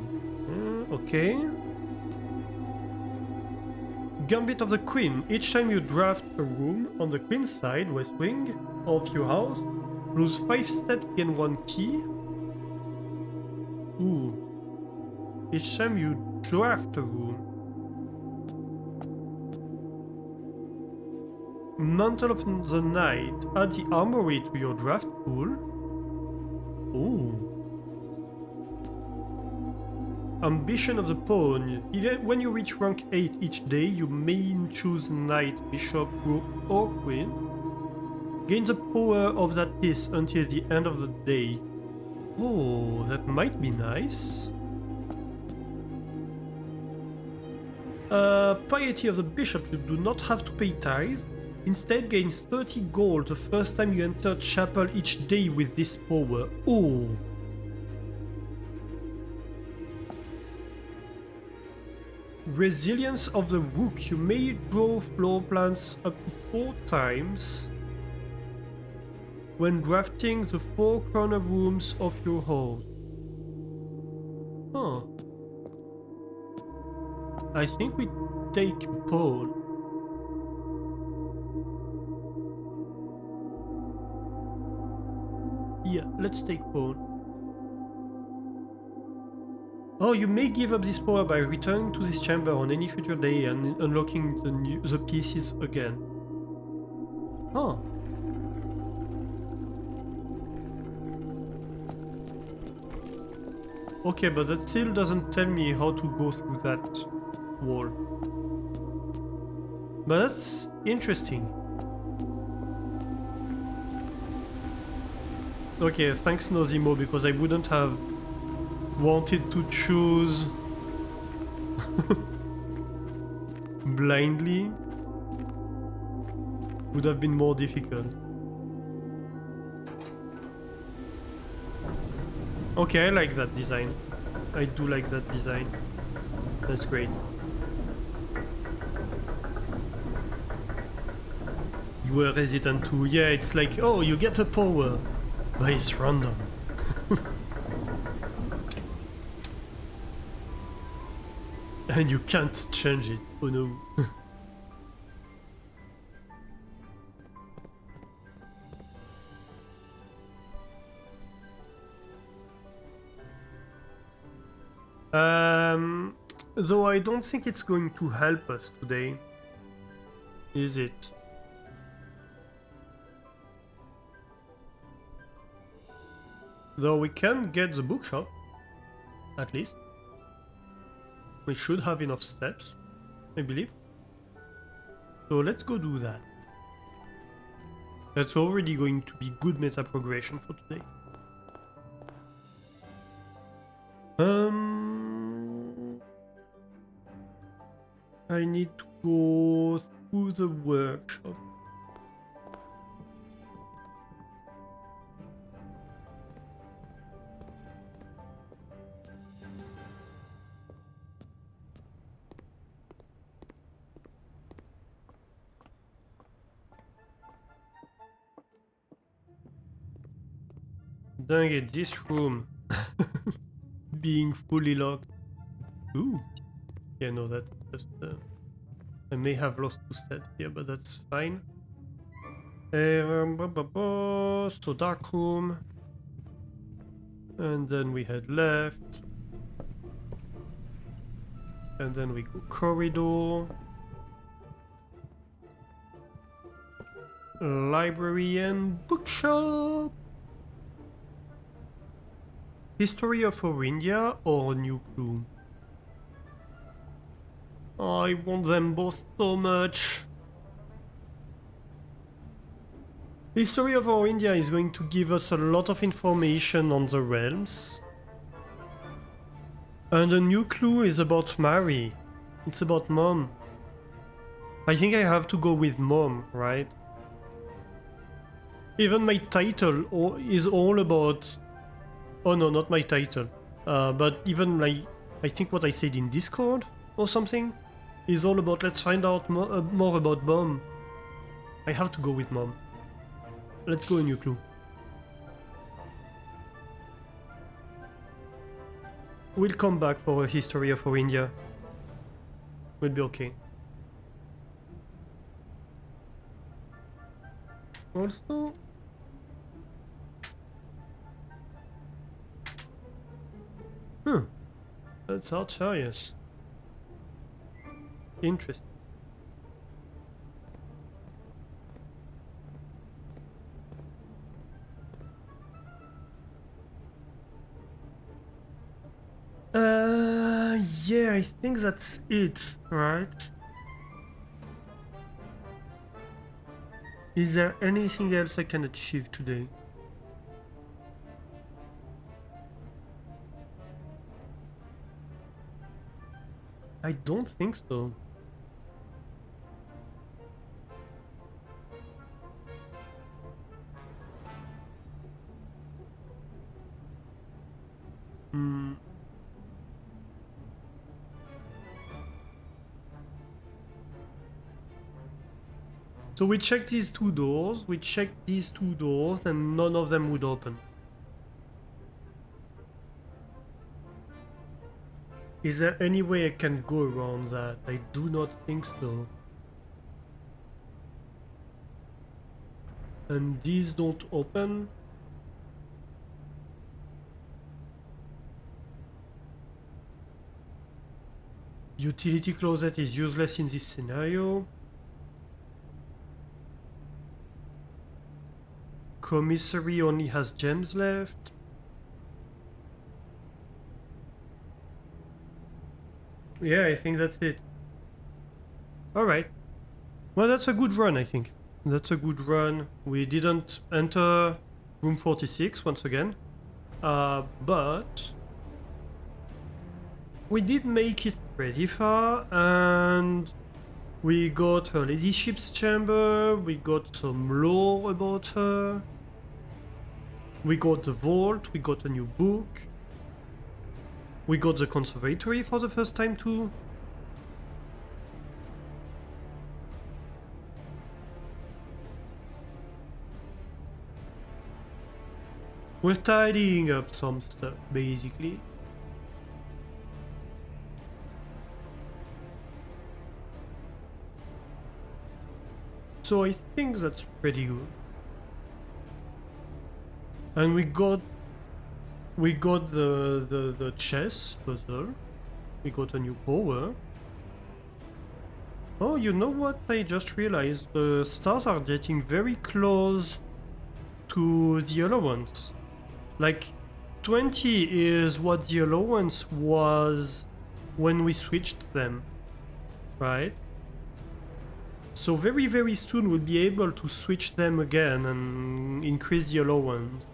[SPEAKER 1] Okay. Gambit of the Queen. Each time you draft a room on the Queen's side, west wing, of your house, lose 5 steps, gain 1 key. Ooh. each time you draft a room. Mantle of the Night. Add the armory to your draft pool. Ooh. Ambition of the Pawn. Even when you reach rank 8 each day, you may choose Knight, Bishop, Rook, or Queen. Gain the power of that piece until the end of the day. Oh, that might be nice. Piety of the Bishop. You do not have to pay tithe. Instead, gain 30 gold the first time you enter chapel each day with this power. Oh! Resilience of the Rook. You may draw floor plans up to 4 times when drafting the 4 corner rooms of your house. Huh. I think we take Pawn. Yeah, let's take Pawn. Oh, you may give up this power by returning to this chamber on any future day and unlocking the pieces again. Huh. Okay, but that still doesn't tell me how to go through that wall. But that's interesting. Okay, thanks Nozimo, because I wouldn't have wanted to choose blindly. Would have been more difficult. Okay, I like that design. I do like that design. That's great. You were hesitant too. Yeah, it's like, oh, you get a power, but it's random. And you can't change it. Oh no. Though I don't think it's going to help us today, is it? Though we can get the bookshop, at least. We should have enough steps, I believe. So let's go do that. That's already going to be good meta progression for today. I need to go through the workshop. Dang it, this room being fully locked. Ooh. Yeah, no, that's just... I may have lost 2 steps here, but that's fine. So dark room. And then we head left. And then we go corridor. Library and bookshop. History of our India or New Clue? Oh, I want them both so much. History of our India is going to give us a lot of information on the realms. And a New Clue is about Mary. It's about Mom. I think I have to go with Mom, right? Even my title is all about... Oh no, not my title. But even like, I think what I said in Discord or something is all about let's find out more about Mom. I have to go with Mom. Let's go, New Clue. We'll come back for a history of our India. We'll be okay. Also... That's Archarius. Interesting. Yeah, I think that's it, right? Is there anything else I can achieve today? I don't think so. Hmm. So we checked these two doors, and none of them would open. Is there any way I can go around that? I do not think so. And these don't open? Utility closet is useless in this scenario. Commissary only has gems left. Yeah, I think that's it. Alright. Well, that's a good run, I think. That's a good run. We didn't enter room 46 once again. But we did make it pretty far, and we got her ladyship's chamber, we got some lore about her, we got the vault, we got a new book, we got the conservatory for the first time too. We're tidying up some stuff, basically. So I think that's pretty good. And we got the chess puzzle. We got a new power. Oh, you know what? I just realized the stars are getting very close to the allowance. Like 20 is what the allowance was when we switched them, right? So very very soon we'll be able to switch them again and increase the allowance.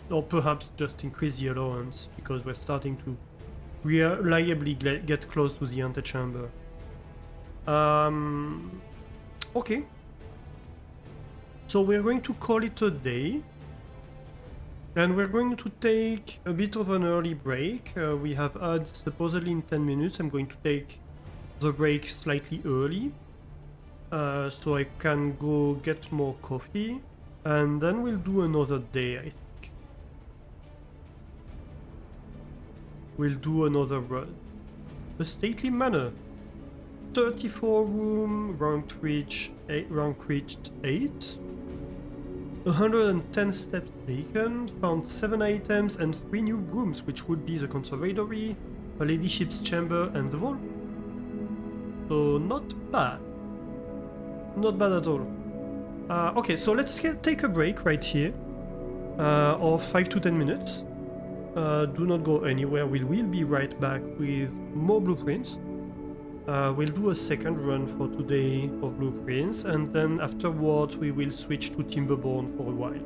[SPEAKER 1] Or perhaps just increase the allowance, because we're starting to reliably get close to the antechamber. Okay. So we're going to call it a day. And we're going to take a bit of an early break. We have had supposedly in 10 minutes. I'm going to take the break slightly early. So I can go get more coffee. And then we'll do another day, I think. We'll do another run. A stately manor. 34 room, rank reached 8. 110 steps taken, found 7 items and 3 new rooms, which would be the conservatory, a ladyship's chamber, and the vault. So not bad. Not bad at all. Okay, so let's take a break right here of 5 to 10 minutes. Do not go anywhere. We will be right back with more blueprints. We'll do a second run for today of blueprints, and then afterwards we will switch to Timberborn for a while.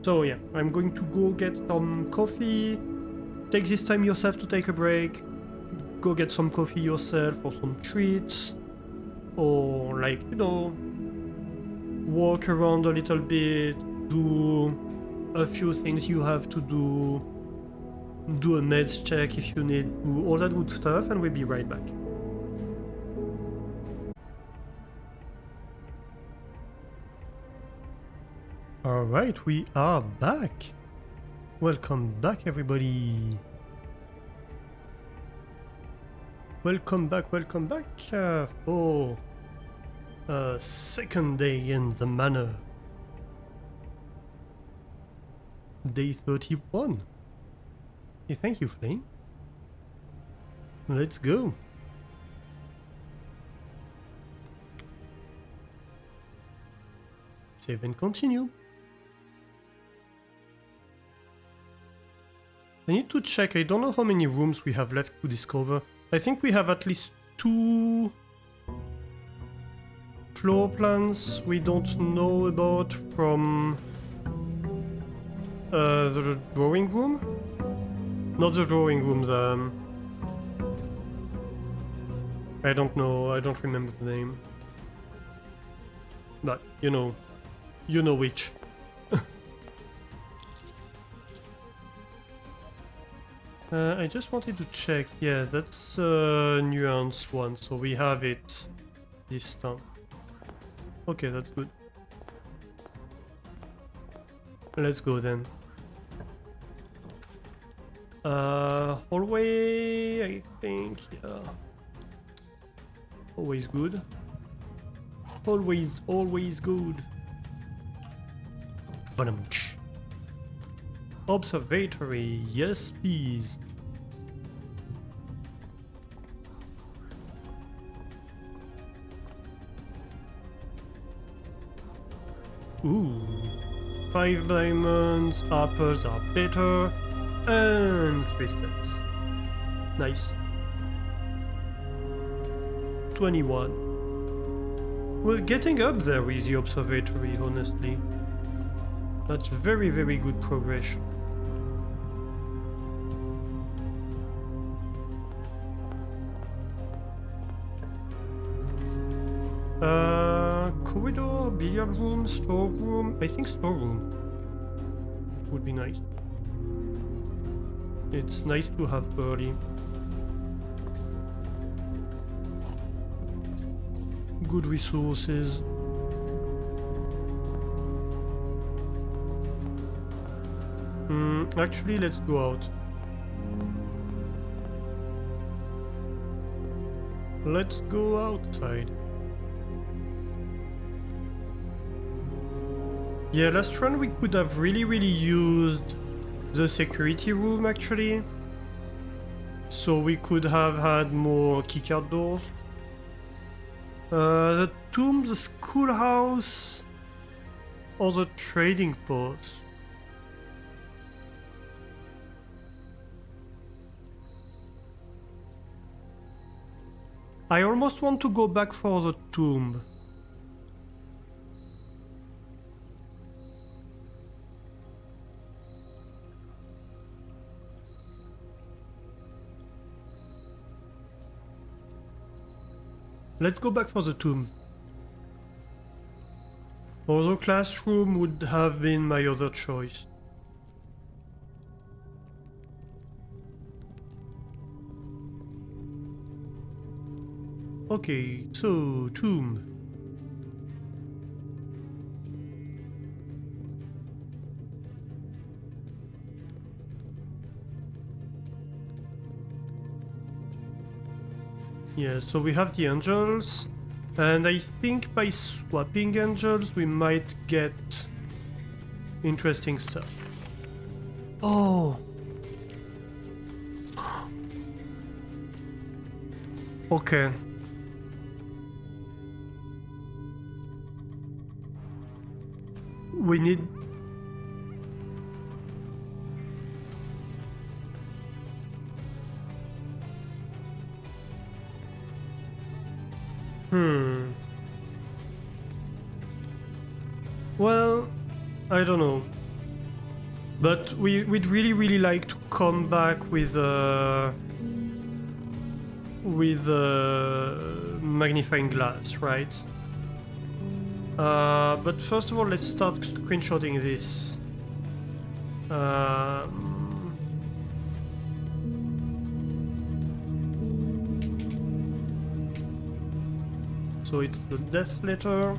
[SPEAKER 1] So yeah, I'm going to go get some coffee. Take this time yourself to take a break. Go get some coffee yourself or some treats. Or like, you know, walk around a little bit, do a few things you have to do. Do a meds check if you need, do all that good stuff, and we'll be right back. Alright, we are back. Welcome back, everybody. Welcome back for a second day in the manor. Day 31. Hey, thank you, Flame. Let's go. Save and continue. I need to check. I don't know how many rooms we have left to discover. I think we have at least 2 floor plans we don't know about from the drawing room? Not the drawing room, the... I don't know, I don't remember the name. But, you know which. I just wanted to check, yeah, that's a nuance one, so we have it this time. Okay, that's good. Let's go then. Hallway, I think, yeah. Always good. Always good. Ba-dum-tsh. Observatory, yes please. Ooh. 5 diamonds, apples are better, and 3 steps. Nice. 21. We're getting up there with the observatory, honestly. That's very, very good progression. Corridor, billiard room, storeroom. I think storeroom would be nice. It's nice to have early. Good resources. Actually, let's go out. Let's go outside. Yeah, last run we could have really used the security room actually. So we could have had more keycard doors. The tomb, the schoolhouse, or the trading post. I almost want to go back for the tomb. Let's go back for the tomb. Although classroom would have been my other choice. Okay, so tomb. Yeah, so we have the angels, and I think by swapping angels we might get interesting stuff. Oh! Okay. We need... Well, I don't know. But we'd really like to come back with magnifying glass, right? But first of all, let's start screenshotting this. So it's the death letter.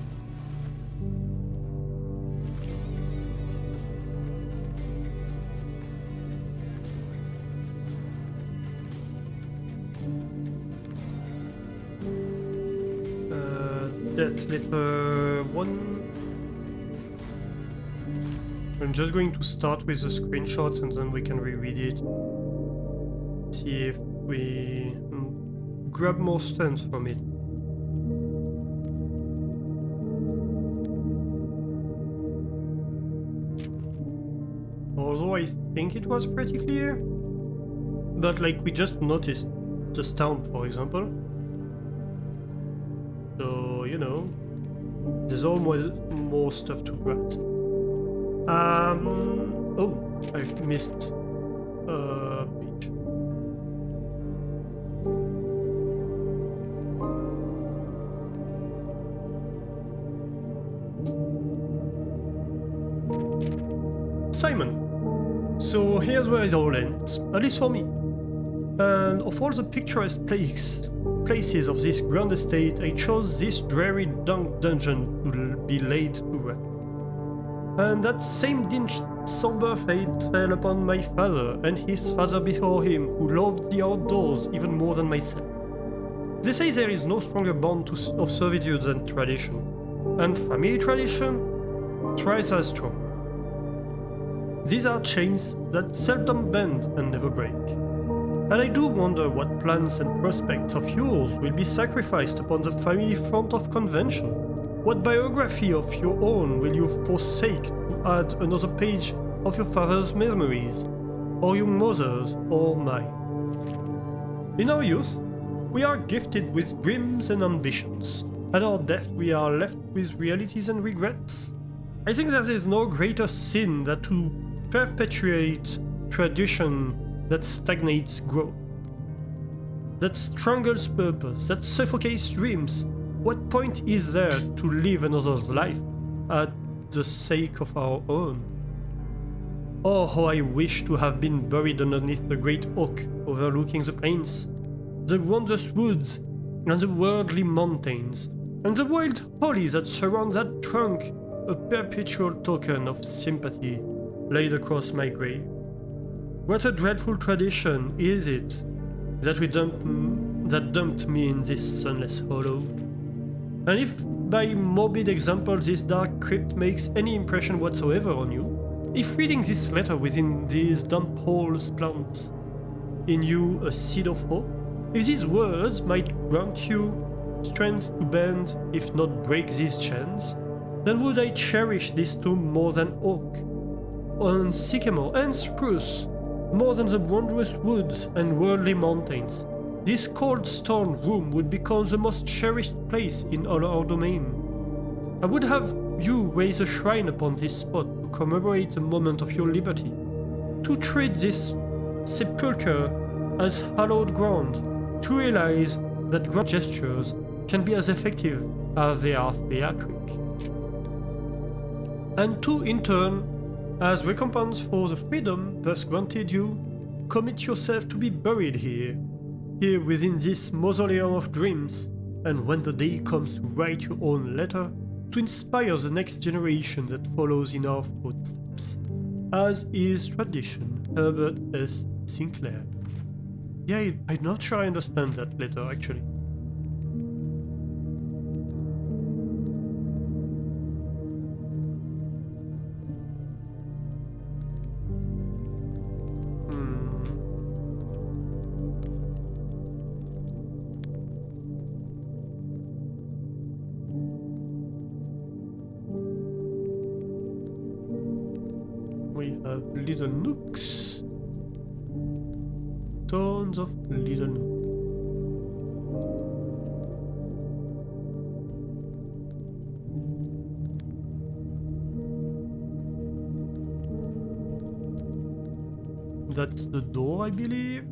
[SPEAKER 1] Death letter 1. I'm just going to start with the screenshots and then we can reread it. See if we grab more stands from it. Although I think it was pretty clear. But like we just noticed the stamp, for example. So, you know, there's always more stuff to grasp. Oh, I've missed a page. Simon. So here's where it all ends, at least for me. And of all the picturesque places of this grand estate, I chose this dreary dungeon to be laid to rest. And that same somber fate fell upon my father and his father before him, who loved the outdoors even more than myself. They say there is no stronger bond of servitude than tradition, and family tradition thrice as strong. These are chains that seldom bend and never break. And I do wonder what plans and prospects of yours will be sacrificed upon the family front of convention. What biography of your own will you forsake to add another page of your father's memories, or your mother's, or mine? In our youth, we are gifted with dreams and ambitions. At our death, we are left with realities and regrets. I think there is no greater sin than to perpetuate tradition that stagnates growth, that strangles purpose, that suffocates dreams. What point is there to live another's life at the sake of our own? Oh, how I wish to have been buried underneath the great oak overlooking the plains, the wondrous woods, and the worldly mountains, and the wild holly that surrounds that trunk, a perpetual token of sympathy laid across my grave. What a dreadful tradition is it that dumped me in this sunless hollow. And if by morbid example this dark crypt makes any impression whatsoever on you, if reading this letter within these damp holes plants in you a seed of hope, if these words might grant you strength to bend, if not break these chains, then would I cherish this tomb more than oak, and sycamore and spruce, more than the wondrous woods and worldly mountains. This cold stone room would become the most cherished place in all our domain. I would have you raise a shrine upon this spot to commemorate the moment of your liberty, to treat this sepulchre as hallowed ground, to realize that grand gestures can be as effective as they are theatric. And to, in turn, as recompense for the freedom thus granted you, commit yourself to be buried here within this mausoleum of dreams, and when the day comes to write your own letter, to inspire the next generation that follows in our footsteps, as is tradition. Herbert S. Sinclair. Yeah, I'm not sure I understand that letter, actually. We have little nooks. Tons of little nooks. That's the door, I believe.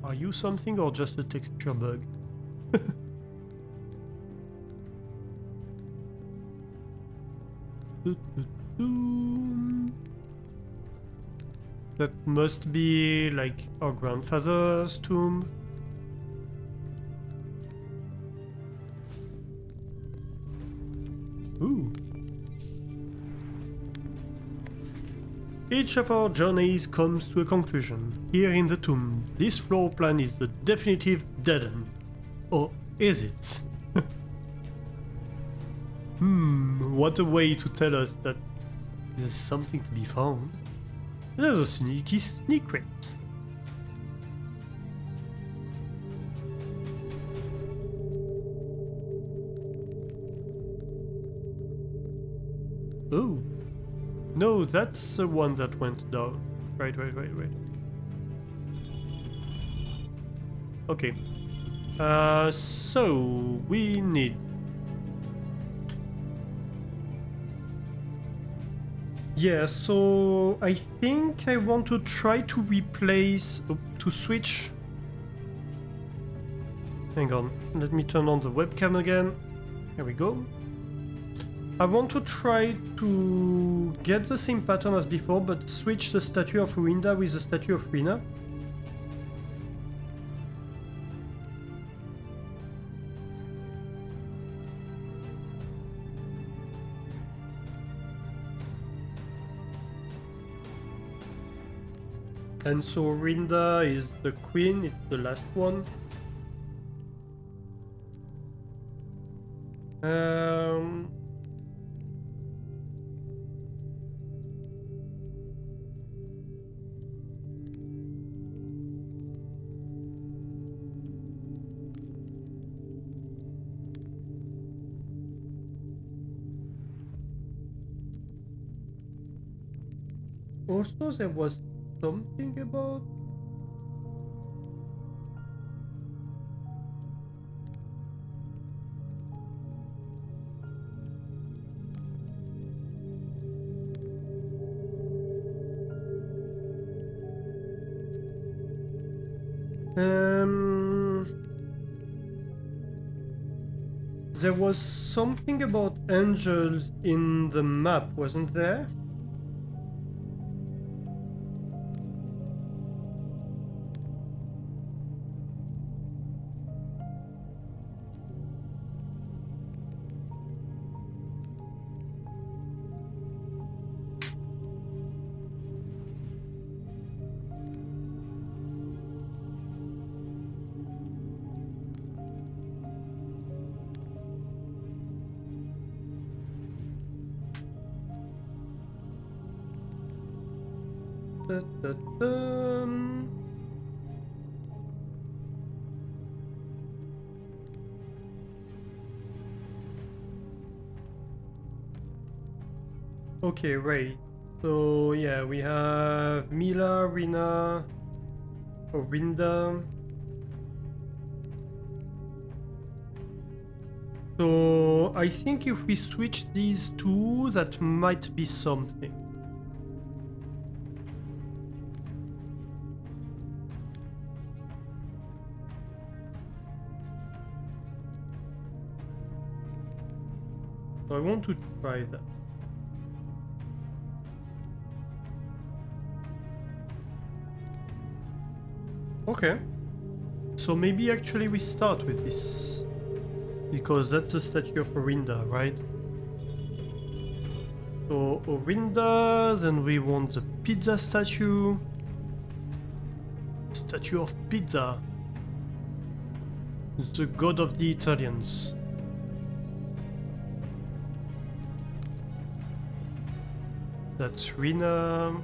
[SPEAKER 1] Are you something or just a texture bug? That must be like our grandfather's tomb. Ooh. Each of our journeys comes to a conclusion. Here in the tomb, this floor plan is the definitive dead end. Or is it? What a way to tell us that there's something to be found. There's a sneaky secret. Oh. No, that's the one that went down. Right. Okay. So we need... Yeah, so I think I want to try to replace... to switch... Hang on, let me turn on the webcam again. Here we go. I want to try to get the same pattern as before, but switch the statue of Rinda with the statue of Rina. And so Rinda is the queen, it's the last one. Also, there was something about... There was something about angels in the map, wasn't there? Okay, right. So yeah, we have Mila, Rina, Orinda. So I think if we switch these two, that might be something. So I want to try that. Okay. So maybe actually we start with this. Because that's the statue of Orinda, right? So Orinda, then we want the pizza statue. Statue of pizza. The god of the Italians. That's Rina.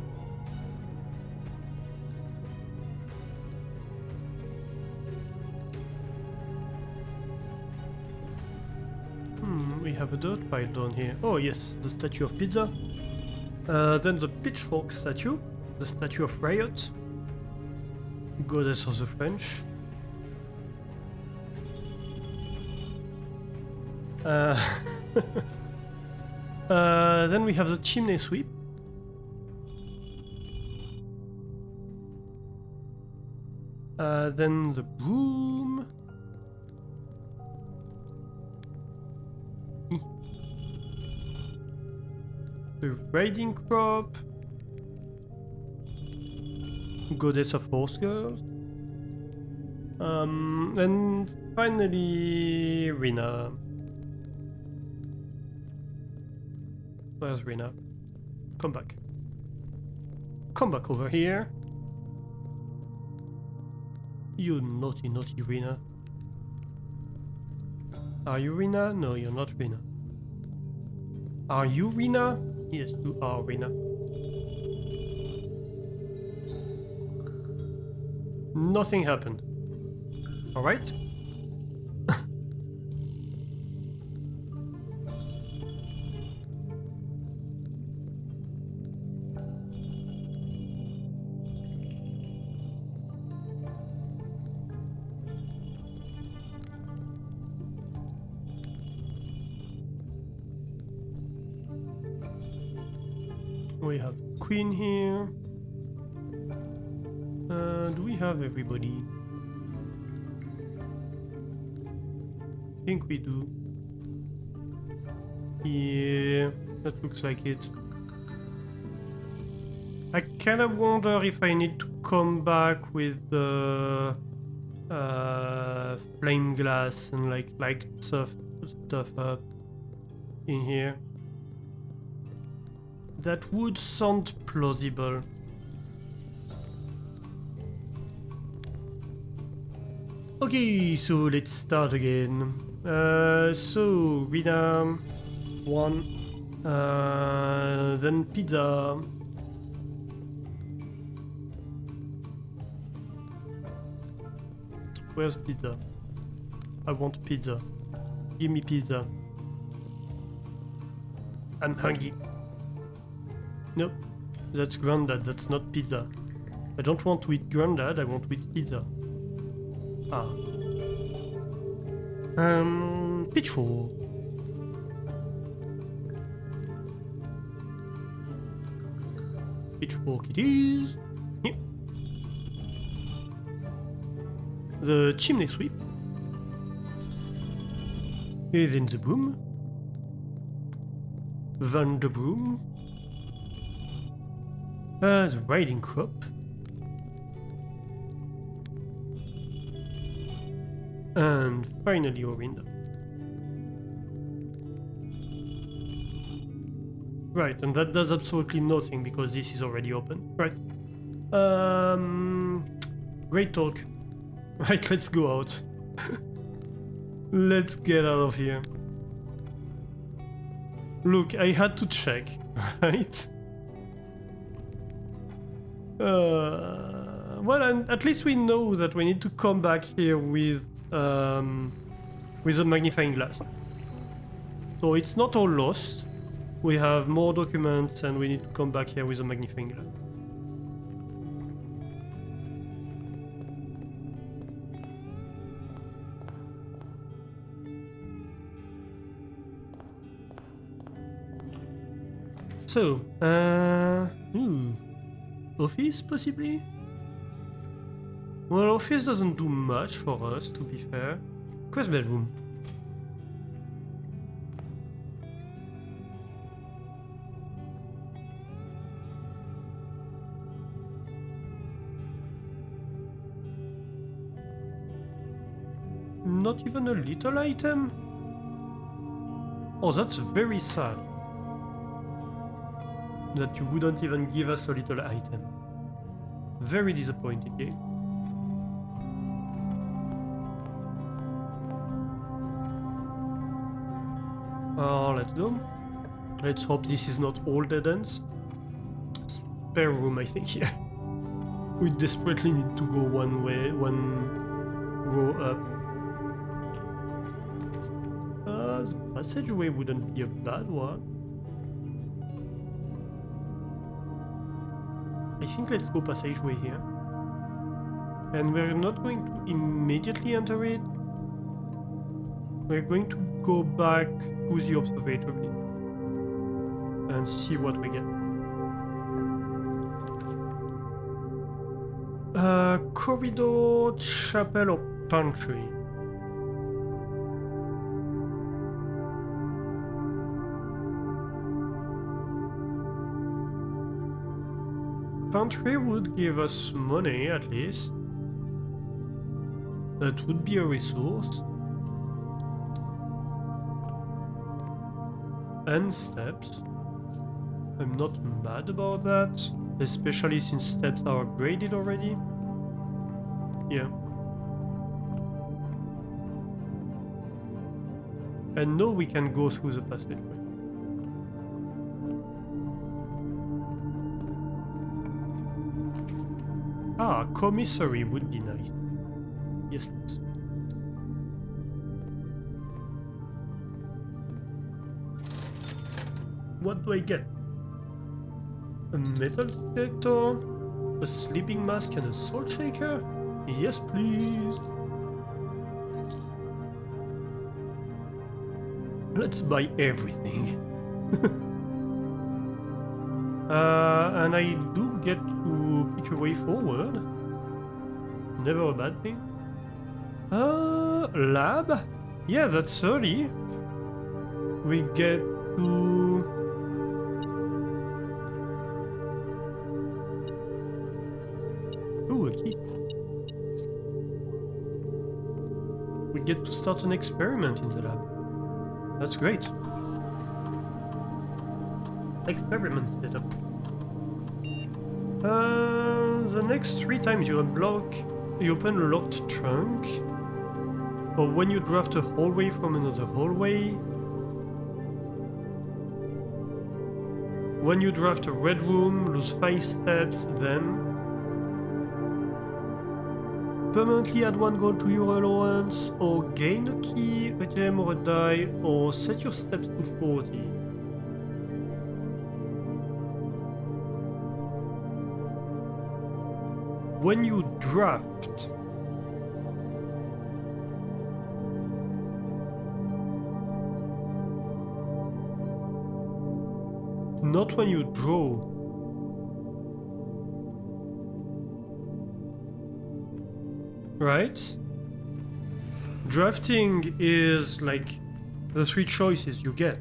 [SPEAKER 1] We have a dirt pile down here. Oh yes, the statue of pizza. Then the pitchfork statue. The statue of riot. Goddess of the French. Then we have the chimney sweep. Then the broom. The riding crop. Goddess of horse girls. And finally Rina. Where's Rina? Come back. Come back over here. You naughty, naughty Rina. Are you Rina? No, you're not Rina. Are you Rina? Yes, you are Rina. Nothing happened. Alright? We have Queen here. Do we have everybody? I think we do. Yeah, that looks like it. I kind of wonder if I need to come back with the flame glass and like stuff up in here. That would sound plausible. Okay, so let's start again. So Rina, one, then pizza. Where's pizza? I want pizza. Give me pizza. I'm hungry. Nope, that's Grandad, that's not pizza. I don't want to eat Grandad, I want to eat pizza. Ah. Pitchfork. Pitchfork it is. Yep. The chimney sweep. And then the broom. Van de broom. The riding crop. And finally Orinda. Right, and that does absolutely nothing because this is already open. Right. Great talk. Right, let's go out. Let's get out of here. Look, I had to check, right? Well, and at least we know that we need to come back here with a magnifying glass. So it's not all lost. We have more documents and we need to come back here with a magnifying glass. So, office possibly? Well, office doesn't do much for us, to be fair. Quest bedroom. Not even a little item? Oh, that's very sad. That you wouldn't even give us a little item. Very disappointed game. Let's go. Let's hope this is not all dead ends. Spare room, I think, yeah. We desperately need to go one row up. The passageway wouldn't be a bad one. I think let's go passageway here. And we're not going to immediately enter it. We're going to go back to the observatory and see what we get. Corridor, chapel, or pantry? Pantry would give us money, at least. That would be a resource. And steps. I'm not mad about that, especially since steps are upgraded already. Yeah. And now we can go through the passageway. Ah, commissary would be nice. Yes, please. What do I get? A metal detector? A sleeping mask and a salt shaker? Yes, please. Let's buy everything. And I do get to pick a way forward. Never a bad thing. Lab? Yeah, that's early. We get to... Ooh, a key. We get to start an experiment in the lab. That's great. Experiment setup. The next 3 times you open a locked trunk, or when you draft a hallway from another hallway, when you draft a red room, lose 5 steps, then permanently add 1 gold to your allowance, or gain a key, a gem, or a die, or set your steps to 40. When you draft, not when you draw. Right? Drafting is like the 3 choices you get.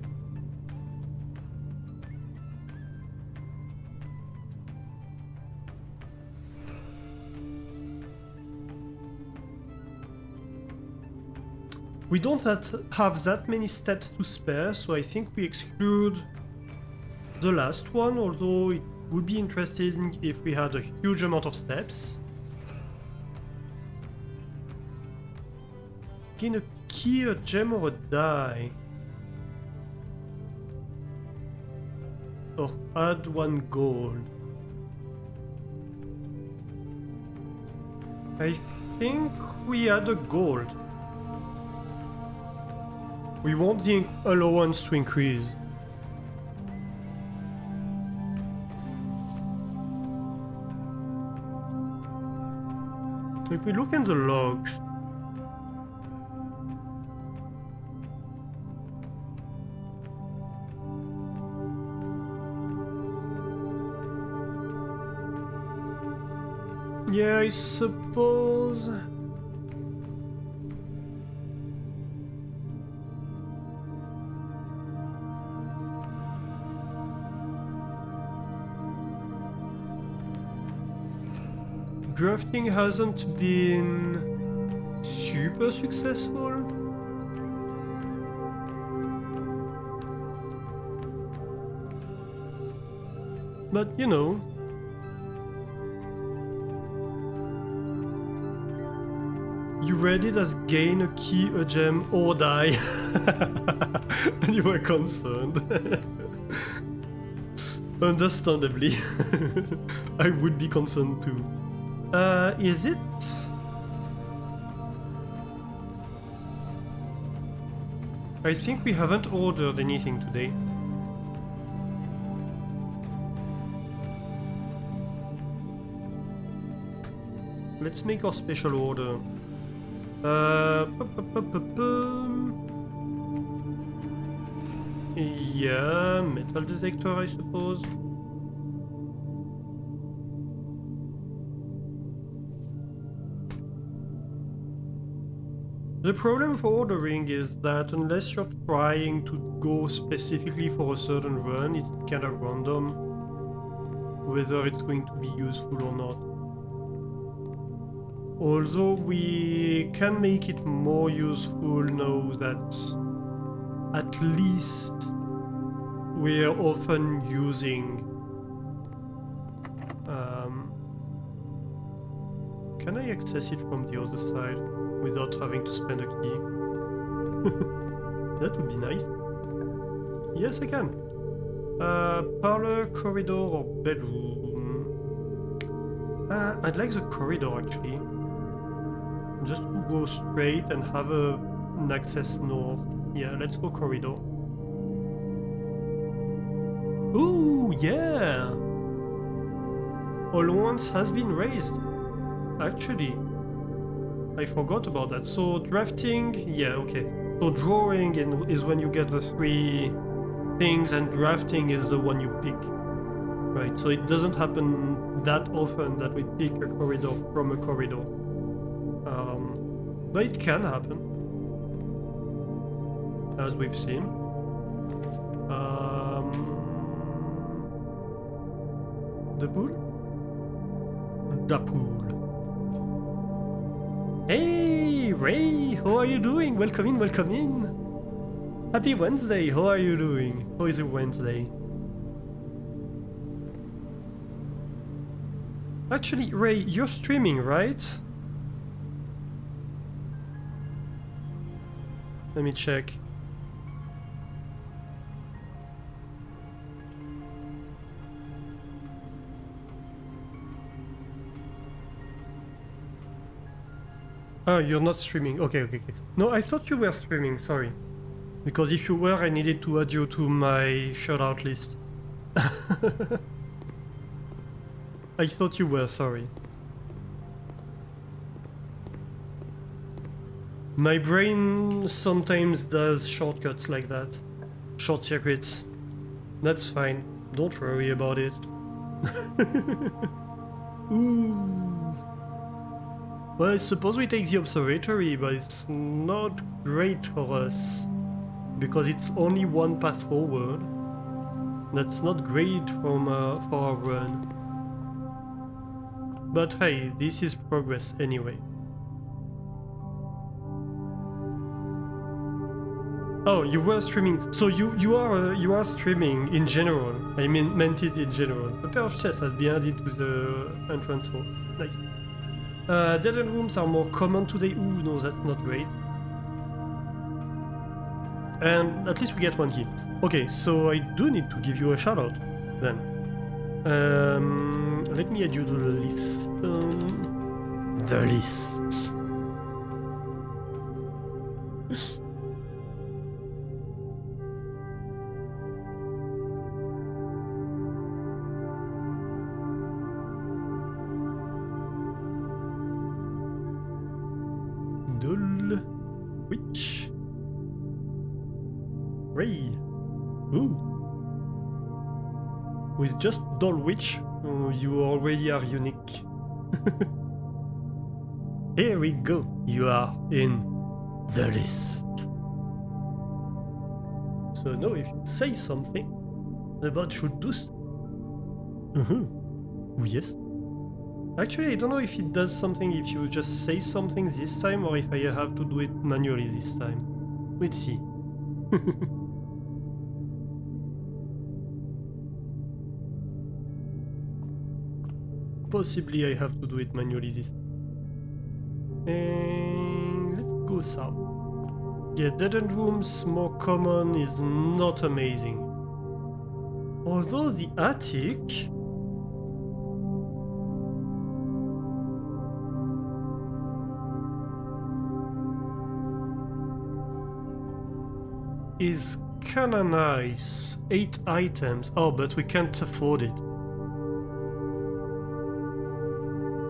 [SPEAKER 1] We don't have that many steps to spare, so I think we exclude the last one, although it would be interesting if we had a huge amount of steps. Gain a key, a gem, or a die. Or add 1 gold. I think we add a gold. We want the allowance to increase. If we look in the logs, yeah, I suppose. Drafting hasn't been super successful. But you know, you read it as gain a key, a gem, or die, and you were concerned. Understandably, I would be concerned too. Is it? I think we haven't ordered anything today. Let's make our special order. Yeah, metal detector, I suppose. The problem for ordering is that unless you're trying to go specifically for a certain run, it's kind of random whether it's going to be useful or not. Although we can make it more useful now that at least we're often using... Can I access it from the other side without having to spend a key? That would be nice. Yes, I can. Parlor, corridor, or bedroom? I'd like the corridor actually. Just to go straight and have an access north. Yeah, let's go corridor. Ooh, yeah! Allowance has been raised. Actually, I forgot about that. So drafting, yeah, okay. So drawing is when you get the 3 things, and drafting is the one you pick. Right, so it doesn't happen that often that we pick a corridor from a corridor. But it can happen, as we've seen. The pool? The pool. Hey, Ray, how are you doing? Welcome in, welcome in. Happy Wednesday, how are you doing? How is it Wednesday? Actually, Ray, you're streaming, right? Let me check. Oh, you're not streaming. Okay. No, I thought you were streaming, sorry. Because if you were, I needed to add you to my shout-out list. I thought you were, sorry. My brain sometimes does shortcuts like that. Short circuits. That's fine. Don't worry about it. Ooh. Well, I suppose we take the observatory, but it's not great for us. Because it's only one path forward. That's not great for our run. But hey, this is progress anyway. Oh, you were streaming. So you are streaming in general. I meant it in general. A pair of chests has been added to the entrance hall. Nice. Dead end rooms are more common today. Ooh, no, that's not great. And at least we get one key. Okay, so I do need to give you a shout out then. Let me add you to the list. The list. Dull Witch. Ray. Ooh. With just Dull Witch, you already are unique. Here we go. You are in the list. So now if you say something, the bot should do Oh yes. Actually, I don't know if it does something if you just say something this time or if I have to do it manually this time. Let's see. Possibly I have to do it manually this time. And let's go south. Yeah, dead end rooms more common is not amazing. Although the attic is kinda nice. 8 items. Oh, but we can't afford it.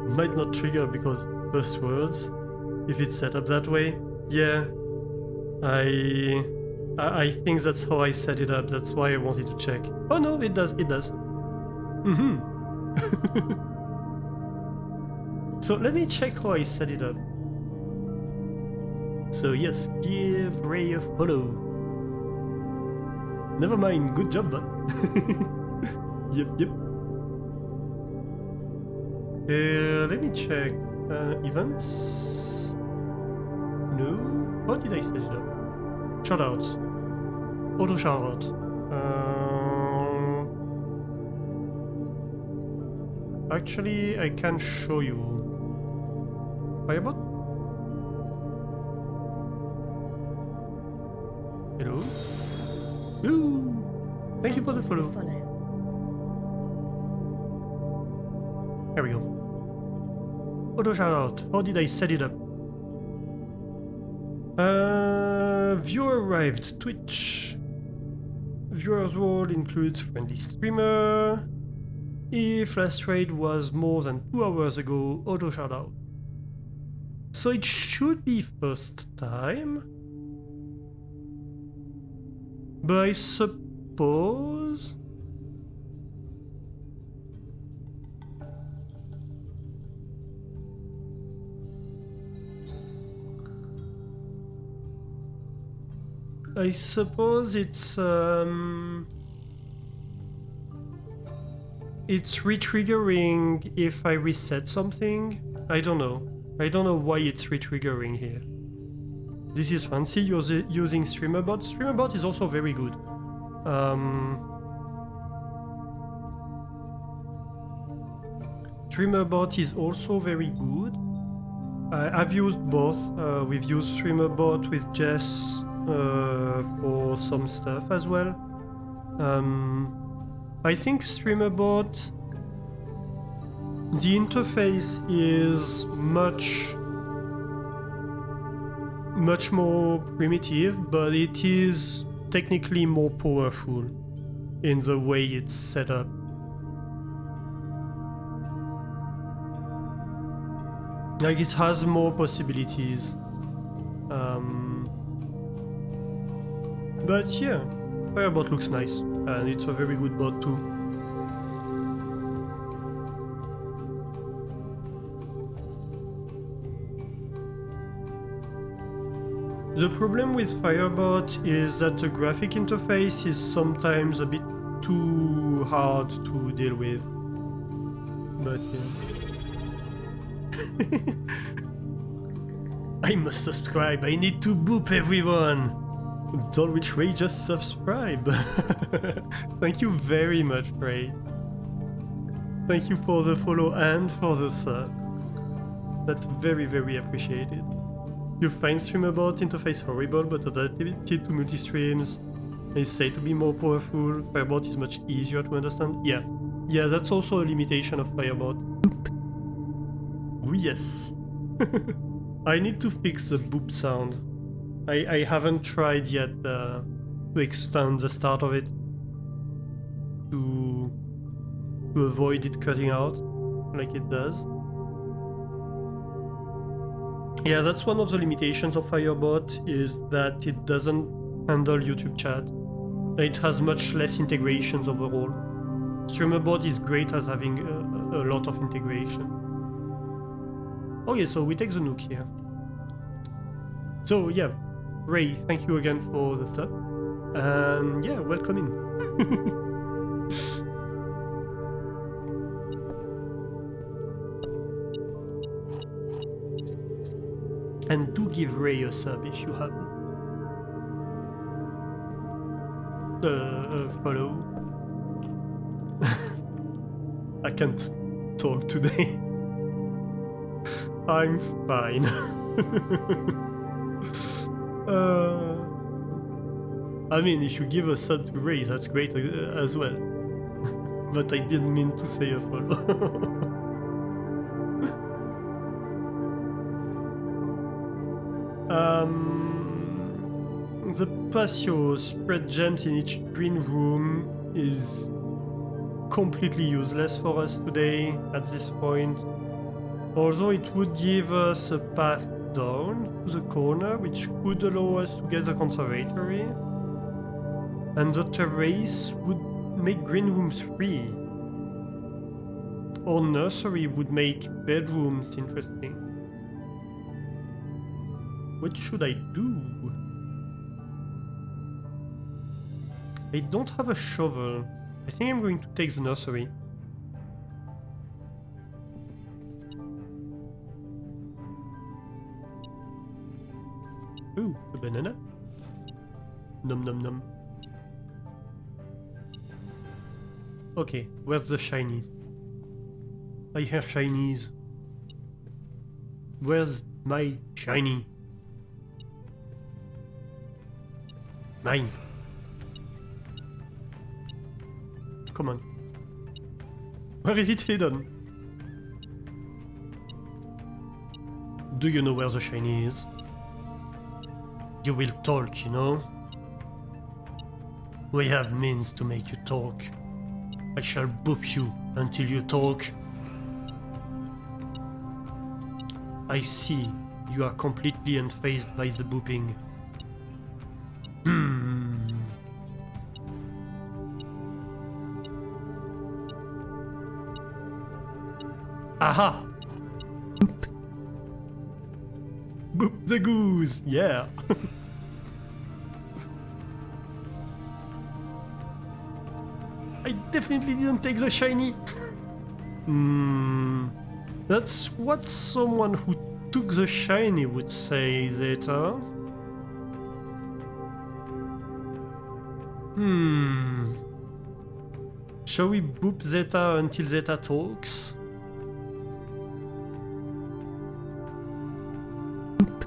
[SPEAKER 1] Might not trigger because first words, if it's set up that way. Yeah, I think that's how I set it up. That's why I wanted to check. Oh no, it does. So let me check how I set it up. So yes, give Ray a follow. Never mind, good job, bud. Yep. Let me check. Events? No? How did I set it up? Shoutouts. Auto shoutout. Actually, I can show you. Firebot? Hello? Ooh. Thank you for the follow. There we go. Auto shoutout. How did I set it up? Viewer arrived. Twitch. Viewers role includes friendly streamer. If last raid was more than 2 hours ago, auto shoutout. So it should be first time. But I suppose... it's re-triggering if I reset something. I don't know. I don't know why it's re-triggering here. This is fancy using StreamerBot. StreamerBot is also very good. StreamerBot is also very good. I've used both. We've used StreamerBot with Jess for some stuff as well. I think StreamerBot, the interface is much more primitive, but it is technically more powerful in the way it's set up. Like, it has more possibilities. But yeah, Firebot looks nice, and it's a very good bot too. The problem with Firebot is that the graphic interface is sometimes a bit too hard to deal with. But yeah. I must subscribe, I need to boop everyone! Don't reach Ray, just subscribe! Thank you very much, Ray. Thank you for the follow and for the sub. That's very, very appreciated. You find StreamerBot interface horrible, but adapted to multi-streams. They say to be more powerful. Firebot is much easier to understand. Yeah, that's also a limitation of Firebot. Boop. Oh yes. I need to fix the boop sound. I haven't tried yet to extend the start of it to avoid it cutting out like it does. Yeah, that's one of the limitations of Firebot, is that it doesn't handle YouTube chat. It has much less integrations overall. StreamerBot is great at having a lot of integration. Okay, so we take the nuke here. So yeah, Ray, thank you again for the sub. And yeah, welcome in. And do give Ray a sub if you haven't. Follow. I can't talk today. I'm fine. I mean, if you give a sub to Ray, that's great as well. But I didn't mean to say a follow. The patio spread gems in each green room is completely useless for us today at this point. Although it would give us a path down to the corner, which could allow us to get a conservatory. And the terrace would make green rooms free. Or nursery would make bedrooms interesting. What should I do? I don't have a shovel. I think I'm going to take the nursery. Ooh, a banana. Nom nom nom. Okay, where's the shiny? I hear shinies. Where's my shiny? Mine. Come on. Where is it hidden? Do you know where the shiny is? You will talk, you know? We have means to make you talk. I shall boop you until you talk. I see. You are completely unfazed by the booping. Aha! Boop. Boop the goose, yeah! I definitely didn't take the shiny. That's what someone who took the shiny would say, Zeta. Shall we boop Zeta until Zeta talks? Boop.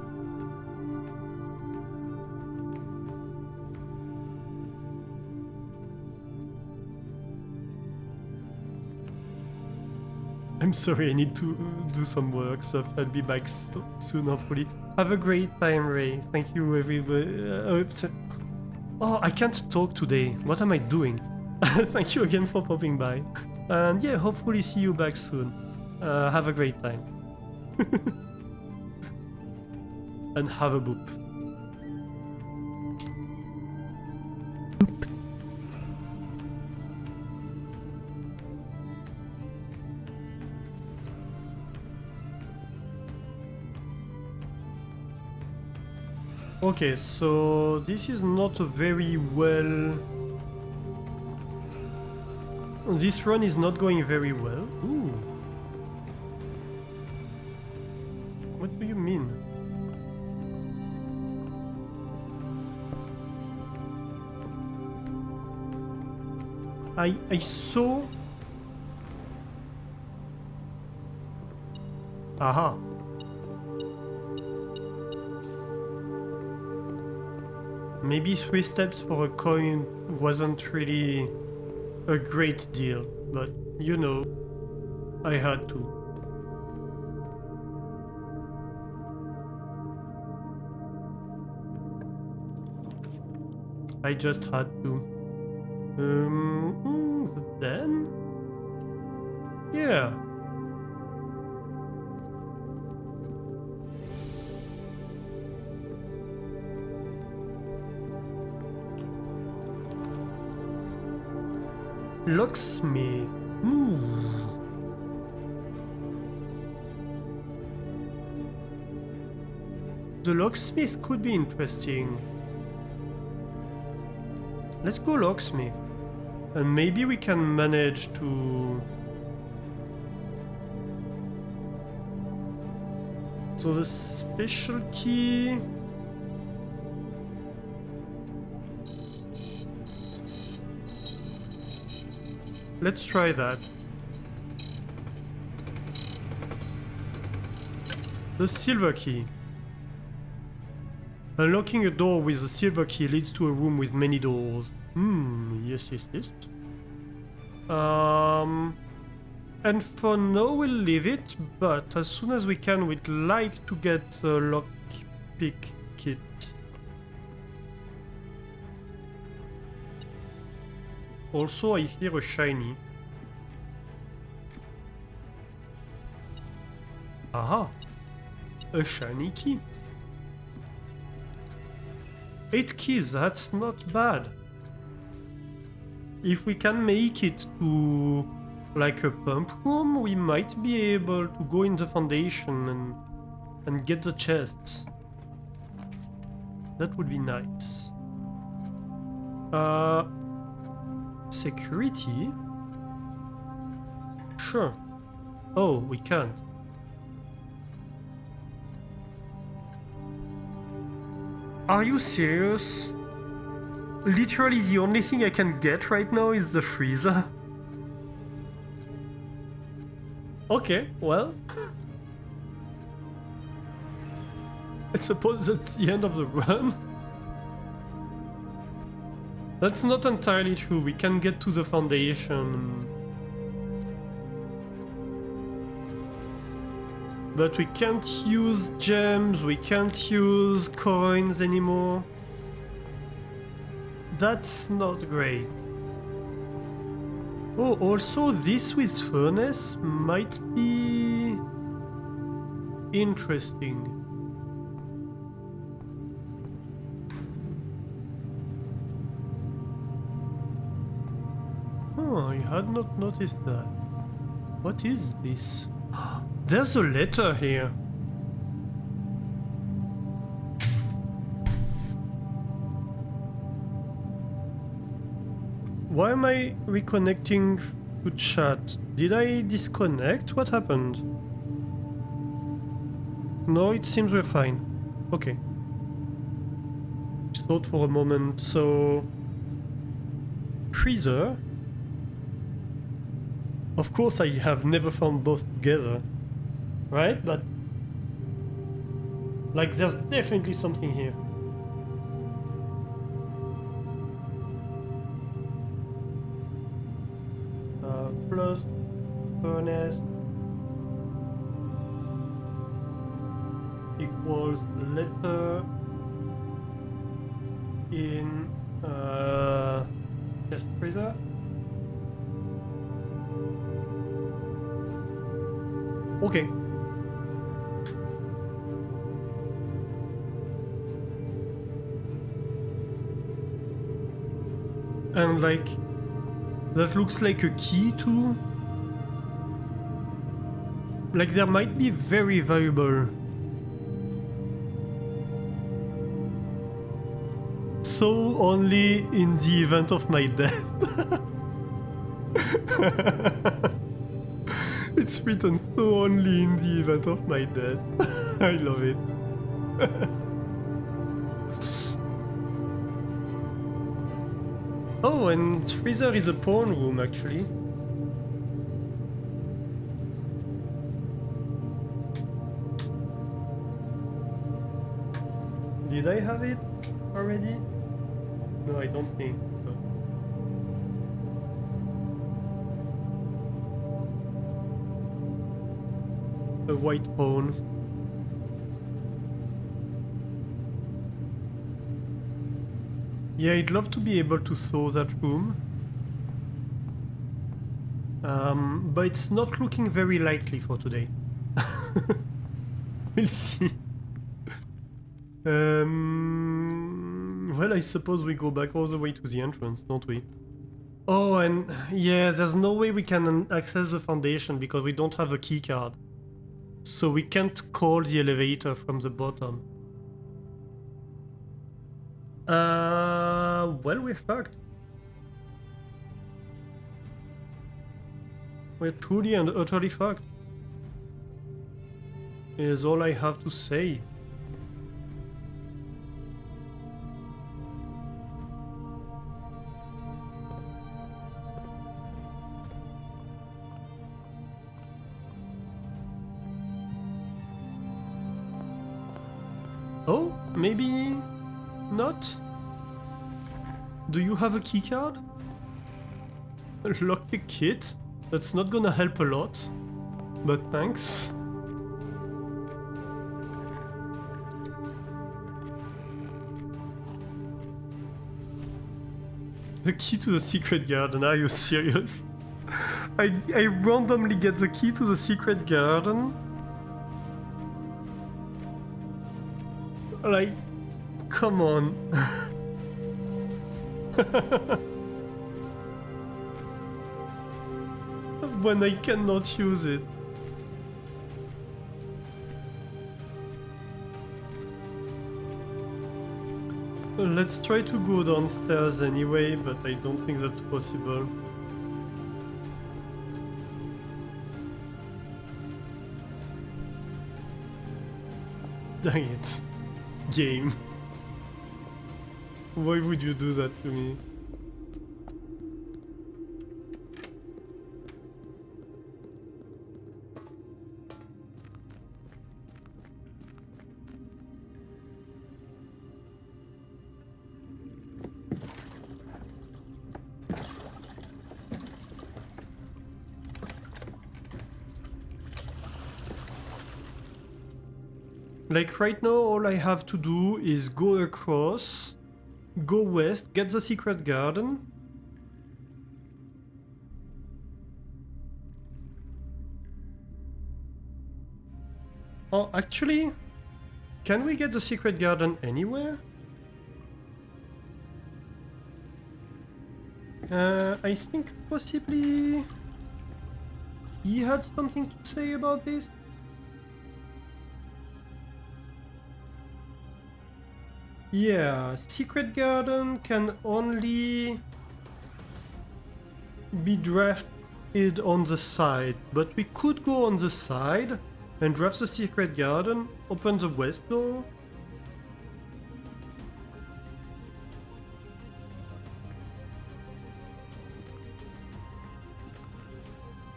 [SPEAKER 1] I'm sorry, I need to do some work stuff. I'll be back soon, hopefully. Have a great time, Ray. Thank you, everybody. Oh, I can't talk today. What am I doing? Thank you again for popping by. And yeah, hopefully see you back soon. Have a great time. And have a boop. Boop. Okay, so this is not a very well... This run is not going very well. Ooh. What do you mean? I saw... Aha. Maybe 3 steps for a coin wasn't really a great deal, but you know, I had to. I just had to. Then? Yeah. Locksmith. The locksmith could be interesting. Let's go locksmith. And maybe we can manage to... So the special key... Let's try that. The silver key. Unlocking a door with the silver key leads to a room with many doors. Yes. And for now we'll leave it, but as soon as we can we'd like to get the lockpick kit. Also, I hear a shiny. Aha! A shiny key. 8 keys, that's not bad. If we can make it to like a pump room, we might be able to go in the foundation and get the chests. That would be nice. Security? Sure. Oh, we can't. Are you serious? Literally the only thing I can get right now is the freezer. Okay, well. I suppose that's the end of the run. That's not entirely true. We can get to the foundation. But we can't use gems, we can't use coins anymore. That's not great. Oh, also this with furnace might be interesting. Oh, I had not noticed that. What is this? There's a letter here. Why am I reconnecting to chat? Did I disconnect? What happened? No, it seems we're fine. Okay. Thought for a moment, so... Freezer? Of course I have never found both together. Right? But... like, there's definitely something here. Plus furnace equals letter in chest freezer. Okay. And like, that looks like a key too. Like there might be very valuable. So only in the event of my death. It's written so only in the event of my death. I love it. Oh, and freezer is a pawn room actually. Did I have it already? No, I don't think so. A white pawn. Yeah, I'd love to be able to saw that room. But it's not looking very likely for today. We'll see. Well, I suppose we go back all the way to the entrance, don't we? Oh, and yeah, there's no way we can access the foundation because we don't have a key card. So we can't call the elevator from the bottom. Well, we're fucked. We're truly and utterly fucked. Is all I have to say. Oh, maybe not? Do you have a keycard? Lockpick kit? That's not gonna help a lot, but thanks. The key to the secret garden, are you serious? I randomly get the key to the secret garden? Like, come on. When I cannot use it. Let's try to go downstairs anyway, but I don't think that's possible. Dang it. Game. Why would you do that to me? Like right now, all I have to do is go across, go west, get the secret garden. Oh, actually, can we get the secret garden anywhere? I think possibly he had something to say about this. Yeah, secret garden can only be drafted on the side, but we could go on the side and draft the secret garden, open the west door.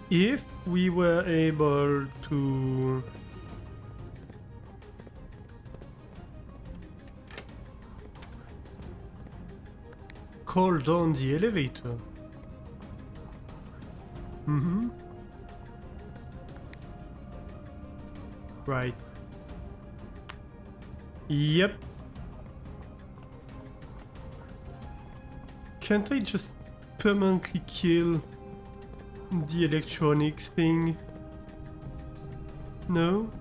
[SPEAKER 1] If we were able to call down the elevator. Mm-hmm. Right. Yep. Can't I just permanently kill the electronic thing? No?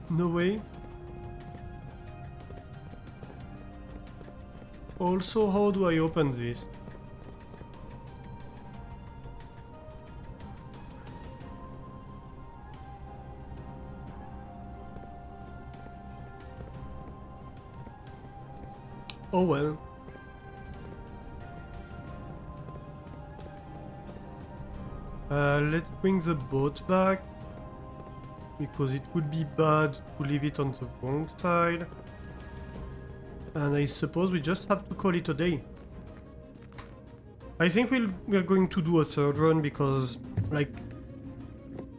[SPEAKER 1] No way? Also, how do I open this? Oh well. Let's bring the boat back, because it would be bad to leave it on the wrong side. And I suppose we just have to call it a day. I think we're going to do a third run because, like,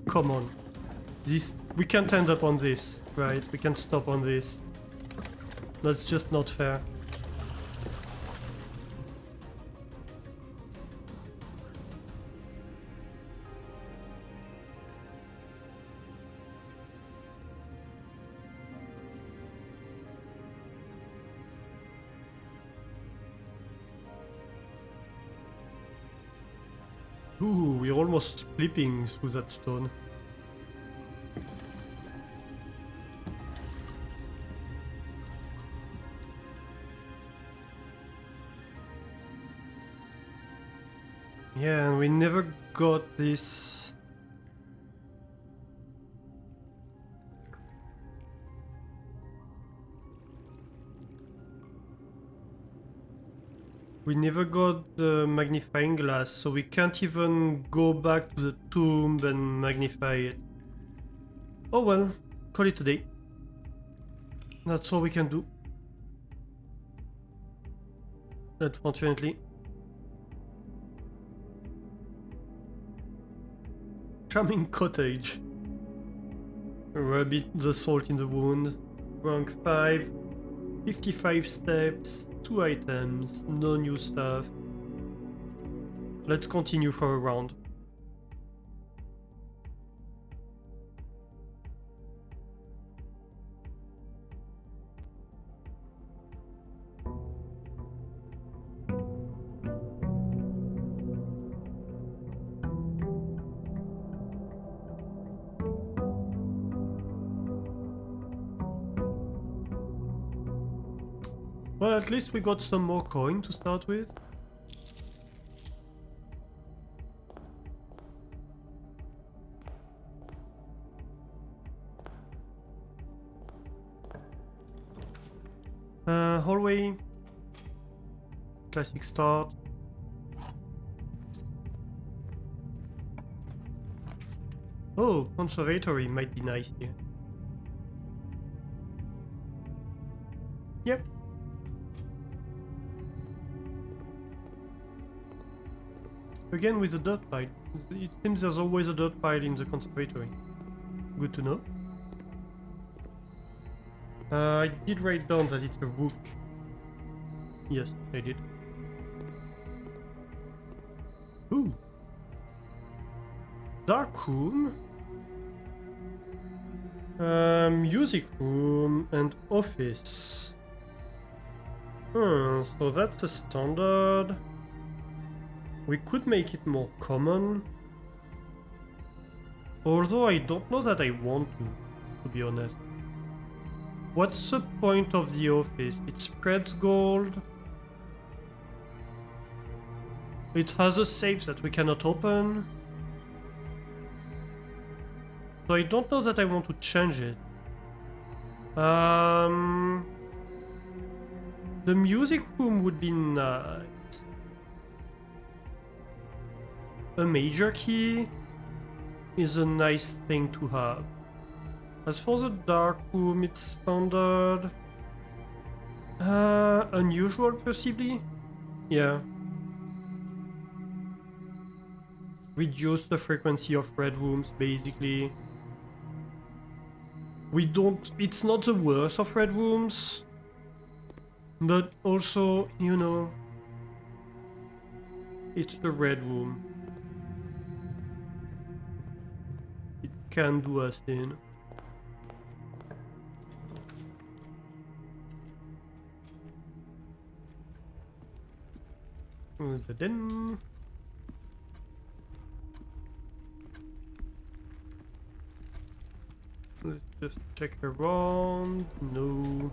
[SPEAKER 1] come on. We can't end up on this, right? We can't stop on this. That's just not fair. Ooh, we're almost flipping through that stone. Yeah, and we never got this. We never got the magnifying glass, so we can't even go back to the tomb and magnify it. Oh well, call it a day. That's all we can do. Unfortunately. Charming cottage. Rub the salt in the wound. Rank 5. 55 steps. 2 items. No new stuff. Let's continue for a round. Well, at least we got some more coin to start with. Hallway. Classic start. Oh, conservatory might be nice here. Yep. Again with the dirt pile. It seems there's always a dirt pile in the conservatory. Good to know. I did write down that it's a rook. Yes, I did. Ooh. Dark room. Music room and office. So that's a standard. We could make it more common. Although I don't know that I want to be honest. What's the point of the office? It spreads gold. It has a safe that we cannot open. So I don't know that I want to change it. The music room would be nice. A major key is a nice thing to have. As for the dark room, it's standard. Unusual possibly? Yeah. Reduce the frequency of red rooms, basically. It's not the worst of red rooms. But also, you know, it's the red room. It can do us in. But then... Let's just check around. No.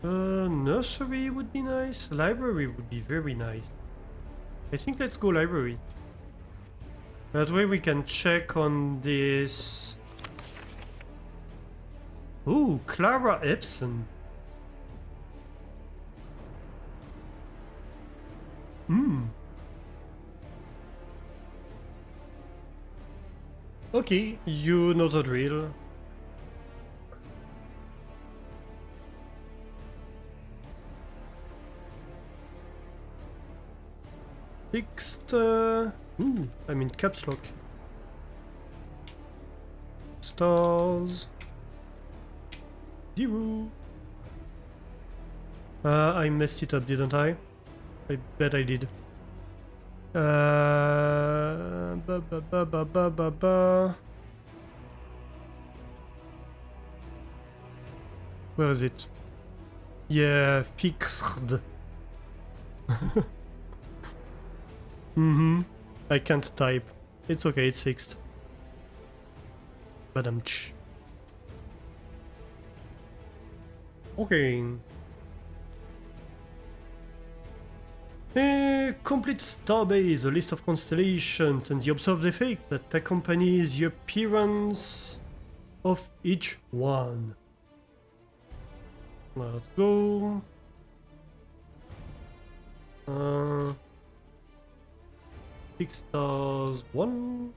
[SPEAKER 1] Nursery would be nice. Library would be very nice. I think let's go library. That way we can check on this. Ooh, Clara Epson. Okay, you know the drill. Fixed. Ooh, I'm in caps lock. Stars. 0. I messed it up, didn't I? I bet I did. Where is it? Yeah, fixed. I can't type. It's okay, it's fixed. Badamch. Okay. Complete starbase, a list of constellations and the observed effect that accompanies the appearance of each one. Let's go. Six stars, 1.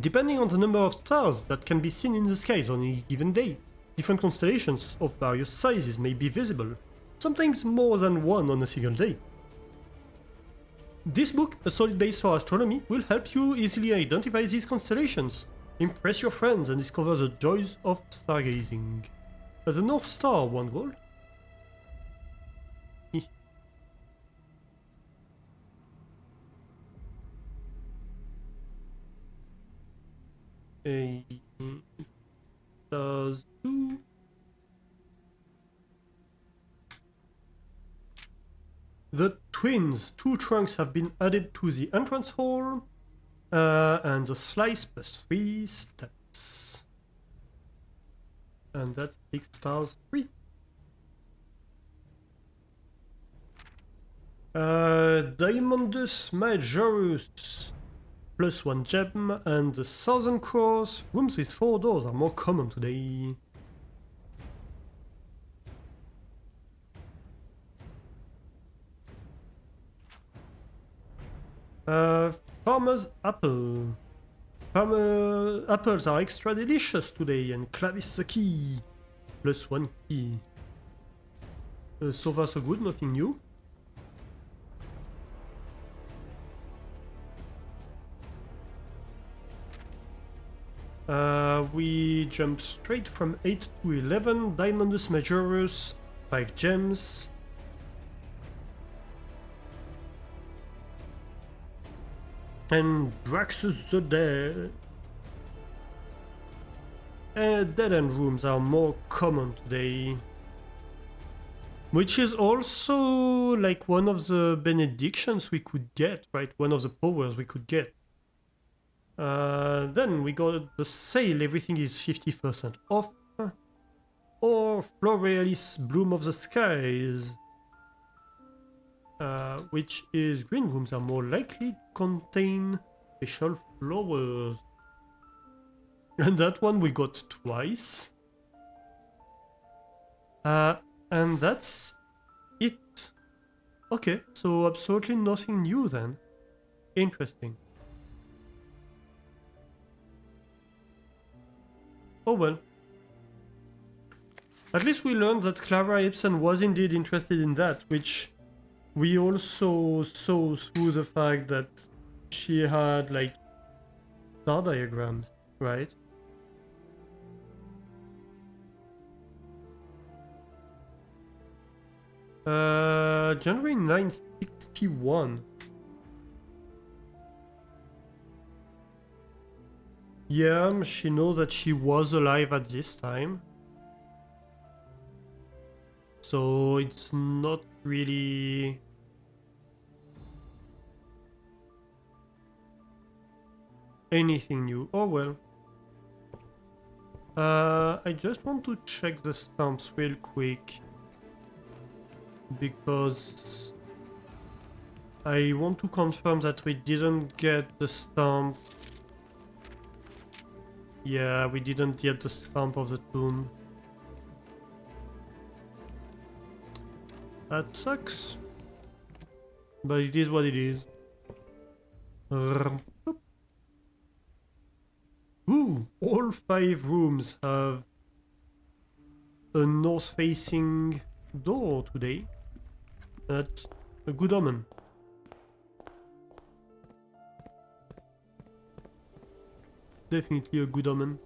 [SPEAKER 1] Depending on the number of stars that can be seen in the skies on a given day, different constellations of various sizes may be visible, sometimes more than one on a single day. This book, A Solid Base for Astronomy, will help you easily identify these constellations, impress your friends and discover the joys of stargazing. The North Star, 1 gold. Does 2. The twins, 2 trunks have been added to the entrance hall, and the slice plus 3 steps. And that's 6 stars 3. Diamondus Majorus, plus 1 gem, and the Southern Cross. Rooms with 4 doors are more common today. Farmer's Apple. Apples are extra delicious today, and Clavis the key. Plus 1 key. So far so good, nothing new. We jump straight from 8 to 11. Diamondus Majorus, 5 gems. And Draxus the Dead. Dead-end rooms are more common today. Which is also like one of the benedictions we could get, right? One of the powers we could get. Then we got the sale, everything is 50% off. Or Florealis Bloom of the Skies. Which is green rooms are more likely to contain special flowers. And that one we got twice. And that's it. Okay, so absolutely nothing new then. Interesting. Oh well. At least we learned that Clara Ibsen was indeed interested in that, which we also saw through the fact that she had like star diagrams, right? January 961. Yeah, she knows that she was alive at this time. So it's not really... anything new. Oh well. I just want to check the stamps real quick. Because I want to confirm that we didn't get the stamp. Yeah, we didn't get the stamp of the tomb. That sucks. But it is what it is. Ooh, all 5 rooms have a north-facing door today. That's a good omen. Definitely a good omen.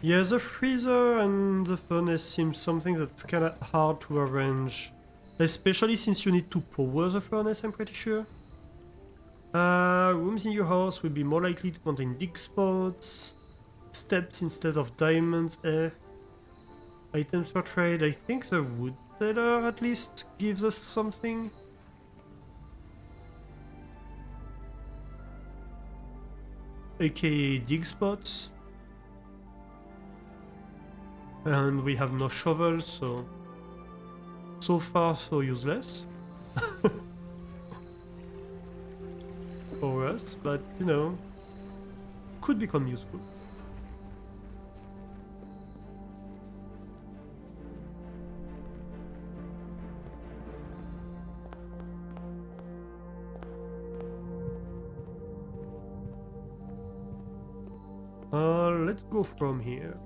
[SPEAKER 1] Yeah, the freezer and the furnace seems something that's kinda hard to arrange. Especially since you need to power the furnace, I'm pretty sure. Rooms in your house will be more likely to contain dig spots. Steps instead of diamonds, Items for trade. I think the wood seller at least gives us something. AKA dig spots. And we have no shovels, so far so useless. For us, but you know, could become useful. Let's go from here.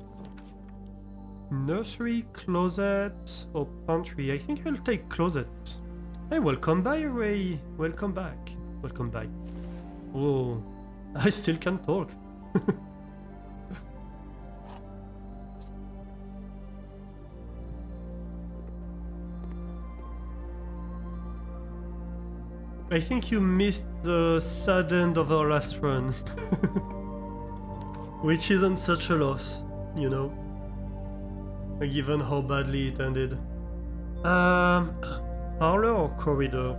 [SPEAKER 1] Nursery, closet, or pantry? I think I'll take closet. Hey, welcome by, Ray. Welcome back. Welcome back. Oh, I still can't talk. I think you missed the sad end of our last run. Which isn't such a loss, you know, given how badly it ended. Parlor or corridor?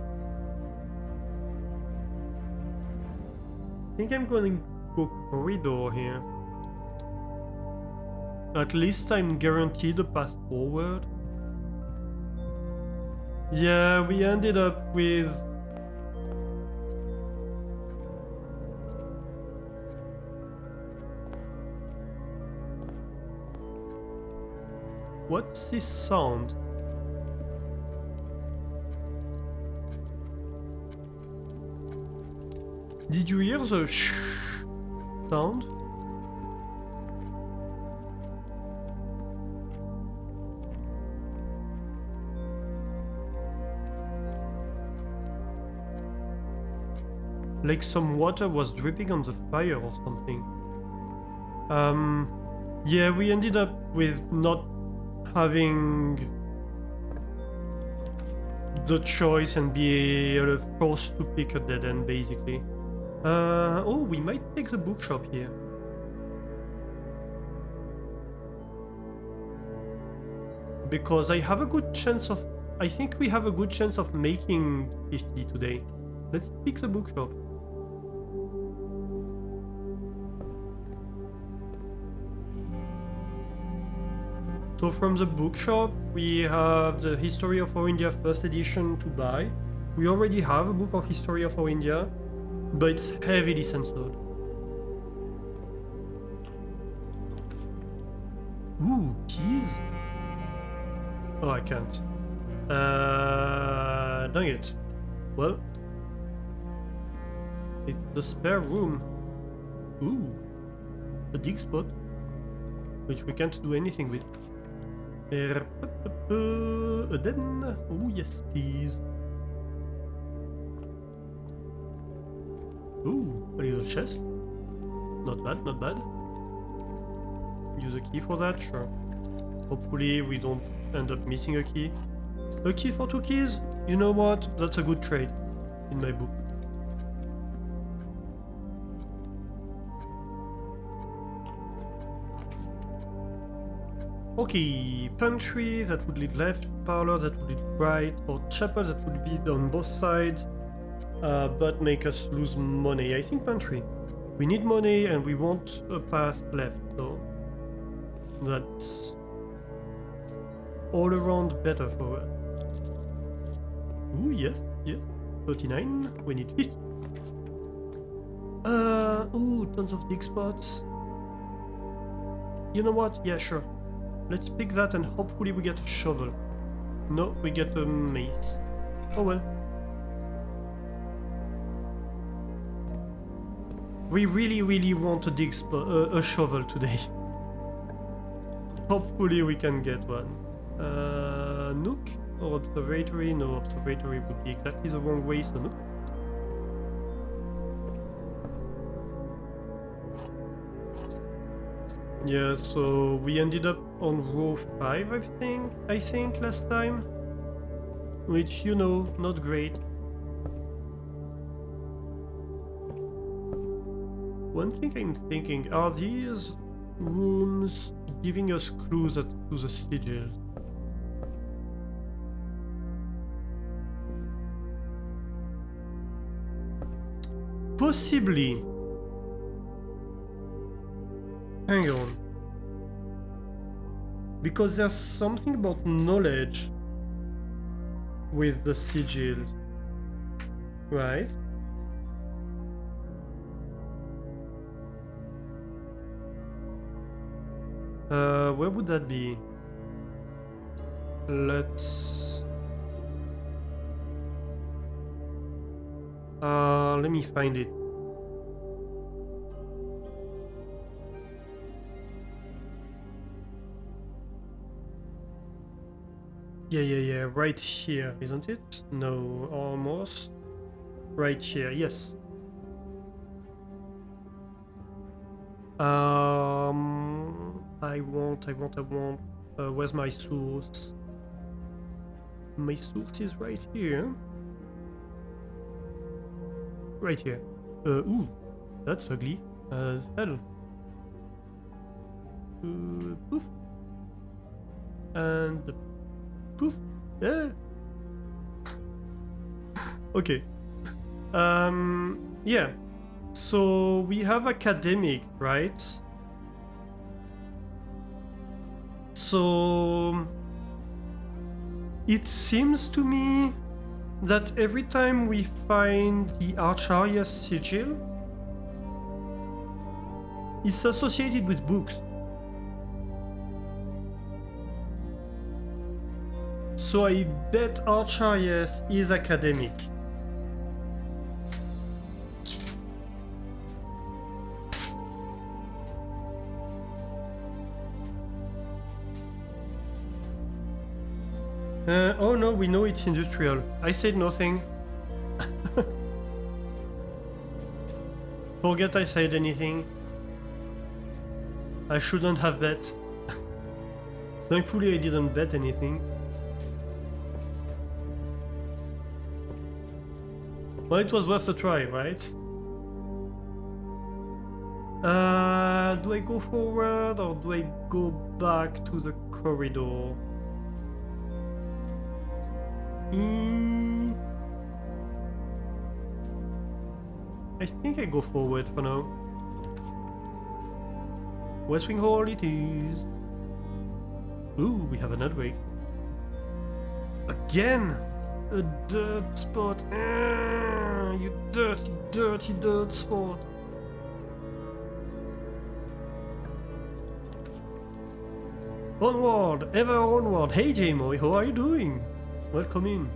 [SPEAKER 1] I think I'm going to go corridor here. At least I'm guaranteed a path forward. Yeah, we ended up with... What's this sound? Did you hear the shh sound? Like some water was dripping on the fire or something. Yeah, we ended up with not having the choice and be forced to pick a dead end, basically. Oh, we might take the bookshop here. Because I have a good chance of... I think we have a good chance of making 50 today. Let's pick the bookshop. So from the bookshop, we have the History of Our India first edition to buy. We already have a book of History of Our India, but it's heavily censored. Ooh, keys? Oh, I can't. Dang it. Well, it's the spare room. Ooh, a dig spot, which we can't do anything with. A den. Oh, yes, please. Ooh, a little chest. Not bad, not bad. Use a key for that, sure. Hopefully we don't end up missing a key. A key for 2 keys? You know what? That's a good trade in my book. Okay, pantry, that would lead left, parlor, that would lead right, or chapel, that would be on both sides, but make us lose money. I think pantry. We need money and we want a path left, so that's all around better for us. Ooh, yes, yes. 39, we need 50. Ooh, tons of dig spots. You know what? Yeah, sure. Let's pick that and hopefully we get a shovel. No, we get a mace. Oh well. We really want a dig spot, a shovel today. Hopefully we can get one. Nook or observatory? No, observatory would be exactly the wrong way, so nook. Yeah, so we ended up on row 5, I think last time. Which, you know, not great. One thing I'm thinking, are these rooms giving us clues to the sigils? Possibly. Hang on. Because there's something about knowledge with the sigils, right? Where would that be? Let's... let me find it. Yeah, right here, isn't it? No, almost. Right here, yes. I want, where's my source? My source is right here. Right here. Ooh, that's ugly as hell. Poof. And poof. Yeah. Okay. Yeah. So we have academic, right? So it seems to me that every time we find the Acharya sigil, it's associated with books. So I bet Acharya is academic. Oh no, we know it's industrial. I said nothing. Forget I said anything. I shouldn't have bet. Thankfully I didn't bet anything. Well, it was worth a try, right? Do I go forward or do I go back to the corridor? I think I go forward for now. West Wing Hall it is. Ooh, we have an earthquake. Again! A dirt spot. You dirty, dirty dirt spot. Onward, ever onward. Hey J-Moy, how are you doing? Welcome in.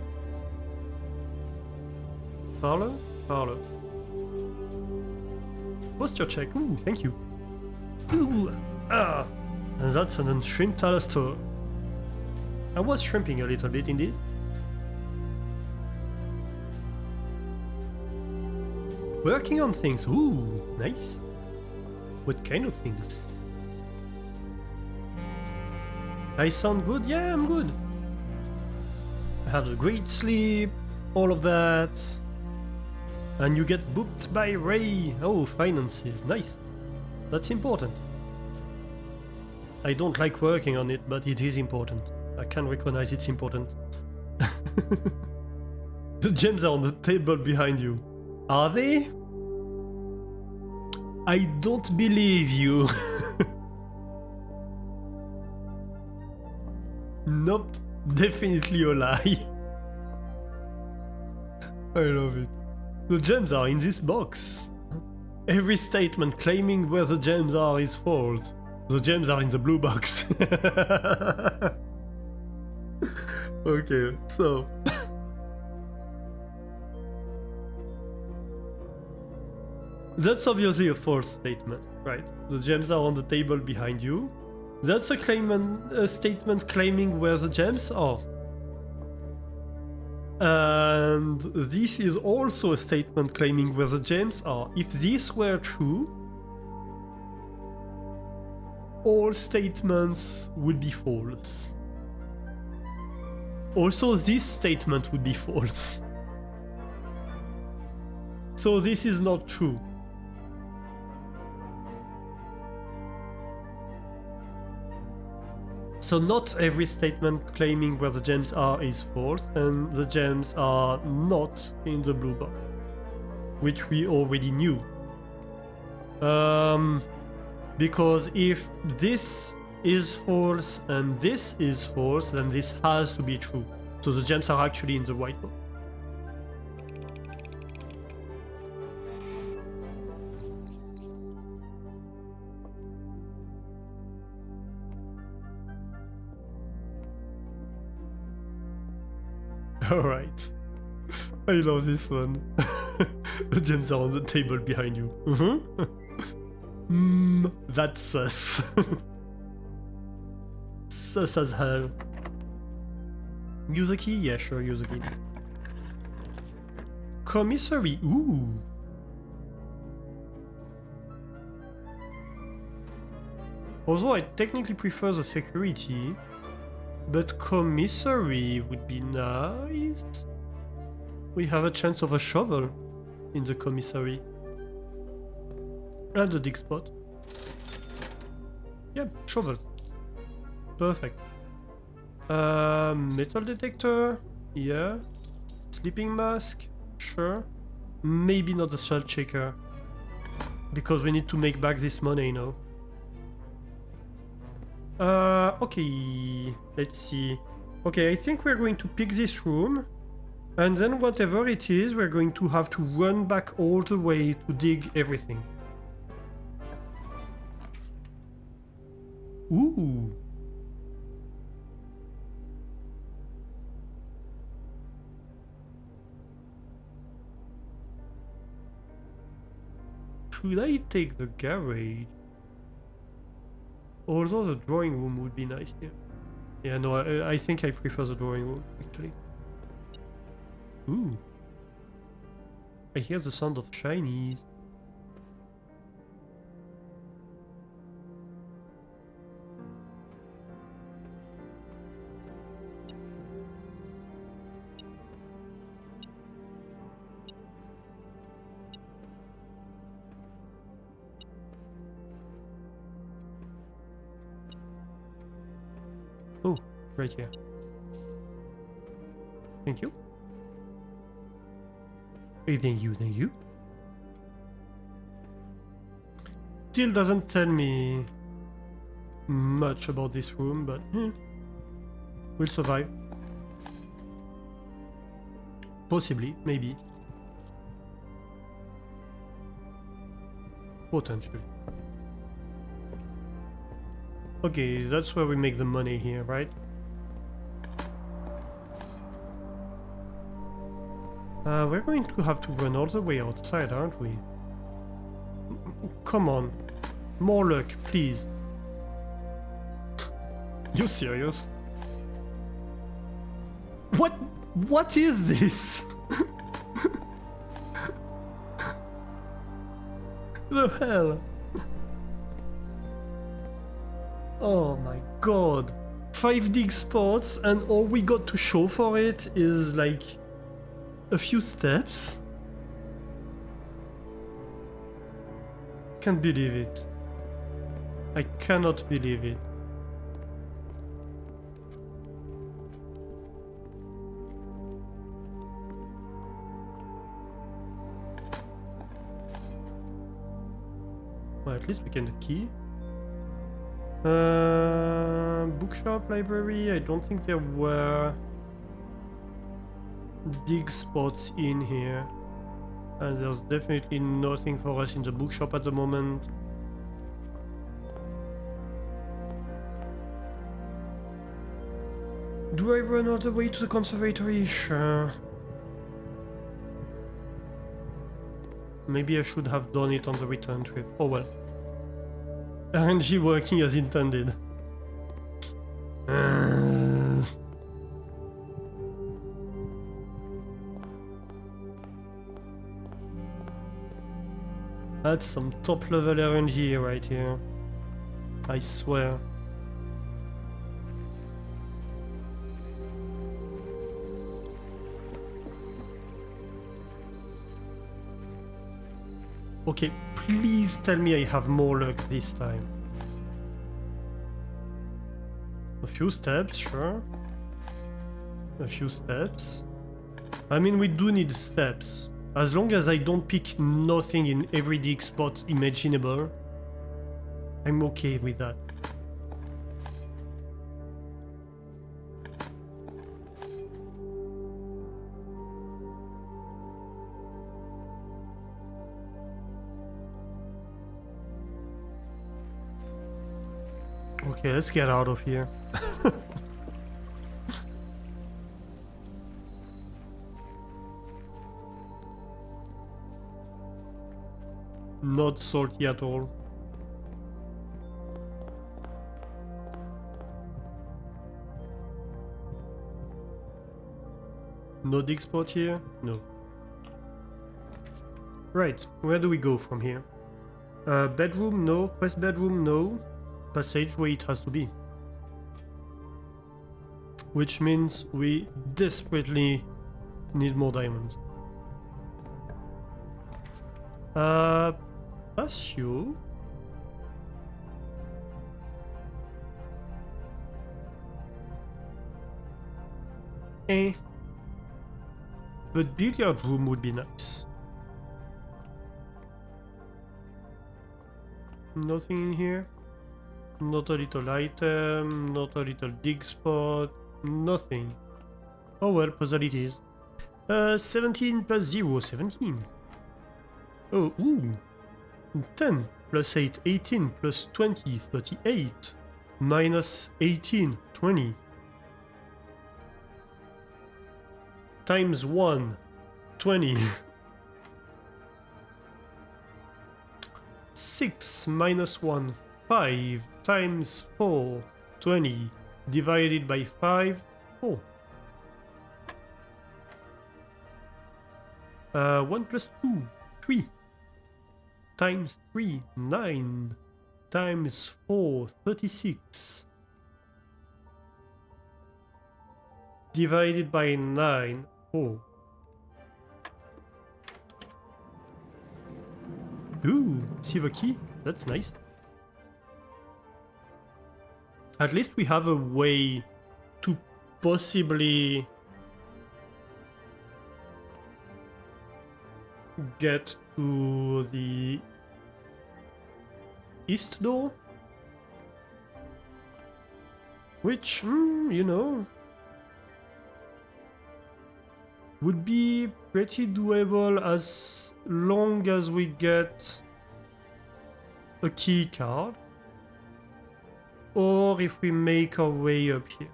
[SPEAKER 1] Parlor? Parlor. Posture check. Ooh, thank you. Ooh, that's an unshrimped Alastor. I was shrimping a little bit indeed. Working on things. Ooh, nice. What kind of things? I sound good? Yeah, I'm good. I had a great sleep, all of that. And you get booked by Ray. Oh, finances. Nice. That's important. I don't like working on it, but it is important. I can recognize it's important. The gems are on the table behind you. Are they? I don't believe you. Nope, definitely a lie. I love it. The gems are in this box. Every statement claiming where the gems are is false. The gems are in the blue box. Okay, so... That's obviously a false statement, right? The gems are on the table behind you. That's a statement claiming where the gems are. And this is also a statement claiming where the gems are. If this were true, all statements would be false. Also, this statement would be false. So this is not true. So not every statement claiming where the gems are is false, and the gems are not in the blue box, which we already knew. Because if this is false and this is false, then this has to be true. So the gems are actually in the white box. Alright. I love this one. The gems are on the table behind you. That's sus. Sus as hell. Use a key? Yeah, sure, use a key. Commissary. Ooh. Although I technically prefer the security, but commissary would be nice. We have a chance of a shovel in the commissary. And a dig spot. Yeah, shovel. Perfect. Metal detector. Yeah. Sleeping mask. Sure. Maybe not the salt shaker. Because we need to make back this money now. Okay. Let's see. Okay, I think we're going to pick this room. And then whatever it is, we're going to have to run back all the way to dig everything. Ooh. Should I take the garage? Although the drawing room would be nice here. Yeah, no, I think I prefer the drawing room, actually. Ooh. I hear the sound of shinies. Right here. Thank you. Hey, thank you, thank you. Still doesn't tell me much about this room, but we'll survive. Possibly, maybe. Potentially. Okay, that's where we make the money here, right? We're going to have to run all the way outside, aren't we? Come on. More luck, please. You serious? What is this? The hell? Oh my god. 5 dig spots and all we got to show for it is like a few steps? Can't believe it. I cannot believe it. Well, at least we can key. Bookshop, library, I don't think there were dig spots in here. And there's definitely nothing for us in the bookshop at the moment. Do I run all the way to the conservatory? Sure. Maybe I should have done it on the return trip. Oh well. RNG working as intended. That's some top level RNG right here. I swear. Okay, please tell me I have more luck this time. A few steps, sure. A few steps. I mean, we do need steps. As long as I don't pick nothing in every dig spot imaginable, I'm okay with that. Okay, let's get out of here. Not salty at all. No dig spot here? No. Right, where do we go from here? Bedroom, no. Quest bedroom, no. Passageway it has to be. Which means we desperately need more diamonds. Patio? The billiard room would be nice. Nothing in here. Not a little item, not a little dig spot, nothing. Oh well, puzzle it is. 17 plus 0, 17. Oh, ooh. 10 plus 8, 18 plus 20, 38. Minus 18, 20. Times 1, 20. 6 minus 1, 5 times 4, 20, divided by 5, 4. 1 plus 2, 3. Times 3, 9. Times 4, 36. Divided by 9, 4. Ooh, silver key. That's nice. At least we have a way to possibly get to the east door, which, you know, would be pretty doable as long as we get a key card, or if we make our way up here.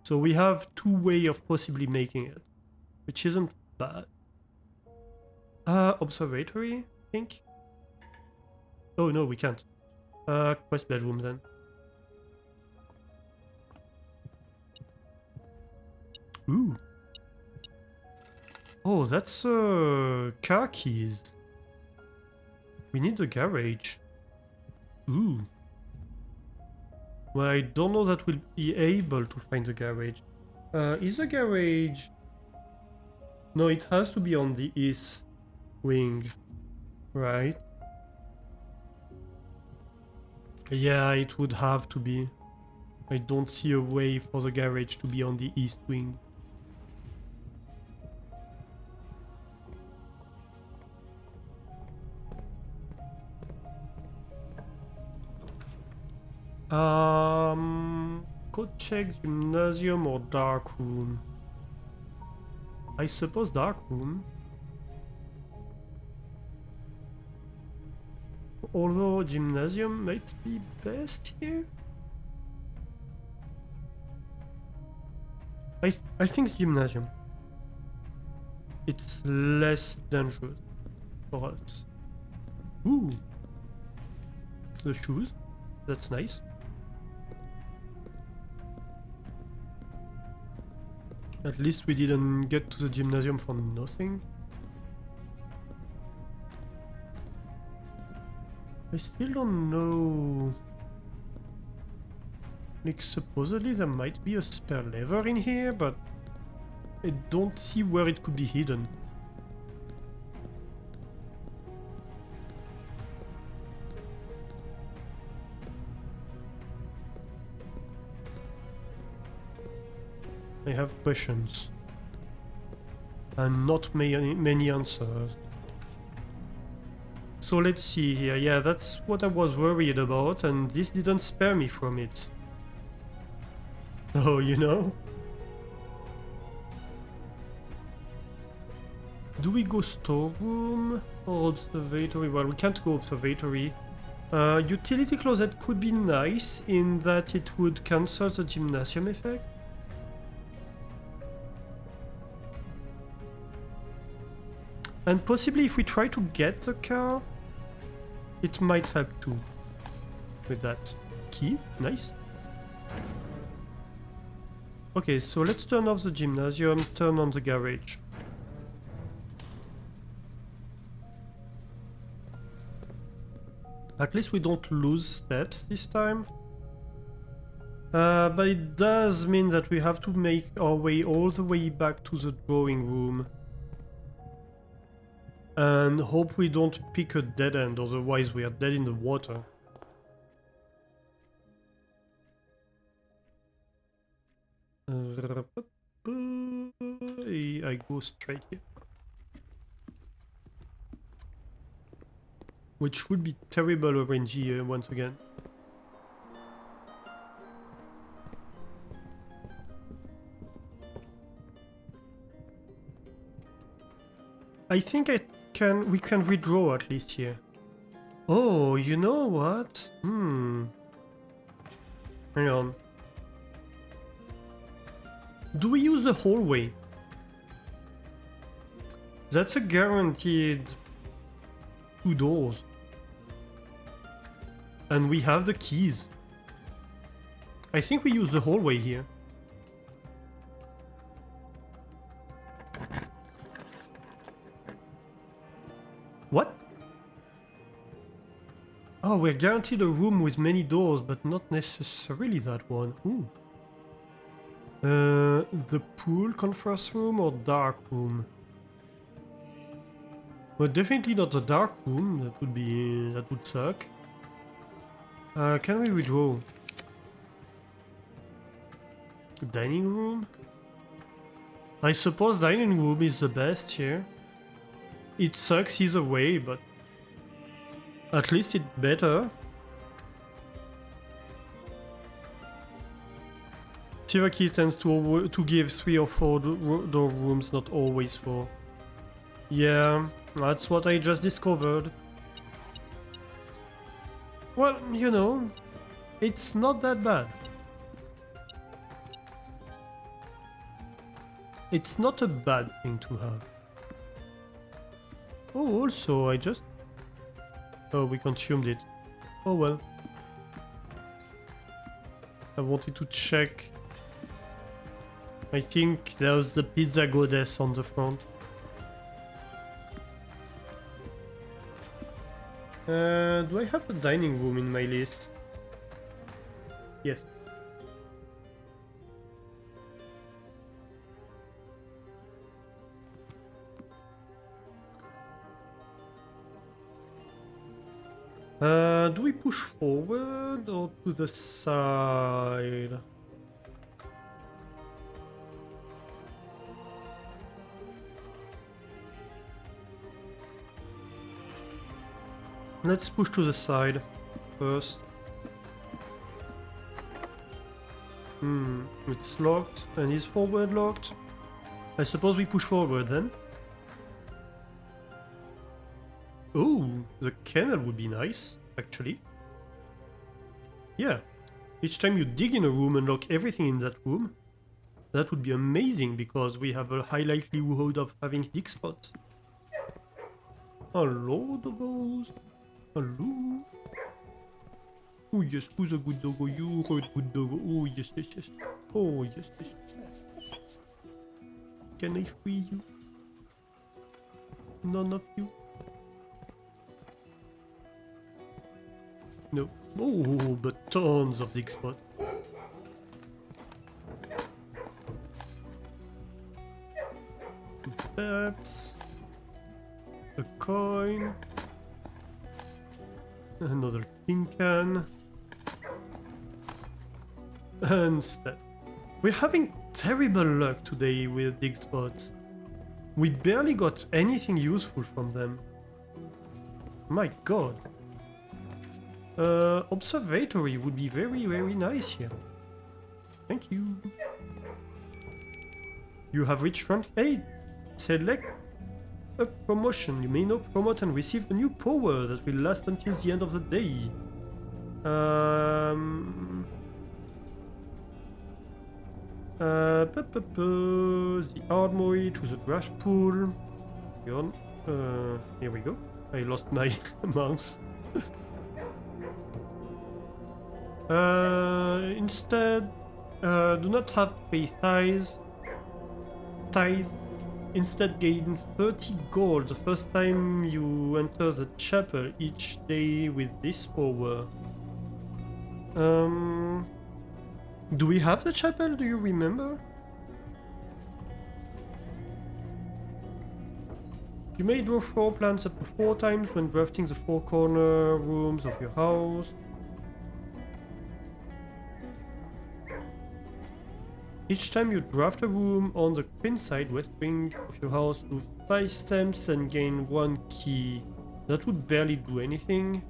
[SPEAKER 1] So we have two ways of possibly making it, which isn't bad. Observatory, I think? Oh no, we can't. Quest bedroom then. Ooh. Oh, that's car keys. We need the garage. Ooh. Well, I don't know that we'll be able to find the garage. Is the garage... No, it has to be on the east wing, right? Yeah, it would have to be. I don't see a way for the garage to be on the east wing. Code check, gymnasium or dark room? I suppose dark room. Although gymnasium might be best here. I think gymnasium. It's less dangerous for us. Ooh. The shoes. That's nice. At least we didn't get to the gymnasium for nothing. I still don't know. Like, supposedly there might be a spare lever in here, but I don't see where it could be hidden. I have questions. And not many answers. So let's see here. Yeah, that's what I was worried about, and this didn't spare me from it. Oh, you know? Do we go storeroom or observatory? Well, we can't go observatory. Utility closet could be nice in that it would cancel the gymnasium effect. And possibly if we try to get the car, it might help too. With that key, nice. Okay, so let's turn off the gymnasium, turn on the garage. At least we don't lose steps this time. But it does mean that we have to make our way all the way back to the drawing room. And hope we don't pick a dead end, otherwise we are dead in the water. I go straight here. Which would be terrible RNG once again. I think we can redraw at least here. Oh, you know what? Hang on. Do we use the hallway? That's a guaranteed 2 doors. And we have the keys. I think we use the hallway here. What? Oh, we're guaranteed a room with many doors, but not necessarily that one. Ooh. The pool conference room or dark room? But definitely not the dark room. That would suck. Can we withdraw? Dining room? I suppose dining room is the best here. It sucks either way, but at least it's better. Tivaki tends to give 3 or 4 door rooms, not always 4. Yeah, that's what I just discovered. Well, you know, it's not that bad. It's not a bad thing to have. Oh, also, I just... Oh, we consumed it. Oh well. I wanted to check. I think there's the pizza goddess on the front. Do I have a dining room in my list? Yes. Do we push forward or to the side? Let's push to the side first. It's locked and is forward locked. I suppose we push forward then. Oh, the kennel would be nice, actually. Yeah, each time you dig in a room and lock everything in that room, that would be amazing because we have a high likelihood of having dig spots. Hello, doggos. Hello. Oh yes, who's a good doggo? You are a good doggo. Oh yes, yes, yes. Oh yes, yes. Can I free you? None of you? No. Oh, but tons of dig spots. Two steps. A coin. Another tin can. And step. We're having terrible luck today with dig spots. We barely got anything useful from them. My god. Observatory would be very, very nice here. Thank you. You have reached rank 8. Select a promotion. You may now promote and receive a new power that will last until the end of the day. The armory to the draft pool. Here we go. I lost my mouse. Instead, do not have to pay tithe. Instead, gain 30 gold the first time you enter the chapel each day with this power. Do we have the chapel? Do you remember? You may draw floor plans up to 4 times when drafting the 4 corner rooms of your house. Each time you draft a room on the queen side west wing of your house, lose 5 stamps and gain 1 key. That would barely do anything.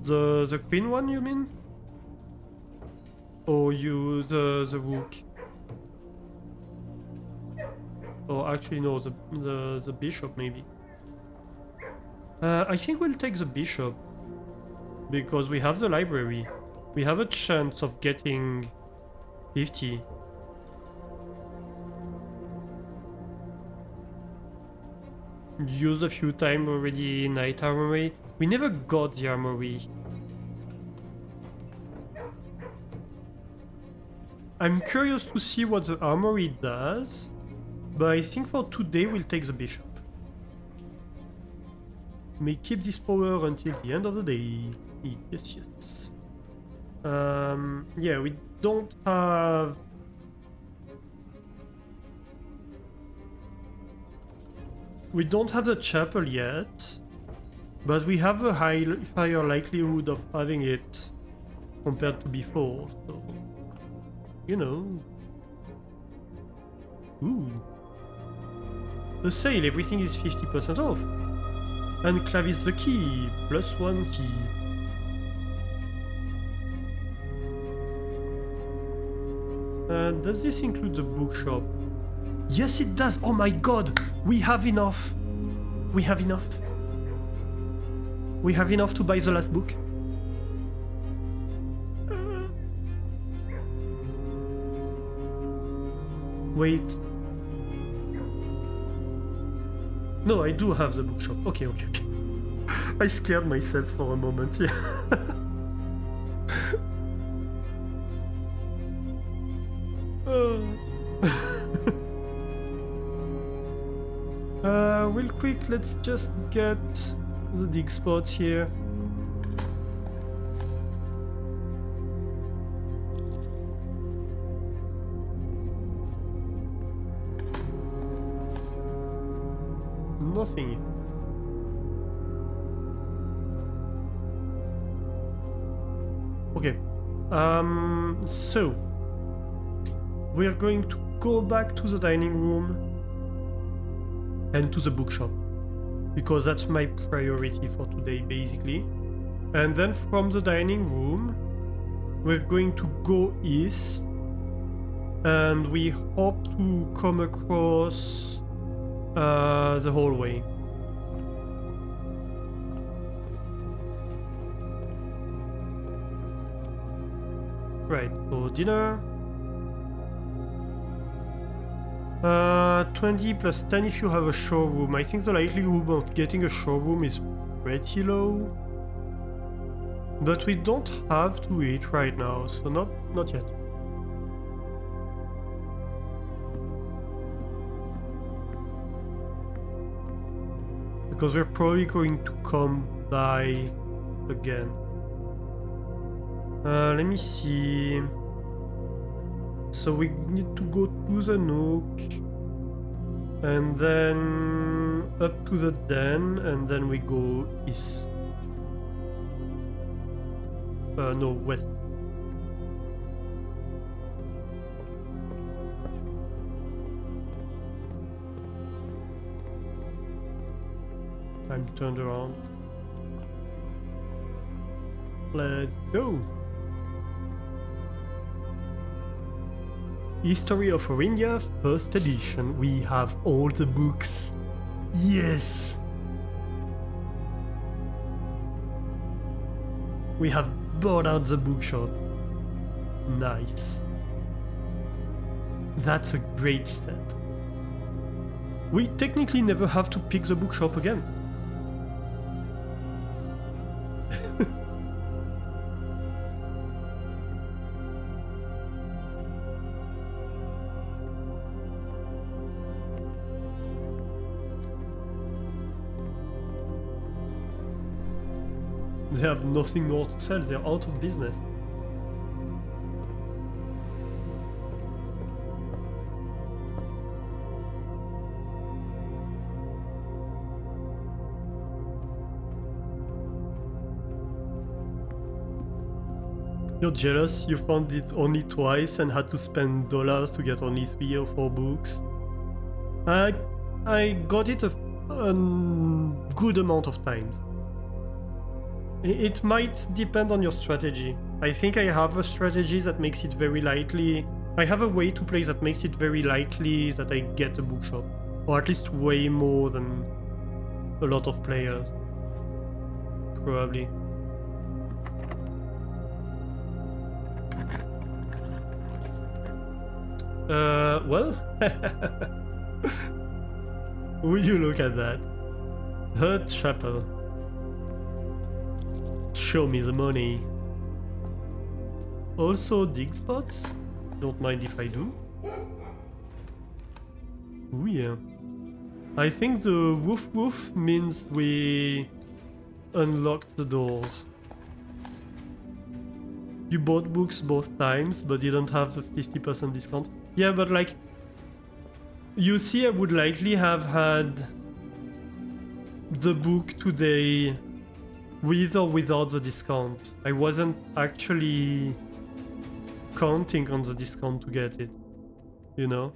[SPEAKER 1] The queen one, you mean? Or the rook? Or actually no, the bishop maybe. I think we'll take the bishop. Because we have the library. We have a chance of getting 50. Used a few times already Knight Armory. We never got the armory. I'm curious to see what the armory does. But I think for today we'll take the bishop. May keep this power until the end of the day. Yes, yes. Yeah, we don't have... We don't have the chapel yet, But we have a higher likelihood of having it compared to before, so... You know... Ooh. A sale, everything is 50% off. And Clavis the key, +1 key. Does this include the bookshop? Yes, it does! Oh my god! We have enough! We have enough. We have enough to buy the last book. Wait. No, I do have the bookshop. Okay. I scared myself for a moment, yeah. Real quick, let's just get the dig spots here. Nothing. Okay. So we're going to go back to the dining room and to the bookshop because that's my priority for today, basically. And then from the dining room, we're going to go east, and we hope to come across the hallway. Right, so dinner. 20 plus 10 if you have a showroom. I think the likelihood of getting a showroom is pretty low. But we don't have to eat right now, so not yet. Because we're probably going to come by again. Let me see. So we need to go to the Nook, and then up to the den, and then we go east. No, west. I'm turned around. Let's go! History of Orindia, first edition. We have all the books. Yes! We have bought out the bookshop. Nice. That's a great step. We technically never have to pick the bookshop again. They have nothing more to sell, they're out of business. You're jealous? You found it only twice and had to spend dollars to get only 3 or 4 books? I got it a good amount of times. It might depend on your strategy. I think I have a strategy that makes it very likely... I have a way to play that makes it very likely that I get a bookshop. Or at least way more than a lot of players. Probably. Well... Will you look at that? The chapel. Show me the money. Also dig spots? Don't mind if I do. Ooh yeah. I think the woof woof means we unlocked the doors. You bought books both times, but you don't have the 50% discount. Yeah, but like... You see, I would likely have had the book today with or without the discount. I wasn't actually counting on the discount to get it, you know?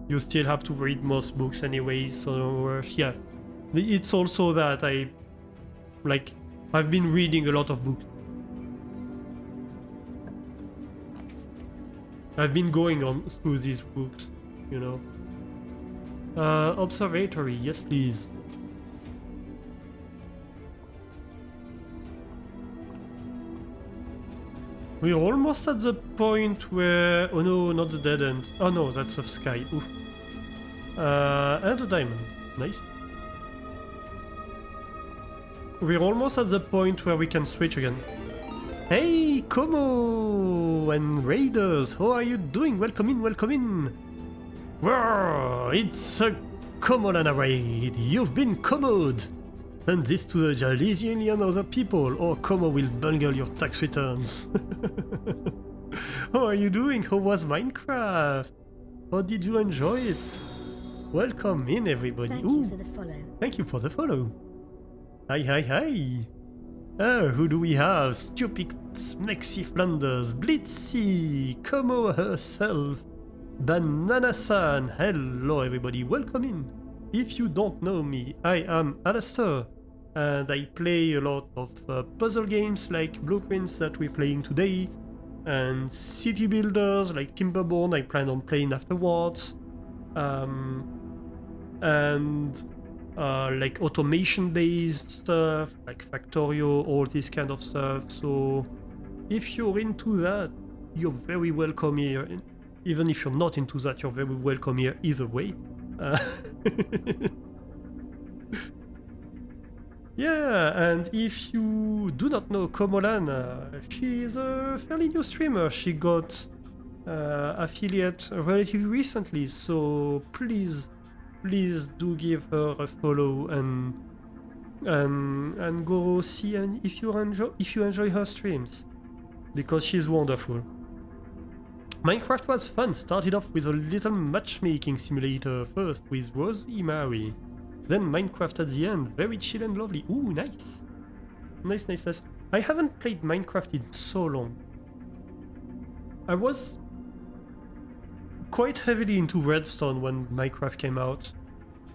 [SPEAKER 1] You still have to read most books anyway, so yeah. It's also that I've been reading a lot of books. I've been going on through these books, you know. Observatory, yes please. We're almost at the point where... Oh no, not the dead end. Oh no, that's of sky. Oof. And a diamond. Nice. We're almost at the point where we can switch again. Hey, Como and Raiders, how are you doing? Welcome in, welcome in. Whoa, it's a Comolana raid. You've been Comoed. Send this to the Jalisian and other people, or Como will bungle your tax returns. How are you doing? How was Minecraft? How did you enjoy it? Welcome in, everybody.
[SPEAKER 2] Thank you for the follow.
[SPEAKER 1] Thank you for the follow. Hi, hi, hi. Who do we have? Stupid Smexy Flanders, Blitzy, Como herself, Banana-san. Hello, everybody. Welcome in. If you don't know me, I am Alistair, and I play a lot of puzzle games like Blueprints that we're playing today, and city builders like Timberborn I plan on playing afterwards, and like automation based stuff like Factorio, all this kind of stuff. So if you're into that, you're very welcome here. Even if you're not into that, you're very welcome here either way. Yeah, and if you do not know Komolan, she is a fairly new streamer. She got affiliate relatively recently, so please do give her a follow and go see and if you enjoy her streams, because she's wonderful. Minecraft was fun. Started off with a little matchmaking simulator first with Rosie Mary. Then Minecraft at the end. Very chill and lovely. Ooh, nice. Nice, nice, nice. I haven't played Minecraft in so long. I was quite heavily into Redstone when Minecraft came out.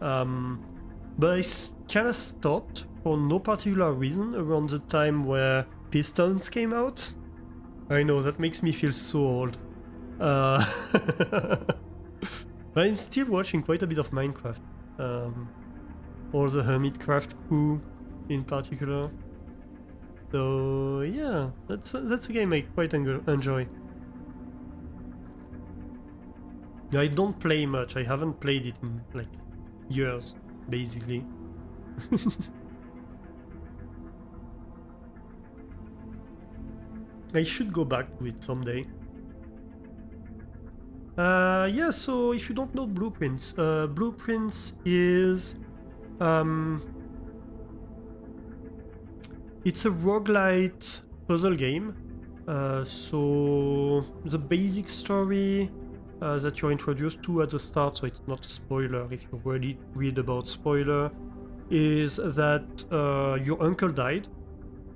[SPEAKER 1] But I kind of stopped for no particular reason around the time where Pistons came out. I know, that makes me feel so old. But I'm still watching quite a bit of Minecraft, or the Hermitcraft crew in particular. So yeah, that's a game I quite enjoy. I don't play much. I haven't played it in like years, basically. I should go back to it someday. Yeah, so if you don't know Blueprints, Blueprints is it's a roguelite puzzle game. So the basic story that you're introduced to at the start, so it's not a spoiler if you already read about spoiler, is that your uncle died.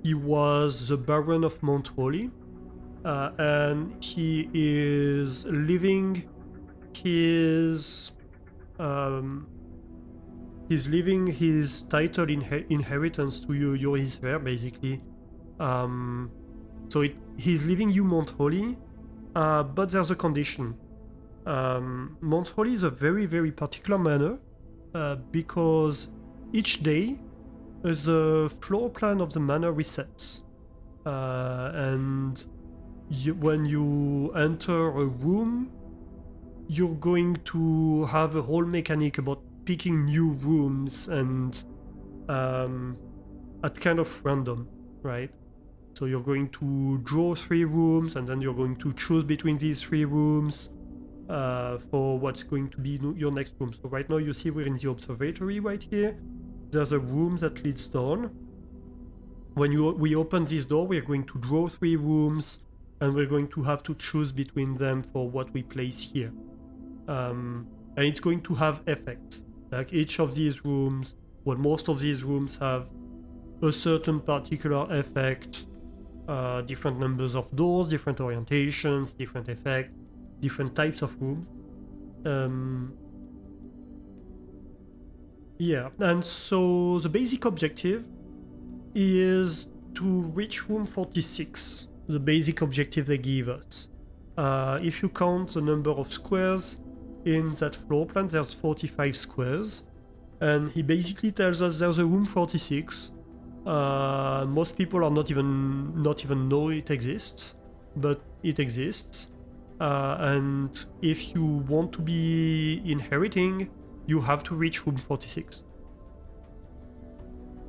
[SPEAKER 1] He was the Baron of Mount Holly. And he is leaving his title inheritance to you. You're his heir, basically. So he's leaving you Mount Holly, but there's a condition. Mount Holly is a very, very particular manor, because each day the floor plan of the manor resets, and when you enter a room, you're going to have a whole mechanic about picking new rooms and at kind of random, right? So you're going to draw 3 rooms and then you're going to choose between these 3 rooms for what's going to be your next room. So right now you see we're in the observatory right here. There's a room that leads down. When we open this door, we're going to draw 3 rooms, and we're going to have to choose between them for what we place here. And it's going to have effects. Like each of these rooms, well, most of these rooms have a certain particular effect, different numbers of doors, different orientations, different effects, different types of rooms. Yeah, and so the basic objective is to reach room 46, the basic objective they give us. If you count the number of squares in that floor plan, there's 45 squares, and he basically tells us there's a room 46. Most people are not even know it exists, but it exists. And if you want to be inheriting, you have to reach room 46.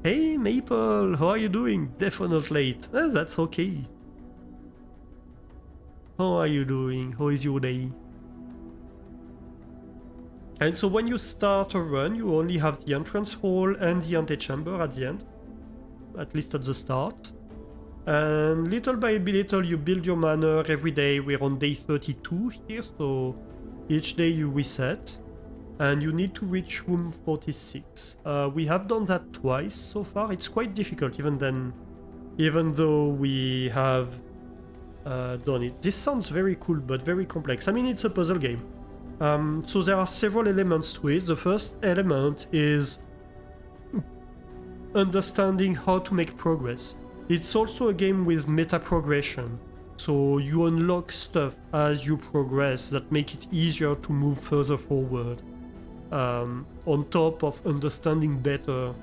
[SPEAKER 1] Hey Maple, how are you doing? Definitely late. That's okay. How are you doing? How is your day? And so when you start a run, you only have the entrance hall and the antechamber at the end, at least at the start. And little by little you build your manor every day. We're on day 32 here, so each day you reset. And you need to reach room 46. We have done that twice so far. It's quite difficult even though we have done it. This sounds very cool, but very complex. I mean, it's a puzzle game. So there are several elements to it. The first element is understanding how to make progress. It's also a game with meta progression. So you unlock stuff as you progress that make it easier to move further forward. On top of understanding better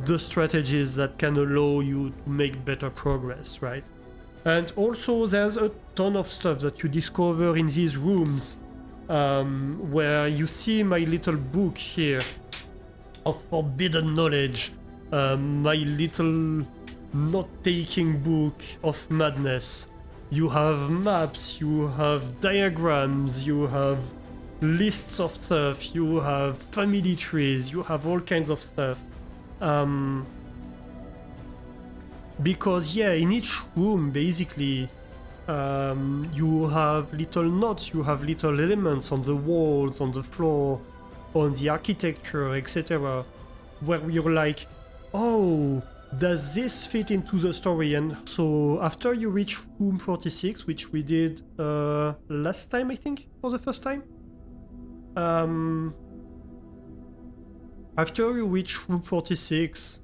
[SPEAKER 1] the strategies that can allow you to make better progress, right? And also there's a ton of stuff that you discover in these rooms, where you see my little book here of forbidden knowledge, my little note-taking book of madness. You have maps, you have diagrams, you have lists of stuff, you have family trees, you have all kinds of stuff. Because yeah, in each room basically you have little notes, you have little elements on the walls, on the floor, on the architecture, etc. where you're like, oh, does this fit into the story? And so after you reach room 46, which we did last time, I think, for the first time, after you reach room 46,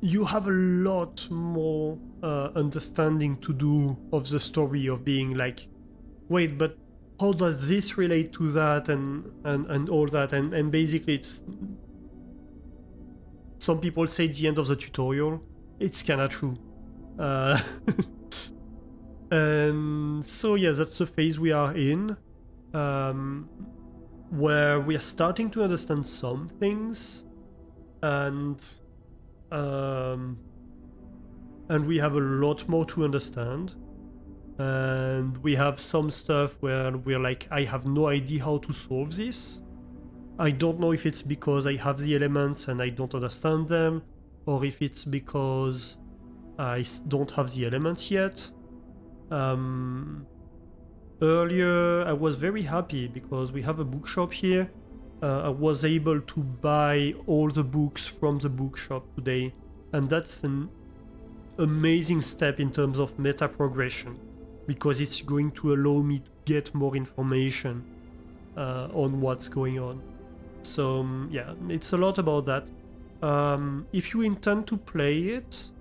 [SPEAKER 1] you have a lot more understanding to do of the story, of being like, wait, but how does this relate to that, and all that, and basically it's, some people say it's the end of the tutorial. It's kinda true. And so yeah, that's the phase we are in, where we are starting to understand some things, and we have a lot more to understand. And we have some stuff where we're like, I have no idea how to solve this. I don't know if it's because I have the elements and I don't understand them, or if it's because I don't have the elements yet. Earlier I was very happy because we have a bookshop here. I was able to buy all the books from the bookshop today, and that's an amazing step in terms of meta progression, because it's going to allow me to get more information on what's going on. So yeah, it's a lot about that. If you intend to play it,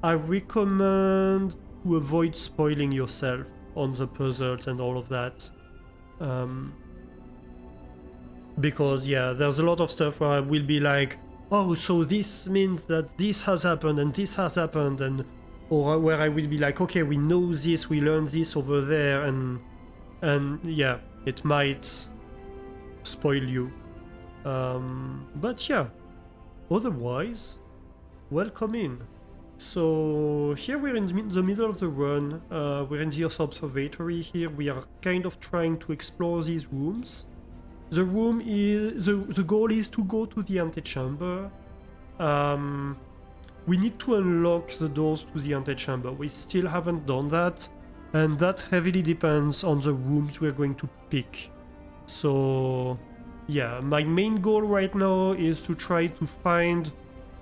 [SPEAKER 1] I recommend to avoid spoiling yourself on the puzzles and all of that. Because yeah, there's a lot of stuff where I will be like, oh, so this means that this has happened and this has happened, and or where I will be like, okay, we know this, we learned this over there, and yeah, it might spoil you. But yeah, otherwise, welcome in. So here we're in the middle of the run. We're in the observatory here. We are kind of trying to explore these rooms. The room is the goal is to go to the antechamber. We need to unlock the doors to the antechamber. We still haven't done that, and that heavily depends on the rooms we're going to pick. So yeah, my main goal right now is to try to find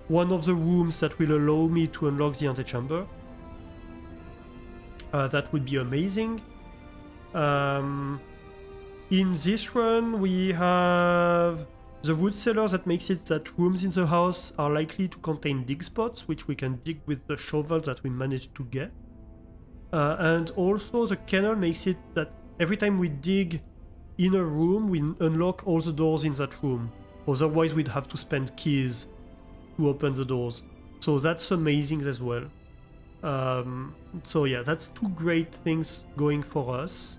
[SPEAKER 1] one of the rooms that will allow me to unlock the antechamber. That would be amazing. In this run, we have the wood cellar that makes it that rooms in the house are likely to contain dig spots, which we can dig with the shovel that we managed to get. And also the kennel makes it that every time we dig in a room, we unlock all the doors in that room. Otherwise, we'd have to spend keys to open the doors. So that's amazing as well. So yeah, that's two great things going for us.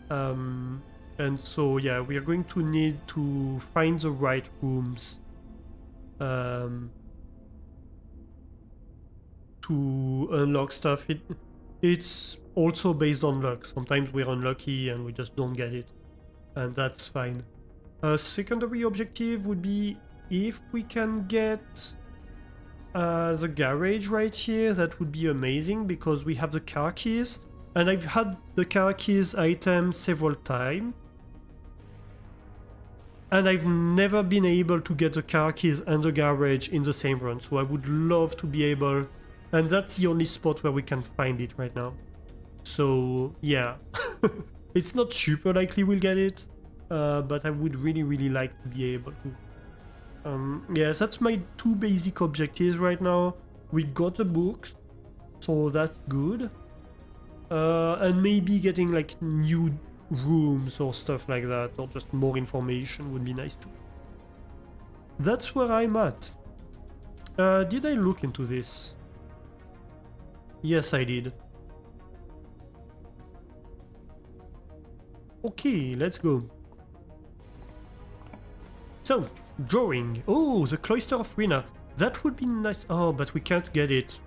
[SPEAKER 1] And so yeah, we are going to need to find the right rooms to unlock stuff. It's also based on luck. Sometimes we're unlucky and we just don't get it, and that's fine. A secondary objective would be if we can get the garage right here, that would be amazing because we have the car keys, and I've had the car keys item several times, and I've never been able to get the car keys and the garage in the same run, so I would love to be able, and that's the only spot where we can find it right now. So yeah, it's not super likely we'll get it, but I would really like to be able to. Yeah, that's my two basic objectives right now. We got the books, so that's good. And maybe getting like new rooms or stuff like that, or just more information would be nice too. That's where I'm at. Did I look into this? Yes, I did. Okay, let's go. So, drawing. Oh, the Cloister of Rina. That would be nice. Oh, but we can't get it.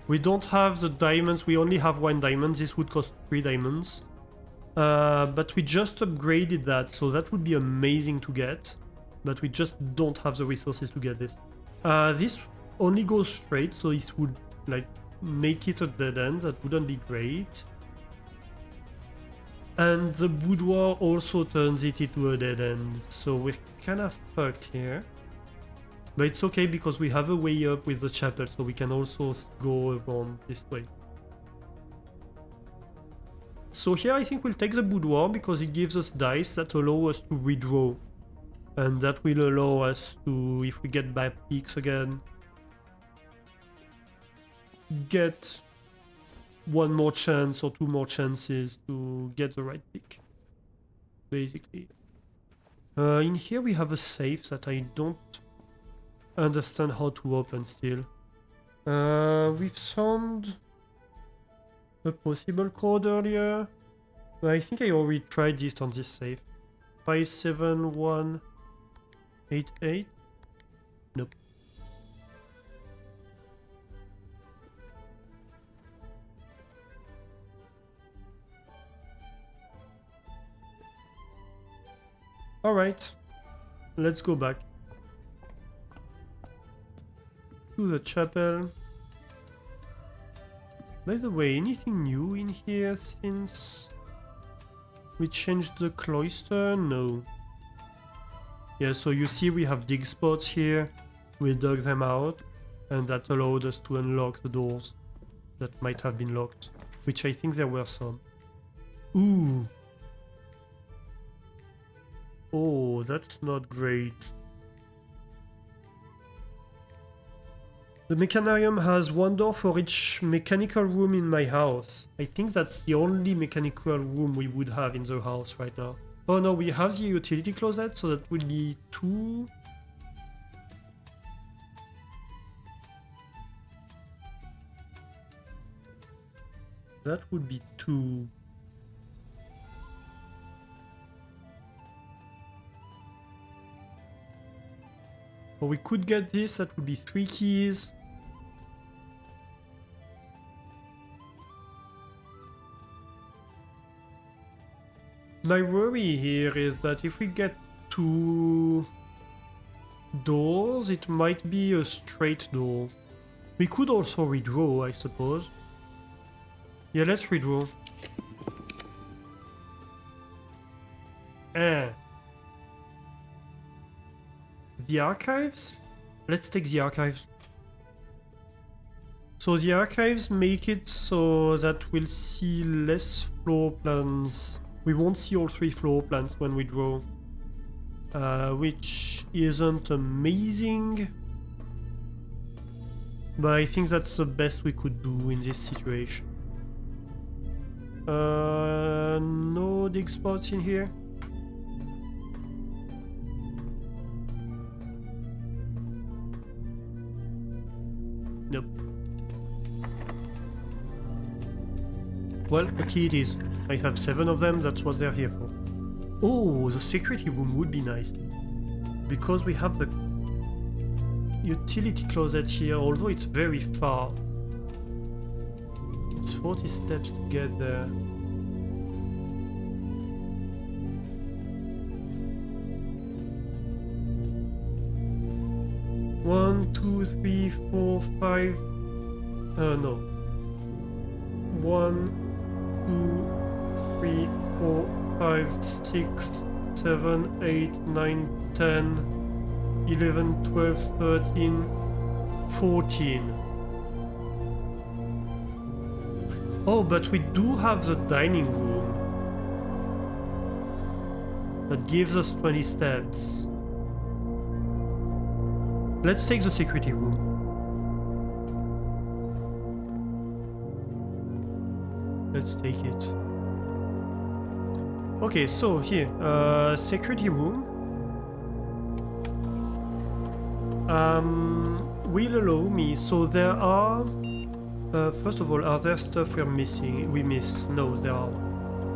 [SPEAKER 1] We don't have the diamonds. We only have 1 diamond. This would cost 3 diamonds. But we just upgraded that, so that would be amazing to get. But we just don't have the resources to get this. This only goes straight, so it would like make it a dead end. That wouldn't be great. And the boudoir also turns it into a dead end, so we're kind of fucked here. But it's okay because we have a way up with the chapel, so we can also go around this way. So here I think we'll take the boudoir because it gives us dice that allow us to redraw. And that will allow us to, if we get bad picks again, get 1 more chance or 2 more chances to get the right pick, basically. In here we have a safe that I don't understand how to open still. We've found a possible code earlier. I think I already tried this on this safe. 57188? Nope. Alright, let's go back to the chapel. By the way, anything new in here since we changed the cloister? No. Yeah, so you see we have dig spots here. We dug them out, and that allowed us to unlock the doors that might have been locked, which I think there were some. Ooh. Oh, that's not great. The mechanarium has 1 door for each mechanical room in my house. I think that's the only mechanical room we would have in the house right now. Oh no, we have the utility closet, so that will be 2. That would be 2. Or we could get this, that would be 3 keys. My worry here is that if we get 2 doors, it might be a straight door. We could also redraw, I suppose. Yeah, let's redraw. The archives? let's take the archives. So the archives make it so that we'll see less floor plans. We won't see all 3 floor plans when we draw, which isn't amazing, but I think that's the best we could do in this situation. No dig spots in here. Nope. Well, lucky it is. I have 7 of them, that's what they're here for. Oh, the security room would be nice. Because we have the utility closet here, although it's very far. It's 40 steps to get there. One, two, three, four, five. No. 1, 2, 3, 4, 5, 6, 7, 8, 9, 10, 11, 12, 13, 14. Oh, but we do have the dining room. That gives us 20 steps. Let's take the security room. Let's take it. Okay, so here, security room. Will allow me. So there are. First of all, are there stuff we missed? No, there are.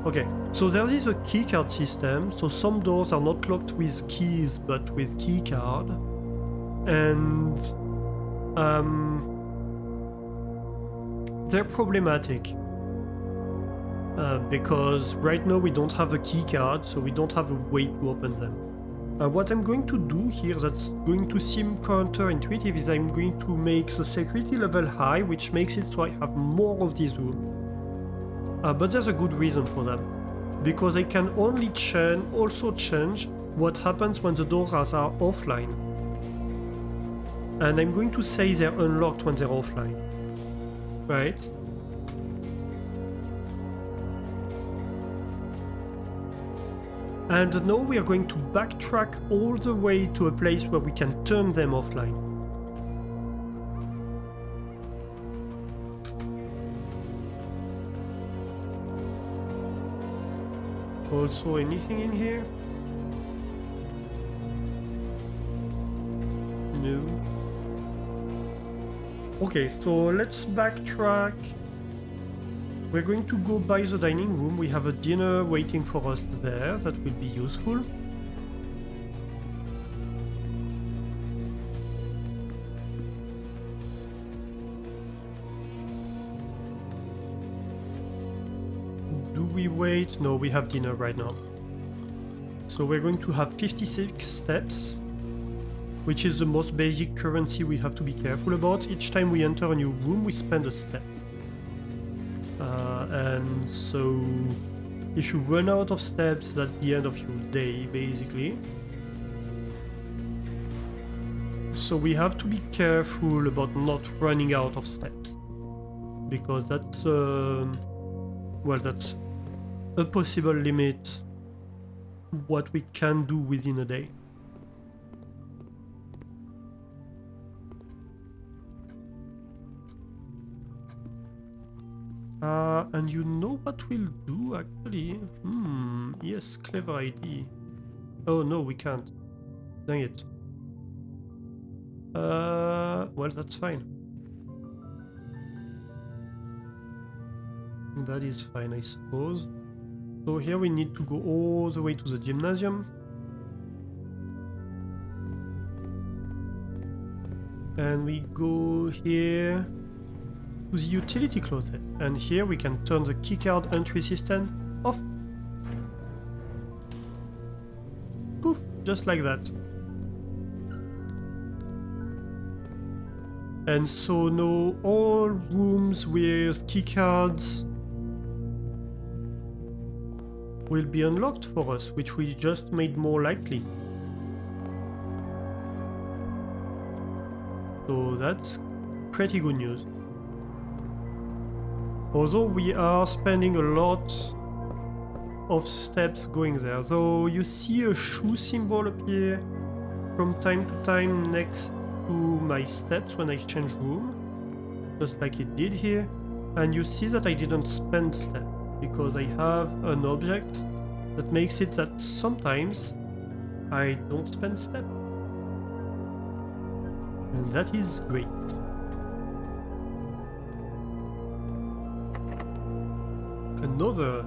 [SPEAKER 1] Okay, so there is a keycard system. So some doors are not locked with keys, but with keycard, and they're problematic. Because right now we don't have a key card, so we don't have a way to open them. What I'm going to do here that's going to seem counterintuitive is I'm going to make the security level high, which makes it so I have more of these rooms. But there's a good reason for that. Because I can only also change what happens when the doors are offline. And I'm going to say they're unlocked when they're offline. Right? And now we are going to backtrack all the way to a place where we can turn them offline. Also, anything in here? No. Okay, so let's backtrack. We're going to go by the dining room. We have a dinner waiting for us there. That will be useful. Do we wait? No, we have dinner right now. So we're going to have 56 steps, which is the most basic currency we have to be careful about. Each time we enter a new room, we spend a step. And so if you run out of steps, that's the end of your day, basically. So we have to be careful about not running out of steps, because that's well, that's a possible limit to what we can do within a day. And you know what we'll do, actually? Yes, clever idea. Oh no, we can't. Dang it. Well, that's fine. That is fine, I suppose. So here we need to go all the way to the gymnasium. And we go here to the utility closet, and here we can turn the keycard entry system off. Poof, just like that. And so now all rooms with keycards will be unlocked for us, which we just made more likely. So that's pretty good news. Although we are spending a lot of steps going there. So you see a shoe symbol appear from time to time next to my steps when I change room, just like it did here. And you see that I didn't spend step because I have an object that makes it that sometimes I don't spend step. And that is great. Another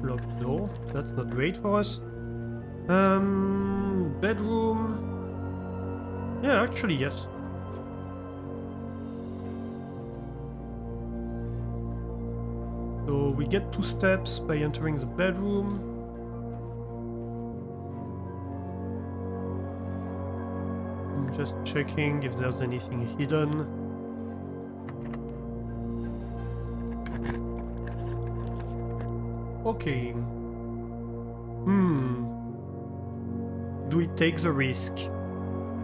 [SPEAKER 1] locked door. That's not great for us. Bedroom. Yeah, actually, yes. So we get 2 steps by entering the bedroom. I'm just checking if there's anything hidden. Okay. Do we take the risk?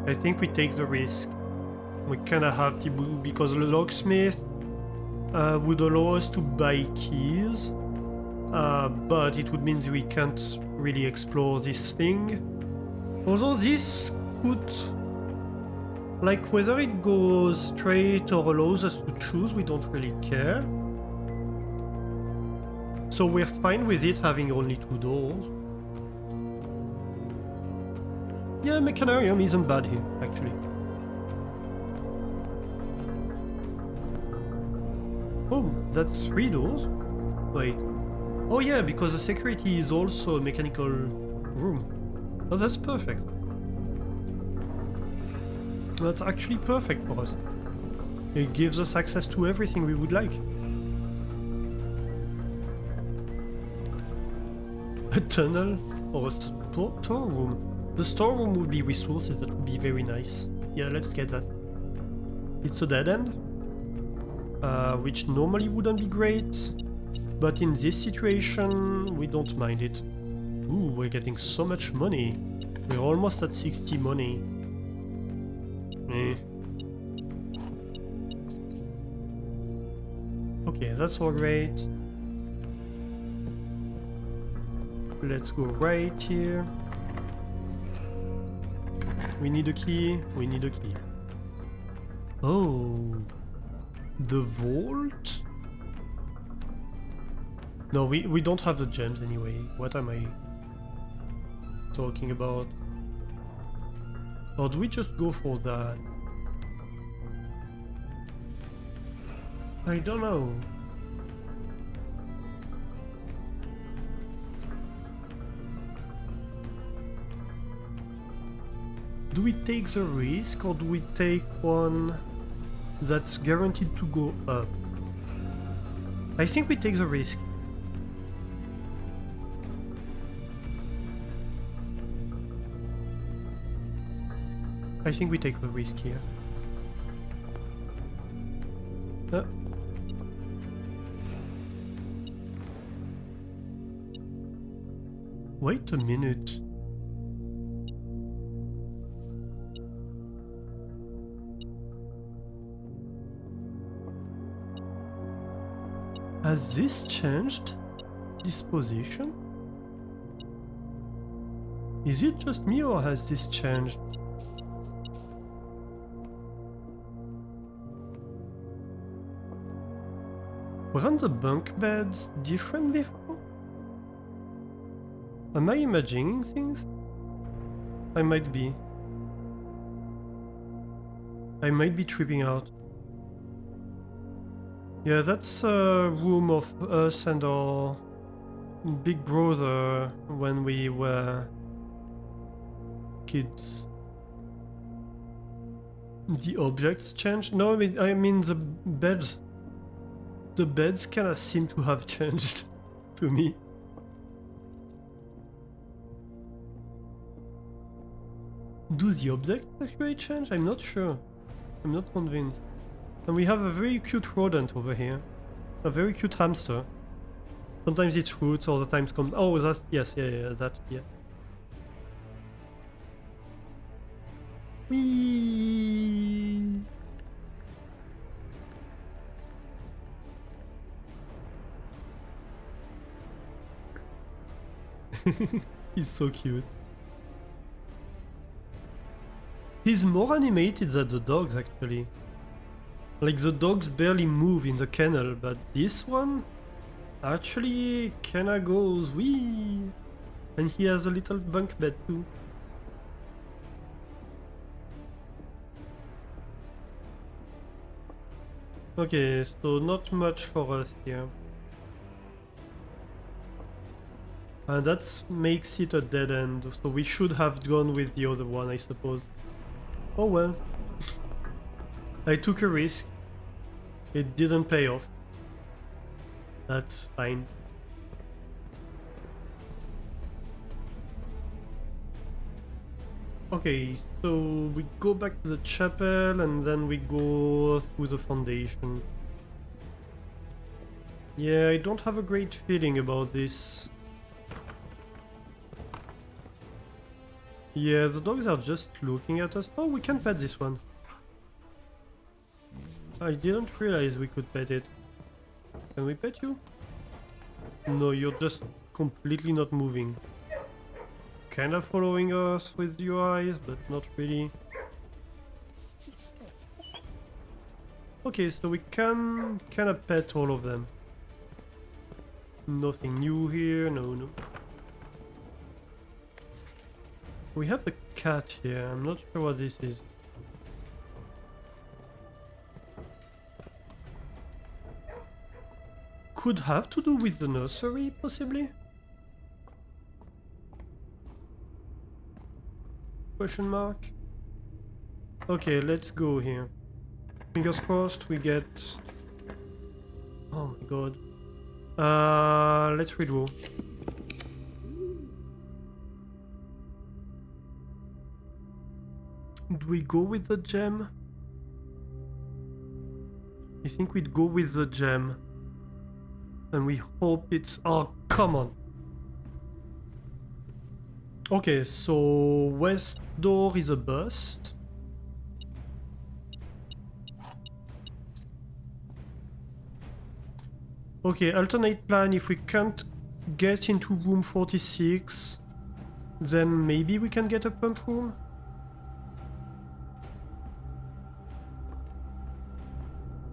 [SPEAKER 1] I think we take the risk. We kinda have to, because the locksmith would allow us to buy keys, but it would mean that we can't really explore this thing. Although this could, like, whether it goes straight or allows us to choose, we don't really care. So we're fine with it having only 2 doors. Yeah, Mechanarium isn't bad here, actually. Oh, that's 3 doors? Wait. Oh yeah, because the security is also a mechanical room. Oh, that's perfect. That's actually perfect for us. It gives us access to everything we would like. A tunnel or a storeroom. The storeroom would be resources, that would be very nice. Yeah, let's get that. It's a dead end, which normally wouldn't be great, but in this situation we don't mind it. Ooh, we're getting so much money. We're almost at 60 money. Okay, that's all great. Let's go right here. We need a key. We need a key. Oh, the vault? No, we don't have the gems anyway. What am I talking about? Or do we just go for that? I don't know. Do we take the risk or do we take one that's guaranteed to go up? I think we take the risk. I think we take the risk here. Wait a minute. Has this changed this position? Is it just me or has this changed? Weren't the bunk beds different before? Am I imagining things? I might be. I might be tripping out. Yeah, that's a room of us and our big brother when we were kids. The objects changed? No, I mean the beds. The beds kinda seem to have changed to me. Do the objects actually change? I'm not sure. I'm not convinced. And we have a very cute rodent over here. A very cute hamster. Sometimes it's fruits, other times comes... Oh, that's... Yes, yeah, that, yeah. Whee! He's so cute. He's more animated than the dogs, actually. Like, the dogs barely move in the kennel, but this one actually kinda goes wee. And he has a little bunk bed too. Okay, so not much for us here. And that makes it a dead end, so we should have gone with the other one, I suppose. Oh well. I took a risk. It didn't pay off. That's fine. Okay, so we go back to the chapel and then we go through the foundation. Yeah, I don't have a great feeling about this. Yeah, the dogs are just looking at us. Oh, we can pet this one. I didn't realize we could pet it. Can we pet you? No, you're just completely not moving. Kinda following us with your eyes, but not really. Okay, so we can kinda pet all of them. Nothing new here, no. We have the cat here, I'm not sure what this is. Could have to do with the nursery, possibly? Question mark? Okay, let's go here. Fingers crossed we get... Oh my god. Let's redraw. Do we go with the gem? I think we'd go with the gem. And we hope it's... Oh, come on! Okay, so west door is a bust. Okay, alternate plan. If we can't get into room 46, then maybe we can get a pump room?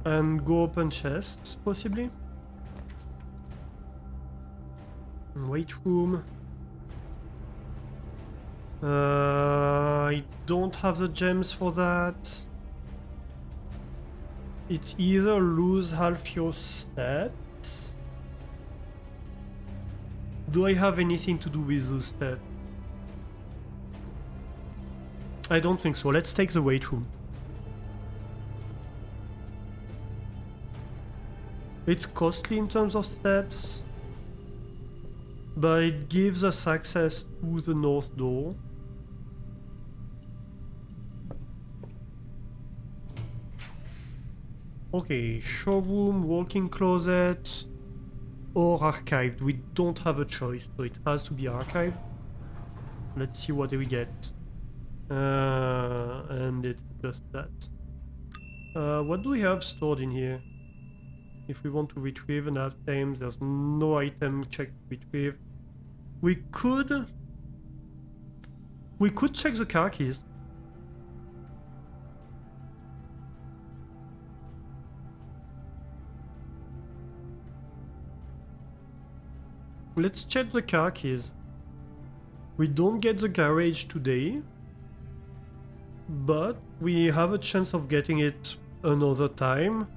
[SPEAKER 1] And go open chests, possibly? Weight room. I don't have the gems for that. It's either lose half your stats. Do I have anything to do with those stats? I don't think so. Let's take the weight room. It's costly in terms of steps, but it gives us access to the north door. Okay, showroom, walk-in closet, or archived. We don't have a choice, so it has to be archived. Let's see what we get. And it's just that. What do we have stored in here? If we want to retrieve an item, there's no item check to retrieve. We could check the car keys. Let's check the car keys. We don't get the garage today, but we have a chance of getting it another time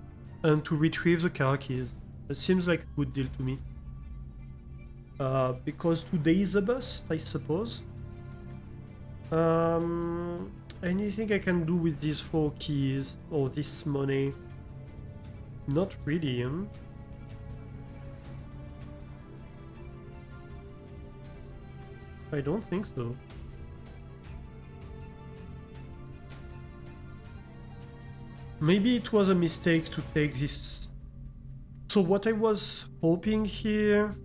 [SPEAKER 1] and to retrieve the car keys. It seems like a good deal to me. Because today is a bust, I suppose. Anything I can do with these 4 keys or this money? Not really, huh? I don't think so. Maybe it was a mistake to take this. So what I was hoping here,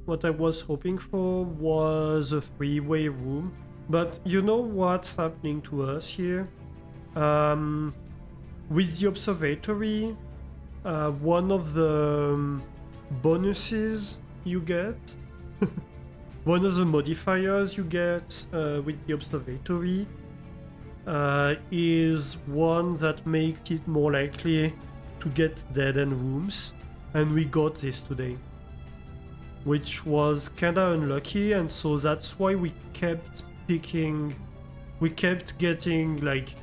[SPEAKER 1] what I was hoping for was a 3-way room. But you know what's happening to us here? With the observatory, one of the bonuses you get One of the modifiers you get with the observatory is one that makes it more likely to get dead-end rooms, and we got this today, which was kinda unlucky, and so that's why we kept getting like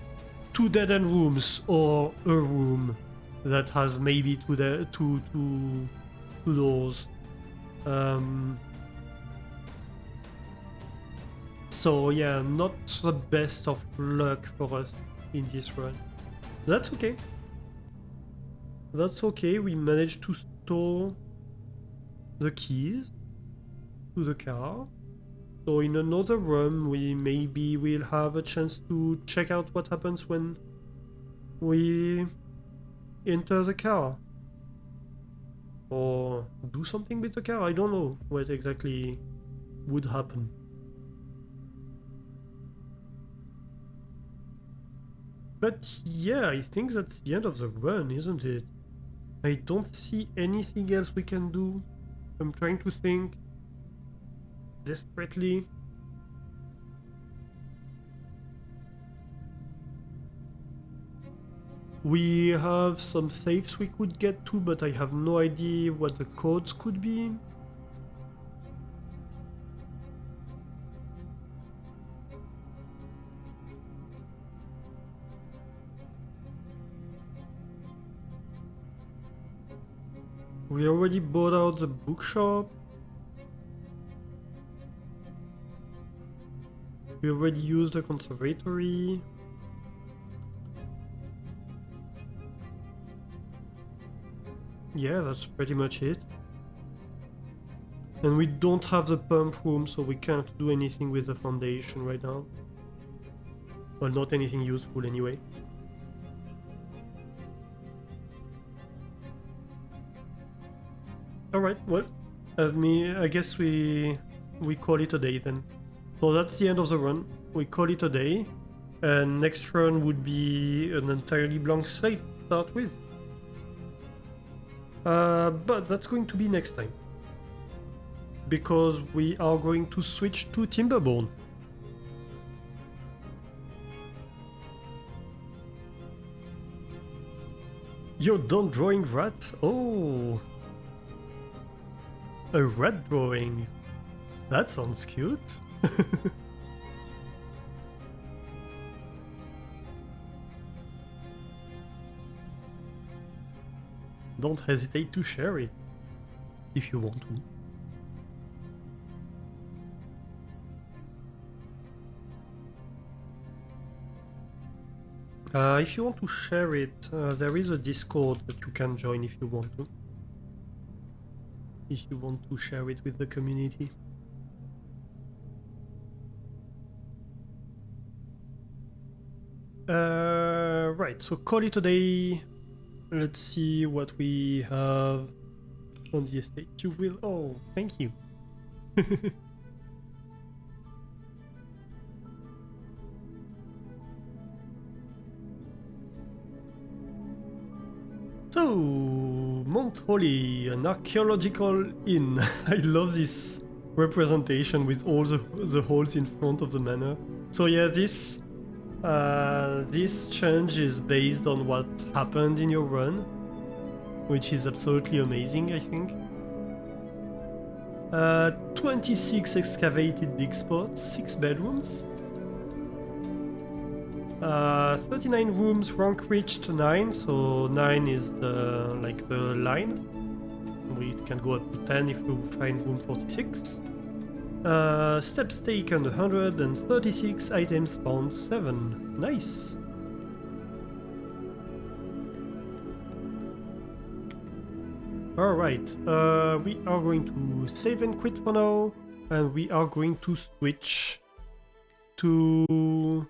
[SPEAKER 1] 2 dead-end rooms or a room that has maybe two doors. So yeah, not the best of luck for us in this run. That's okay. That's okay, we managed to store the keys to the car. So in another run, we maybe will have a chance to check out what happens when we enter the car. Or do something with the car, I don't know what exactly would happen. But yeah, I think that's the end of the run, isn't it? I don't see anything else we can do. I'm trying to think desperately. We have some safes we could get to, but I have no idea what the codes could be. We already bought out the bookshop. We already used the conservatory. Yeah, that's pretty much it. And we don't have the pump room, so we can't do anything with the foundation right now. Well, not anything useful anyway. Alright, well, I guess we call it a day then. So that's the end of the run. We call it a day. And next run would be an entirely blank slate to start with. But that's going to be next time. Because we are going to switch to Timberborn. You're done drawing rats? Oh! A rat drawing. That sounds cute. Don't hesitate to share it, if you want to. If you want to share it, there is a Discord that you can join if you want to. If you want to share it with the community. Right, so call it a day. Let's see what we have on the estate. You will. Oh, thank you. So, Mount Holly, an archaeological inn. I love this representation with all the holes in front of the manor. So yeah, this change is based on what happened in your run, which is absolutely amazing, I think. 26 excavated dig spots, 6 bedrooms. 39 rooms, rank reached 9, so 9 is the line. We can go up to 10 if we find room 46. Steps taken 136, items found 7. Nice! Alright, we are going to save and quit for now, and we are going to switch to